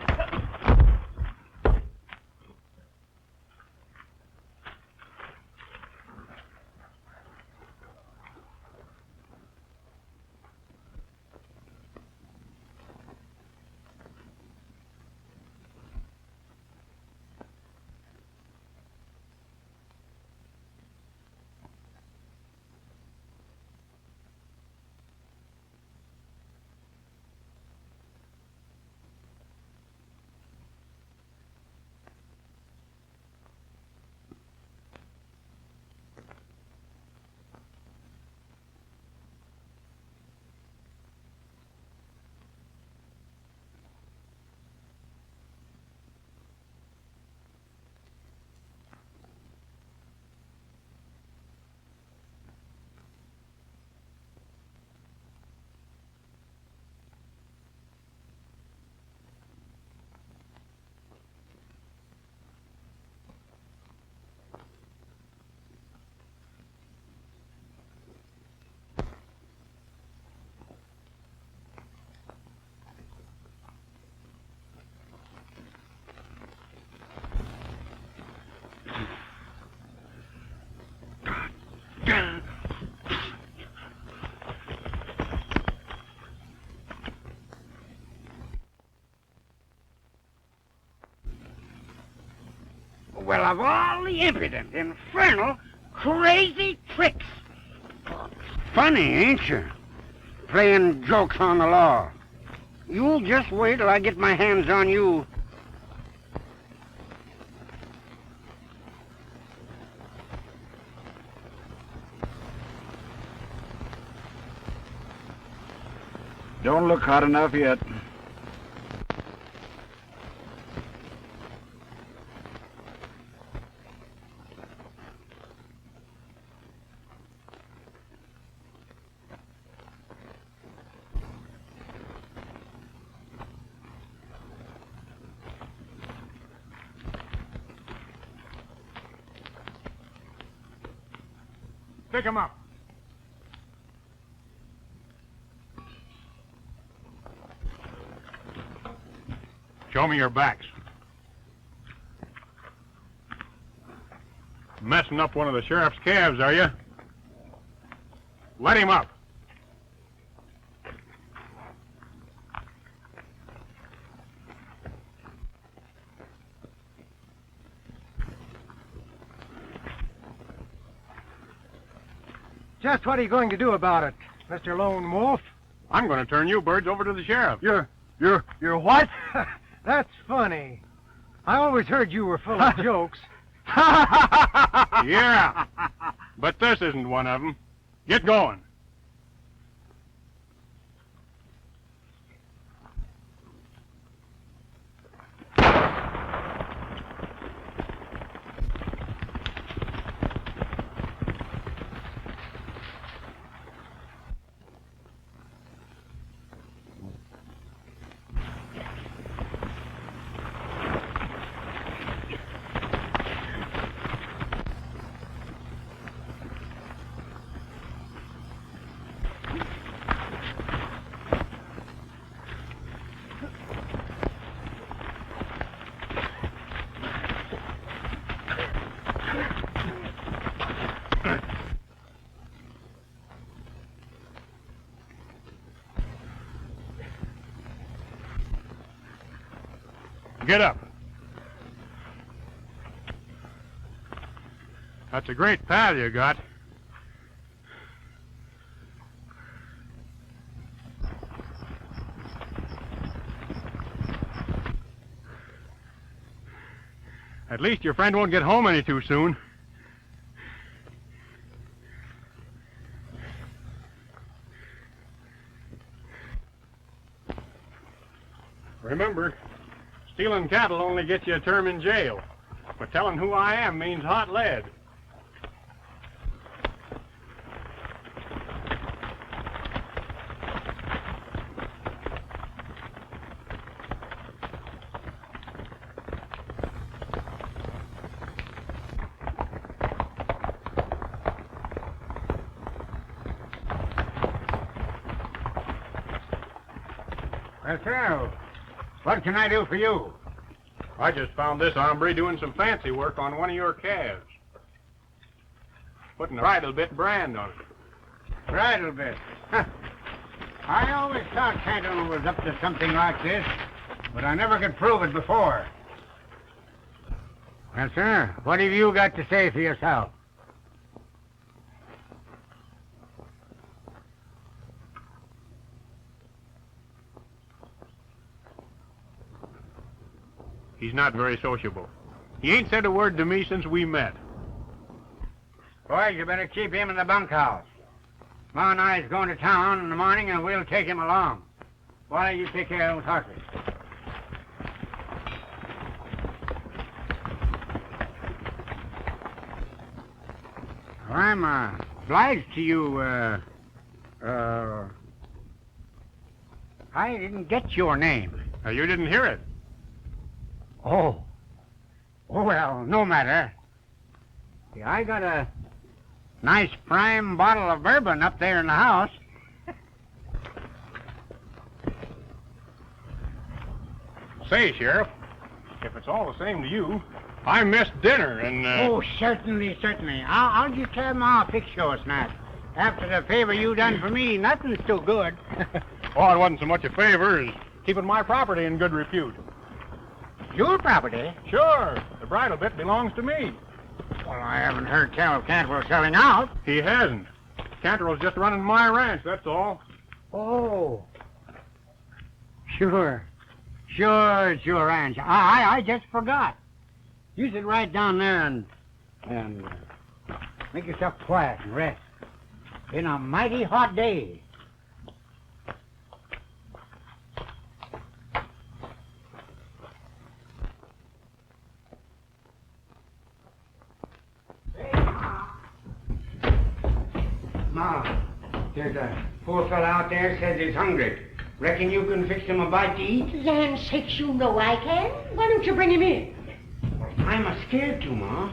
Well, of all the impudent, infernal, crazy tricks. Funny, ain't you? Playing jokes on the law. You'll just wait till I get my hands on you. Don't look hot enough yet. Pick him up. Show me your backs. Messing up one of the sheriff's calves, are you? Let him up. Just what are you going to do about it, Mr. Lone Wolf? I'm going to turn you birds over to the sheriff. You're what? That's funny. I always heard you were full of jokes. Yeah, but this isn't one of them. Get going. Get up. That's a great pal you got. At least your friend won't get home any too soon. Remember, stealing cattle only gets you a term in jail, but telling who I am means hot lead. Well, sir, what can I do for you? I just found this hombre doing some fancy work on one of your calves. Putting a bridle bit brand on it. Bridle bit? Huh. I always thought Canton was up to something like this, but I never could prove it before. Well, sir, what have you got to say for yourself? He's not very sociable. He ain't said a word to me since we met. Boys, you better keep him in the bunkhouse. Ma and I's going to town in the morning, and we'll take him along. Why don't you take care of those horses? Well, I'm obliged to you, I didn't get your name. You didn't hear it. Oh, well, no matter. See, I got a nice prime bottle of bourbon up there in the house. Say, Sheriff, if it's all the same to you, I missed dinner and... Oh, certainly, certainly. I'll just have Ma fix you a snack. After the favor you done for me, nothing's too good. Oh, it wasn't so much a favor as keeping my property in good repute. Your property? Sure. The bridle bit belongs to me. Well, I haven't heard tell of Canterville selling out. He hasn't. Canterville's just running my ranch, that's all. Oh. Sure. Sure, it's your ranch. I just forgot. You sit right down there and make yourself quiet and rest. Been a mighty hot day. Ma, there's a poor fellow out there says he's hungry. Reckon you can fix him a bite to eat? Land sakes, you know I can. Why don't you bring him in? Well, I'm scared to, Ma.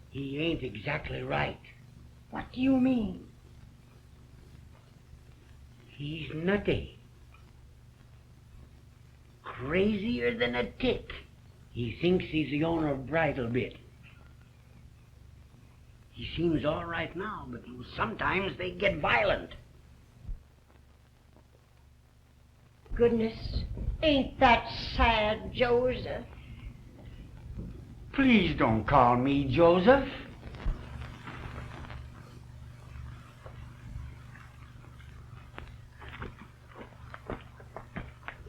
He ain't exactly right. What do you mean? He's nutty. Crazier than a tick. He thinks he's the owner of Bridle Bit. He seems all right now, but sometimes they get violent. Goodness, ain't that sad, Joseph? Please don't call me Joseph.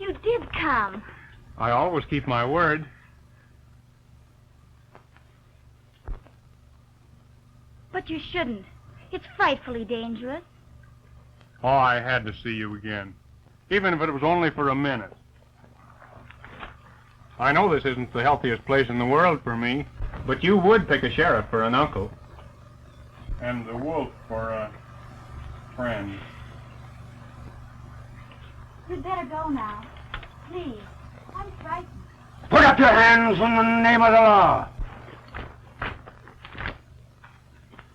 You did come. I always keep my word. But you shouldn't. It's frightfully dangerous. Oh, I had to see you again. Even if it was only for a minute. I know this isn't the healthiest place in the world for me, but you would pick a sheriff for an uncle. And the wolf for a friend. You'd better go now. Please. I'm frightened. Put up your hands in the name of the law.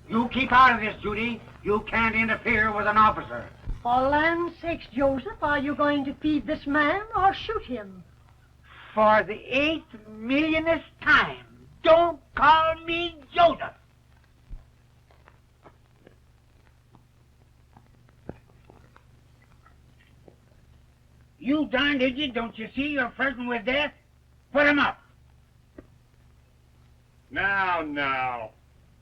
You keep out of this, Judy. You can't interfere with an officer. For land's sakes, Joseph, are you going to feed this man or shoot him? For the 8th millionth time, don't call me Joseph. You You darned idiot, don't you see you're flirting with death? Put him up. Now.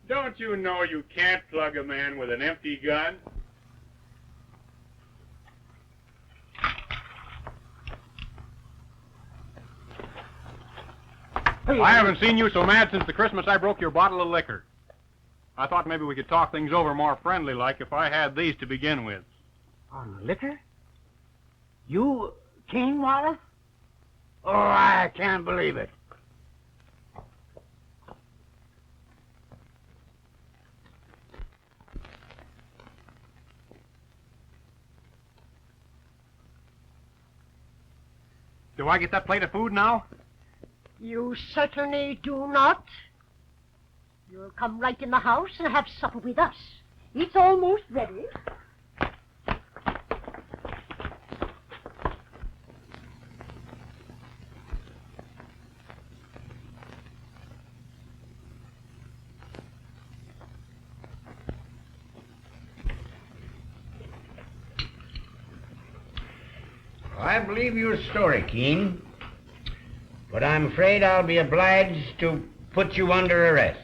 Don't you know you can't plug a man with an empty gun? I haven't seen you so mad since the Christmas I broke your bottle of liquor. I thought maybe we could talk things over more friendly-like if I had these to begin with. On liquor? You, King Wallace? Oh, I can't believe it. Do I get that plate of food now? You certainly do not. You'll come right in the house and have supper with us. It's almost ready. I believe your story, Keen. But I'm afraid I'll be obliged to put you under arrest.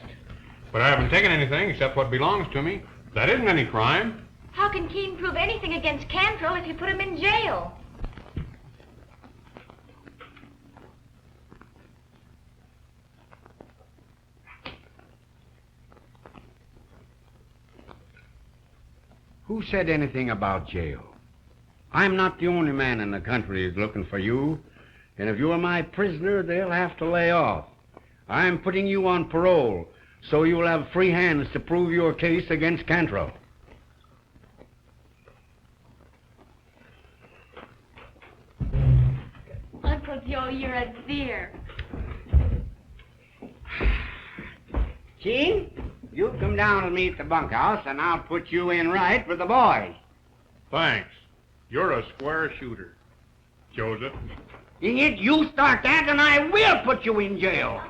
But I haven't taken anything except what belongs to me. That isn't any crime. How can Keene prove anything against Cantrell if you put him in jail? Who said anything about jail? I'm not the only man in the country who's looking for you. And if you're my prisoner, they'll have to lay off. I'm putting you on parole, so you'll have free hands to prove your case against Cantrell. Uncle Joe, you're a dear. Keen, you come down with me at the bunkhouse, and I'll put you in right with the boys. Thanks. You're a square shooter, Joseph. Idiot, you start that, and I will put you in jail.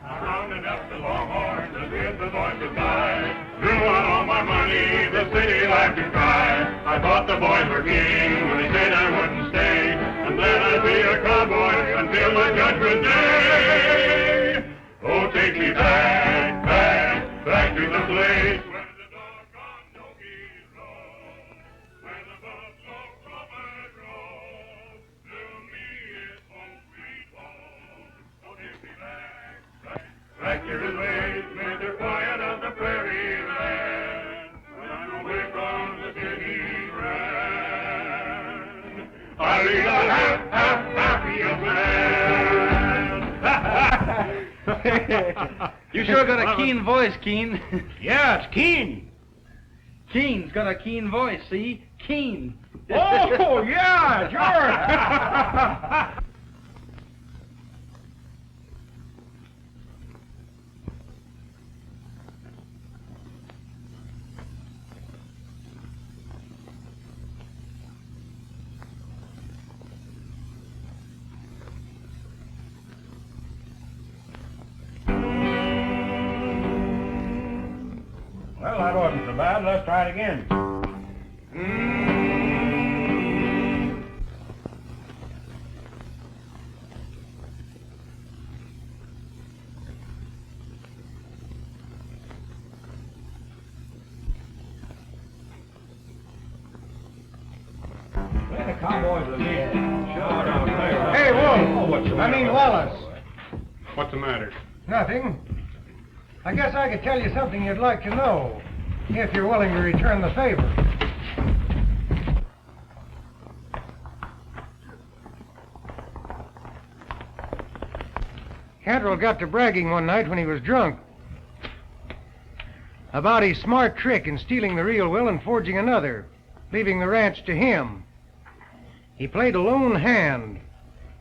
I rounded up the longhorns and did the boys goodbye. Drew on all my money, the city laughed and cried. I thought the boys were king when they said I wouldn't stay, and then I'd be a cowboy until the judgment day. Oh, take me back, back, back to the place where the doggone Nogies roll, where the buffalo crawford roll. To me it's home sweet home. Oh, take me back, back to the place where the quiet of the prairie land, when I'm away from the city grand. I lead a happiest man. You sure got a keen voice, Keen. Yeah, it's Keen. Keen's got a keen voice, see? Keen. Oh, yeah, sure. Well, that wasn't so bad. Let's try it again. Play the Cowboys again. Sure. Hey, Wolf! I mean Wallace. What's the matter? Nothing. I guess I could tell you something you'd like to know, if you're willing to return the favor. Cantrell got to bragging one night when he was drunk about his smart trick in stealing the real will and forging another, leaving the ranch to him. He played a lone hand,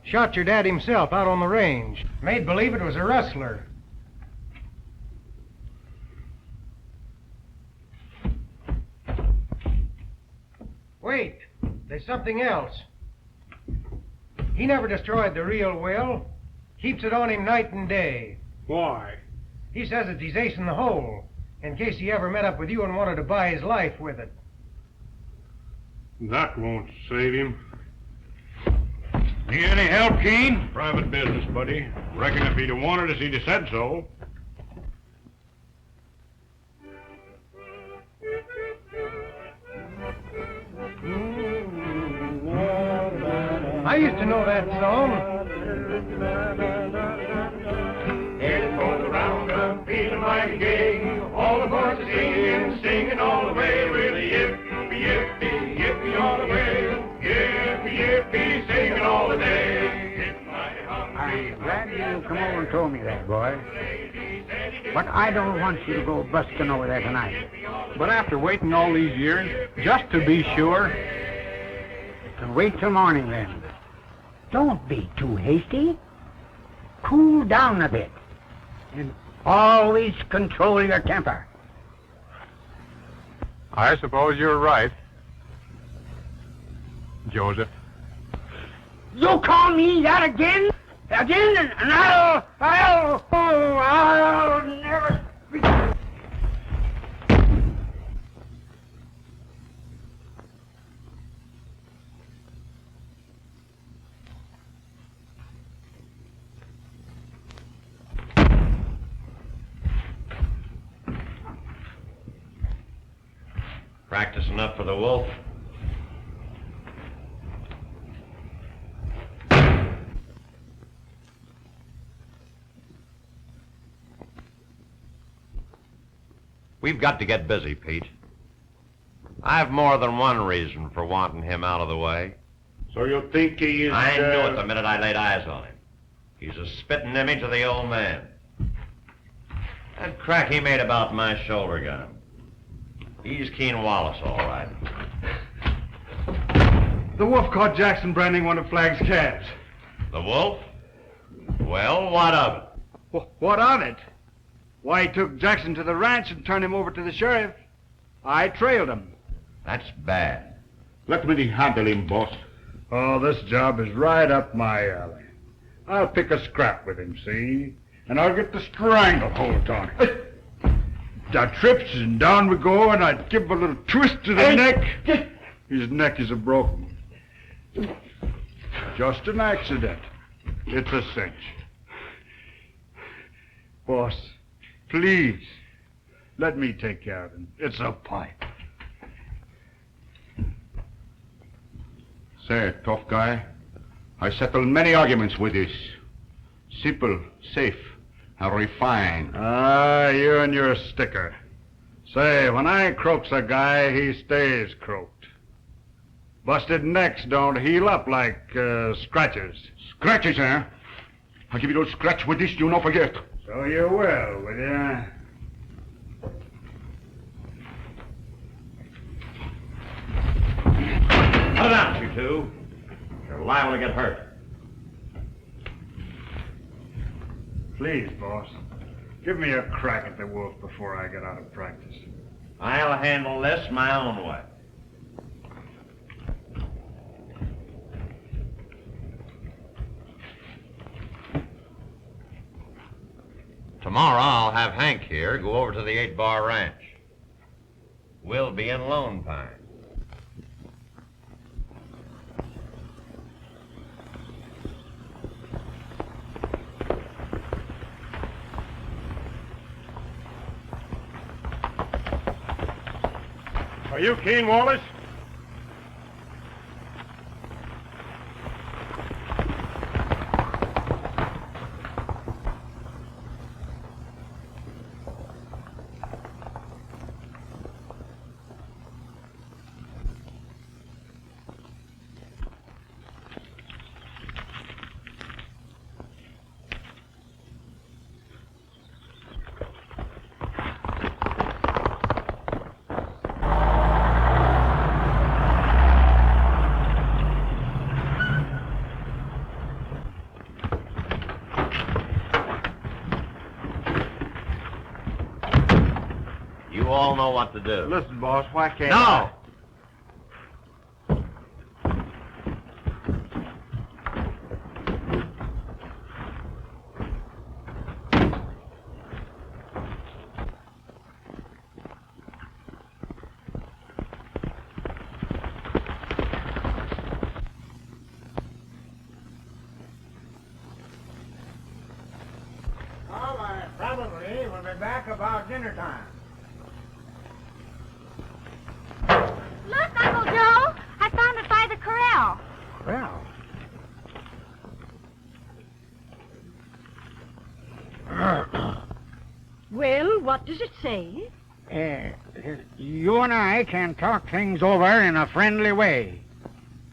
shot your dad himself out on the range, made believe it was a rustler. Wait, there's something else. He never destroyed the real will. Keeps it on him night and day. Why? He says it's his ace in the hole, in case he ever met up with you and wanted to buy his life with it. That won't save him. Need any help, Keen? Private business, buddy. Reckon if he'd have wanted us, he'd have said so. I used to know that song. Head for the roundup, feeling mighty gay. All the boys are singing, singing all the way. With a yippee, yippee, yippee all the way. Yippee, yippee, singing all the day. I'm glad you come over and told me that, boy. But I don't want you to go busting over there tonight. But after waiting all these years, just to be sure. Then wait till morning, then. Don't be too hasty. Cool down a bit. And always control your temper. I suppose you're right, Joseph. You call me that again? Again? And I'll never... Practice enough for the wolf? We've got to get busy, Pete. I've more than one reason for wanting him out of the way. So you think he is... I knew it the minute I laid eyes on him. He's a spitting image of the old man. That crack he made about my shoulder gun. He's Keen Wallace, all right. The wolf caught Jackson branding one of Flagg's calves. The wolf? Well, what of it? What of it? Why, he took Jackson to the ranch and turned him over to the sheriff. I trailed him. That's bad. Let me handle him, boss. Oh, this job is right up my alley. I'll pick a scrap with him, see? And I'll get the stranglehold on him. That trips and down we go, and I'd give him a little twist to the neck. His neck is broken. Just an accident. It's a cinch. Boss, please, let me take care of him. It's a pipe. Say, tough guy, I settled many arguments with this. Simple, safe, and refined. Ah, you and your sticker. Say, when I croaks a guy, he stays croaked. Busted necks don't heal up like scratches. Scratches, eh? I'll give you those scratch with this, you not forget. So you will you? Cut it out, you two. You're liable to get hurt. Please, boss. Give me a crack at the wolf before I get out of practice. I'll handle this my own way. Tomorrow I'll have Hank here go over to the 8-Bar Ranch. We'll be in Lone Pine. Are you Keen Wallace? You all know what to do. Listen, boss, why can't No! back about dinner time. Look, Uncle Joe. I found it by the corral. Well. Well, what does it say? You and I can talk things over in a friendly way.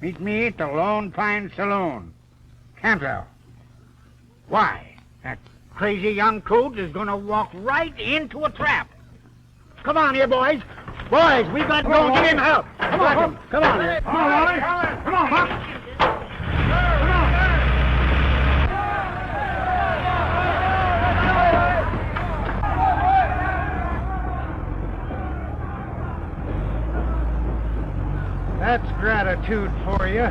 Meet me at the Lone Pine Saloon. Cantrell. Why? That crazy young coot is going to walk right into a trap. Come on here, boys. Boys, we got to go and give him help. Come on. Come on here. Come on, Wally. Come on, Buck. That's gratitude for you.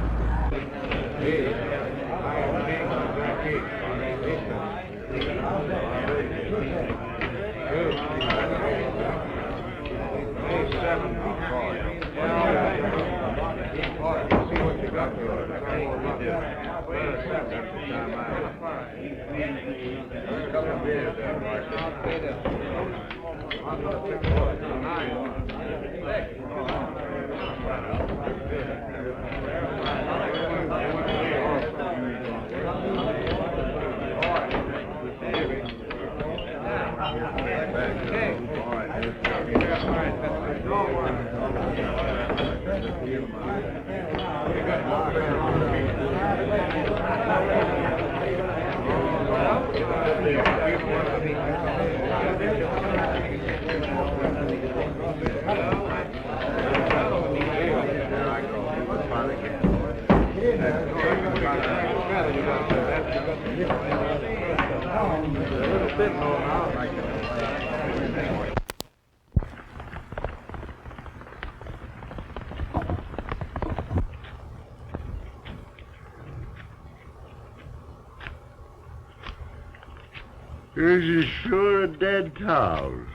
This is sure a dead town.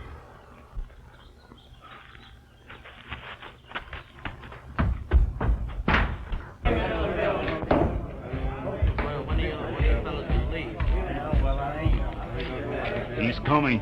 He's coming.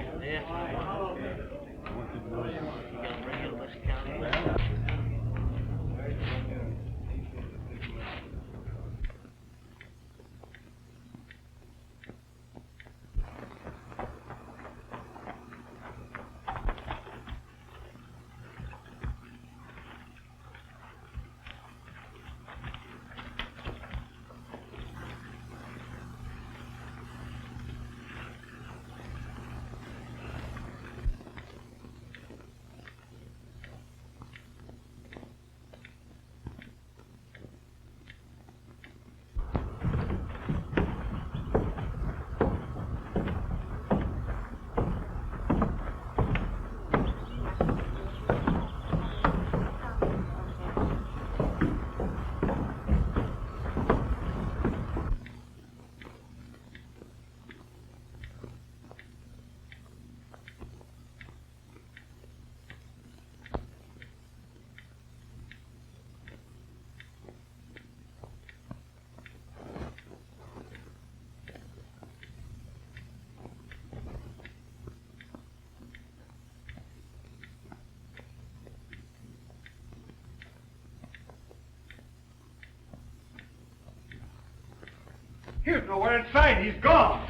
He's nowhere in sight. He's gone.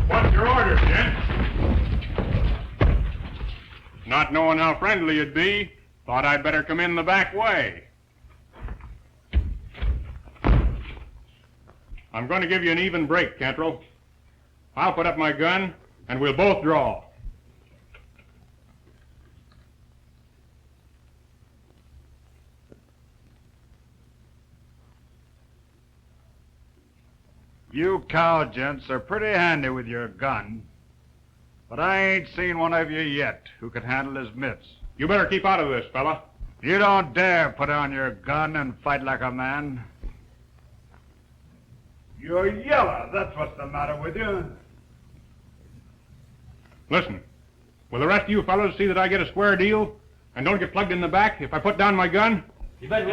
What's your orders, gent? Not knowing how friendly you'd be, thought I'd better come in the back way. I'm going to give you an even break, Cantrell. I'll put up my gun, and we'll both draw. You cow gents are pretty handy with your gun, but I ain't seen one of you yet who could handle his mitts. You better keep out of this, fella. You don't dare put on your gun and fight like a man. You're yellow, that's what's the matter with you. Listen, will the rest of you fellows see that I get a square deal and don't get plugged in the back if I put down my gun? You bet.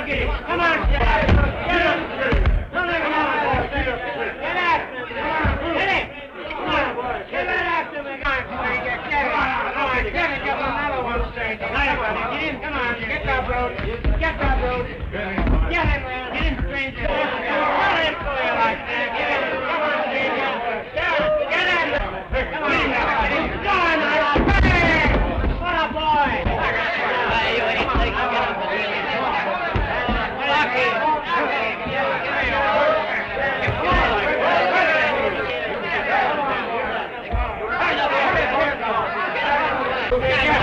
get him. Come on, get him. Get him. Come on, get after him. Get him. Come on, boys. Get after him. Come on, get him. Come on, get him. Give him another one straight. Get him. Come on, get that road. Get that road. Get him, man. Get him, stranger. Don't let him go you like that. Get him. Come on, stranger. Get after him. Come on, get him. Go on, man. Hey! What a boy. You ain't think you get him.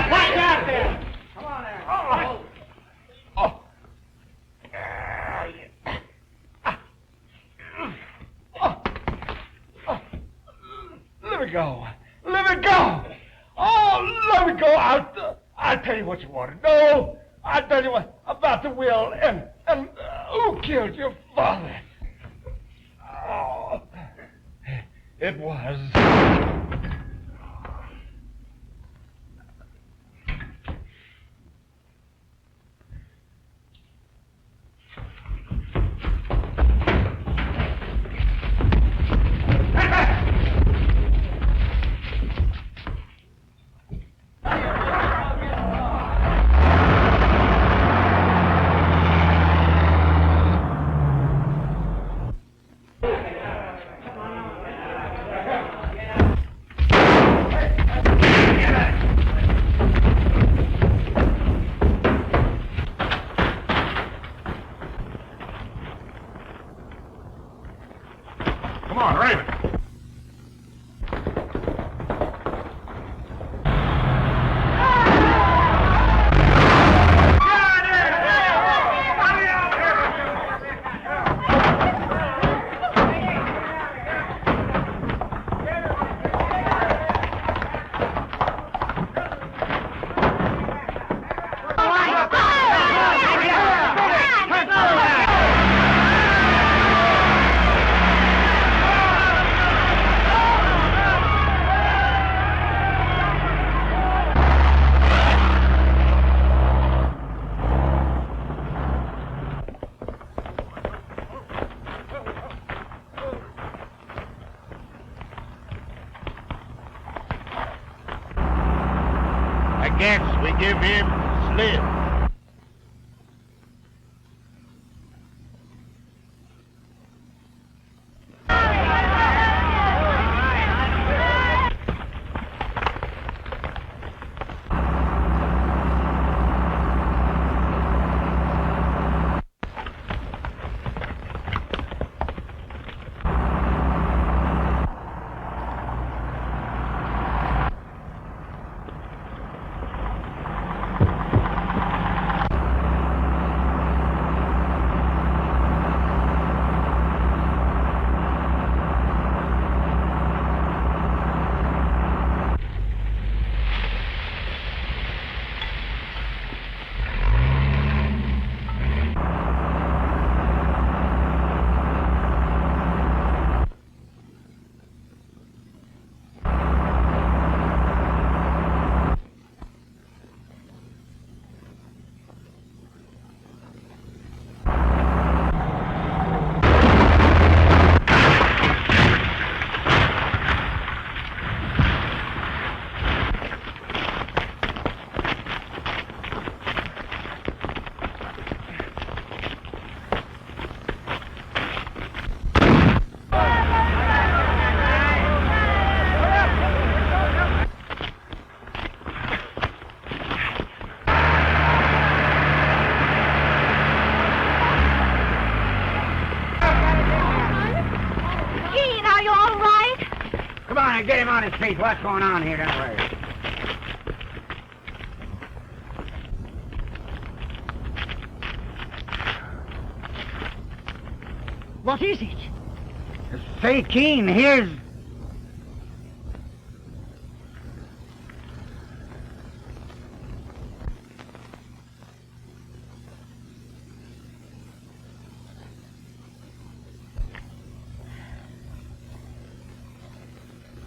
Watch out there! Come on there! Let me go! Let me go! Oh, let me go! I'll tell you what you want to know. I'll tell you what about the will and who killed your father. Oh, it was. Come on, Raven. I guess we give him slip. Get him on his feet. What's going on here anyway? What is it? Say, Keen, here's...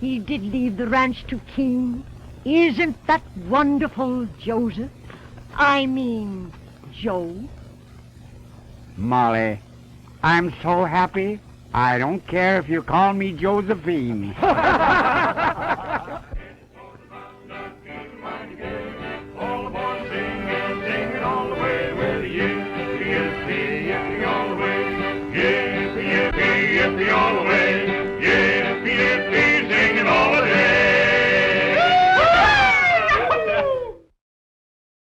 He did leave the ranch to King. Isn't that wonderful, Joseph? I mean, Joe. Molly, I'm so happy, I don't care if you call me Josephine.